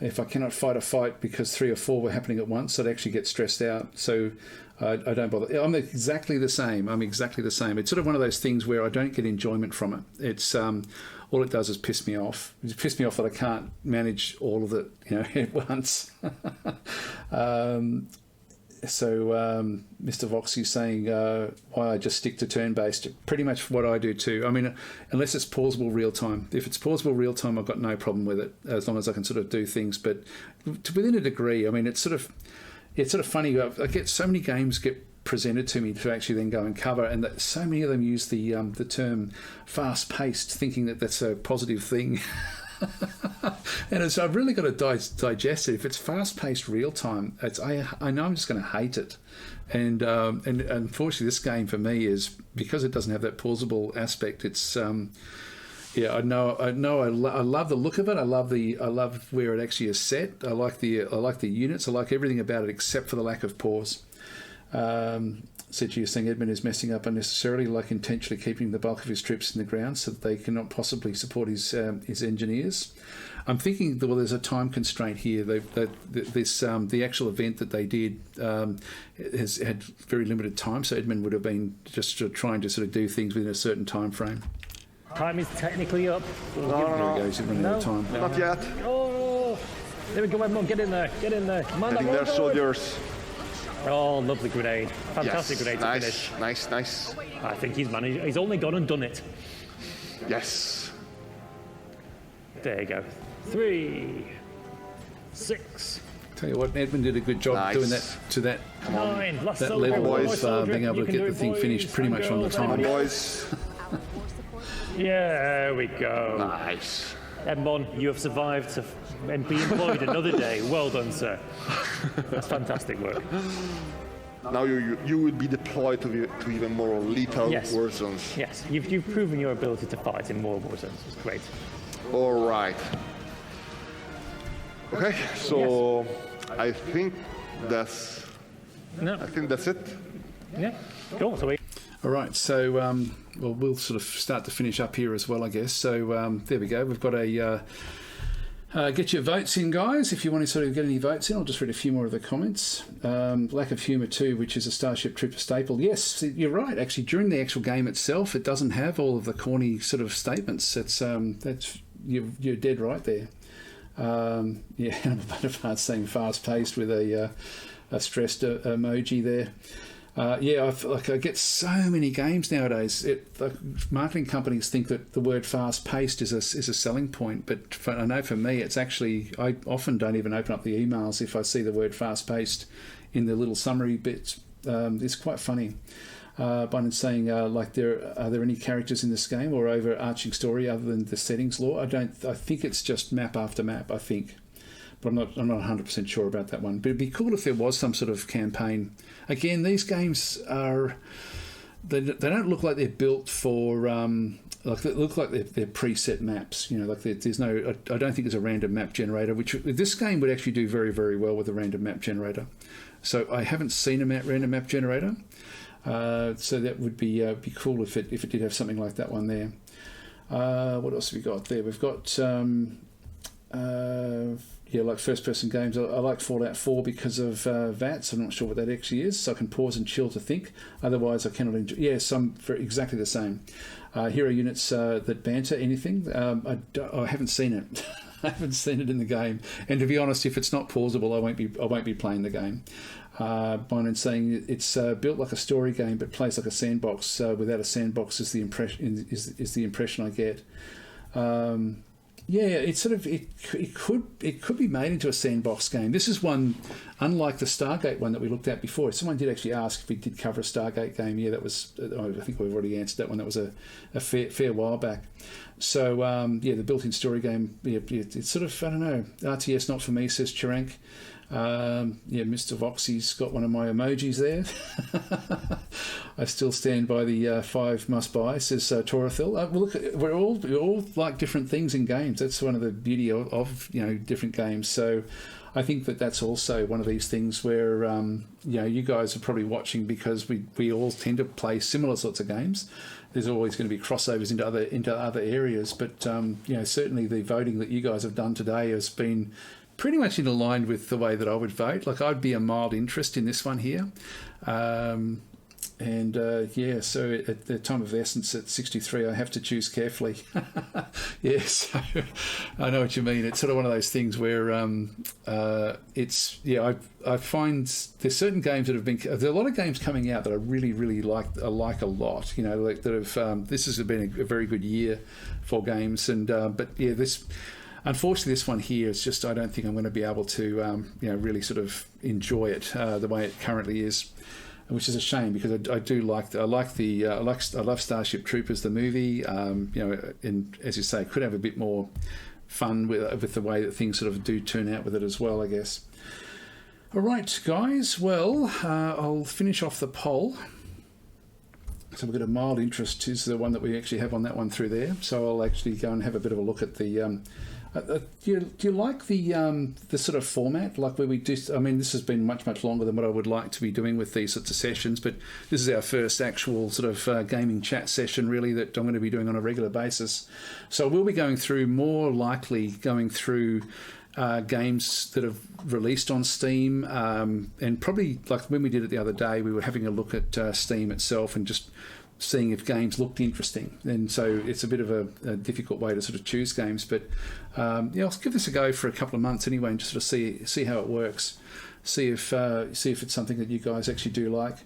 If I cannot fight a fight because 3 or 4 were happening at once, I'd actually get stressed out. So I don't bother. I'm exactly the same. It's sort of one of those things where I don't get enjoyment from it. It's all it does is piss me off. It pisses me off that I can't manage all of it, at once. So Mr. Voxy saying why I just stick to turn-based. Pretty much what I do too. I mean, unless it's pausable real-time. If it's pausable real-time, I've got no problem with it, as long as I can sort of do things. But within a degree, I mean, it's sort of funny. I get so many games get presented to me to actually then go and cover, and that so many of them use the term fast-paced, thinking that that's a positive thing. And I've really got to digest it. If it's fast-paced real-time, I know I'm just going to hate it. And unfortunately, this game for me is, because it doesn't have that pausable aspect. It's I love the look of it. I love where it actually is set. I like the units. I like everything about it except for the lack of pause. Said you're saying Edmund is messing up unnecessarily, like intentionally keeping the bulk of his troops in the ground so that they cannot possibly support his engineers. I'm thinking, well, there's a time constraint here. The actual event that they did has had very limited time, so Edmund would have been just trying to sort of do things within a certain time frame. Time is technically up. No. There he goes, he's running out of time. Not yet. Oh, there we go, Edmund. Get in there. Come on, getting there, soldiers. Oh, lovely grenade. Fantastic grenade to finish. Nice. I think he's managed. He's only gone and done it. Yes. There you go. 3, 6. Tell you what, Edmund did a good job doing that to that 9. That level of being able to get the thing finished pretty much on the time. Boys. Yeah, there we go. Nice. Edmond, you have survived and be employed another day. Well done, sir. That's fantastic work. Now you will be deployed to even more lethal war zones. Yes, you've proven your ability to fight in more war zones. It's great. All right. Okay, so I think that's it. Yeah, cool. So all right, so we'll sort of start to finish up here as well, I guess. So there we go. We've got a get your votes in, guys. If you want to sort of get any votes in, I'll just read a few more of the comments. Lack of humour too, which is a Starship Trooper staple. Yes, you're right. Actually, during the actual game itself, it doesn't have all of the corny sort of statements. It's you're dead right there. Bonaparte saying fast-paced with a stressed emoji there. I get so many games nowadays. Marketing companies think that the word fast-paced is a selling point, but I know for me, it's actually, I often don't even open up the emails if I see the word fast-paced in the little summary bits. It's quite funny. Biden saying, like, are there any characters in this game or overarching story other than the settings lore? I think it's just map after map, I think. But I'm not 100% sure about that one. But it'd be cool if there was some sort of campaign. Again, these games are... They don't look like they're built for... like they look like they're preset maps. You know, like there's no... I don't think there's a random map generator, which this game would actually do very, very well with a random map generator. So I haven't seen a random map generator. So that would be cool if it did have something like that one there. What else have we got there? We've got like first person games. I like Fallout 4 because of VATS. I'm not sure what that actually is, so I can pause and chill to think. Otherwise, I cannot enjoy. Yeah, some for exactly the same. Hero units that banter anything. I haven't seen it. I haven't seen it in the game. And to be honest, if it's not pausable, I won't be playing the game. Byron saying it's built like a story game but plays like a sandbox. Without a sandbox is the impression I get. It's sort of it could be made into a sandbox game. This is one, unlike the StarGate one that we looked at before. Someone did actually ask if we did cover a StarGate game. Yeah, that was. I think we've already answered that one. That was a fair while back. So the built-in story game. Yeah, it's sort of, I don't know. RTS not for me, says Chirank. Mr. Voxy's got one of my emojis there. I still stand by the 5 must buy, says Torathil. Well, look, we all like different things in games. That's one of the beauty of different games. So I think that's also one of these things where you guys are probably watching because we all tend to play similar sorts of games. There's always going to be crossovers into other areas, but certainly the voting that you guys have done today has been pretty much in line with the way that I would vote. Like, I'd be a mild interest in this one here. So at the time of essence at 63, I have to choose carefully. So I know what you mean. It's sort of one of those things where I find there's certain games that have been... There are a lot of games coming out that I really, really like a lot, that have... this has been a very good year for games. Unfortunately, this one here is just, I don't think I'm going to be able to, really sort of enjoy it the way it currently is, which is a shame because I love Starship Troopers, the movie, and as you say, could have a bit more fun with the way that things sort of do turn out with it as well, I guess. All right, guys. Well, I'll finish off the poll. So we've got a mild interest is the one that we actually have on that one through there. So I'll actually go and have a bit of a look at the... do you like the sort of format, like where we do? I mean, this has been much longer than what I would like to be doing with these sorts of sessions, but this is our first actual sort of gaming chat session, really, that I'm going to be doing on a regular basis. So we'll be going through games that have released on Steam, and probably like when we did it the other day, we were having a look at Steam itself and just seeing if games looked interesting. And so it's a bit of a difficult way to sort of choose games, but I'll give this a go for a couple of months anyway and just sort of see how it works. See if it's something that you guys actually do like.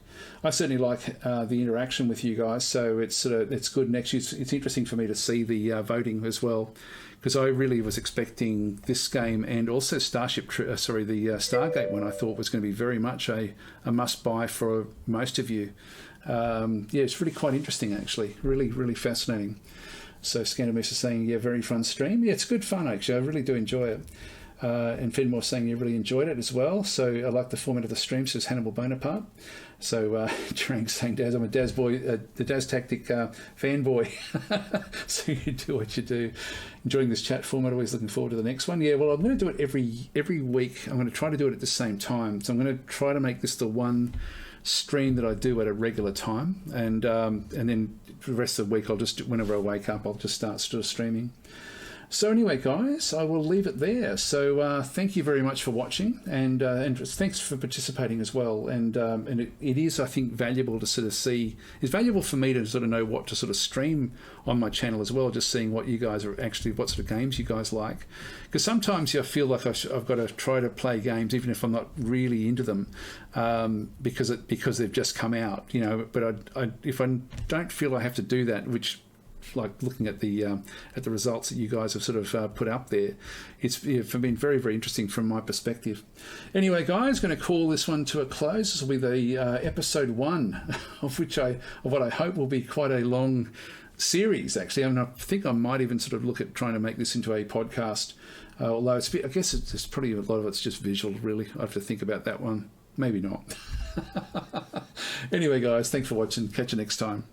I certainly like the interaction with you guys, so it's good. And actually, it's interesting for me to see the voting as well, because I really was expecting this game and also the StarGate one. I thought was going to be very much a must buy for most of you. It's really quite interesting actually. Really, really fascinating. So Scandalmus is saying, very fun stream. Yeah, it's good fun actually. I really do enjoy it. And Fenmore saying you really enjoyed it as well. So I like the format of the stream, says Hannibal Bonaparte. So Trang saying, Daz, I'm a Daz boy, the DasTactic fanboy. So you do what you do. Enjoying this chat format, always looking forward to the next one. Yeah, well, I'm going to do it every week. I'm going to try to do it at the same time. So I'm going to try to make this the one stream that I do at a regular time. And then for the rest of the week, I'll just, whenever I wake up, I'll just start streaming. So anyway, guys, I will leave it there. So thank you very much for watching, and thanks for participating as well. And it is, I think, valuable to sort of see. It's valuable for me to sort of know what to sort of stream on my channel as well, just seeing what you guys are actually, what sort of games you guys like. Because sometimes I feel like I've got to try to play games, even if I'm not really into them, because they've just come out, But if I don't feel I have to do that, which like looking at the results that you guys have sort of put up there. It's been very, very interesting from my perspective. Anyway, guys, going to call this one to a close. This will be the episode 1 of what I hope will be quite a long series, actually. I mean, I think I might even sort of look at trying to make this into a podcast, although I guess it's probably a lot of it's just visual, really. I have to think about that one. Maybe not. Anyway, guys, thanks for watching. Catch you next time.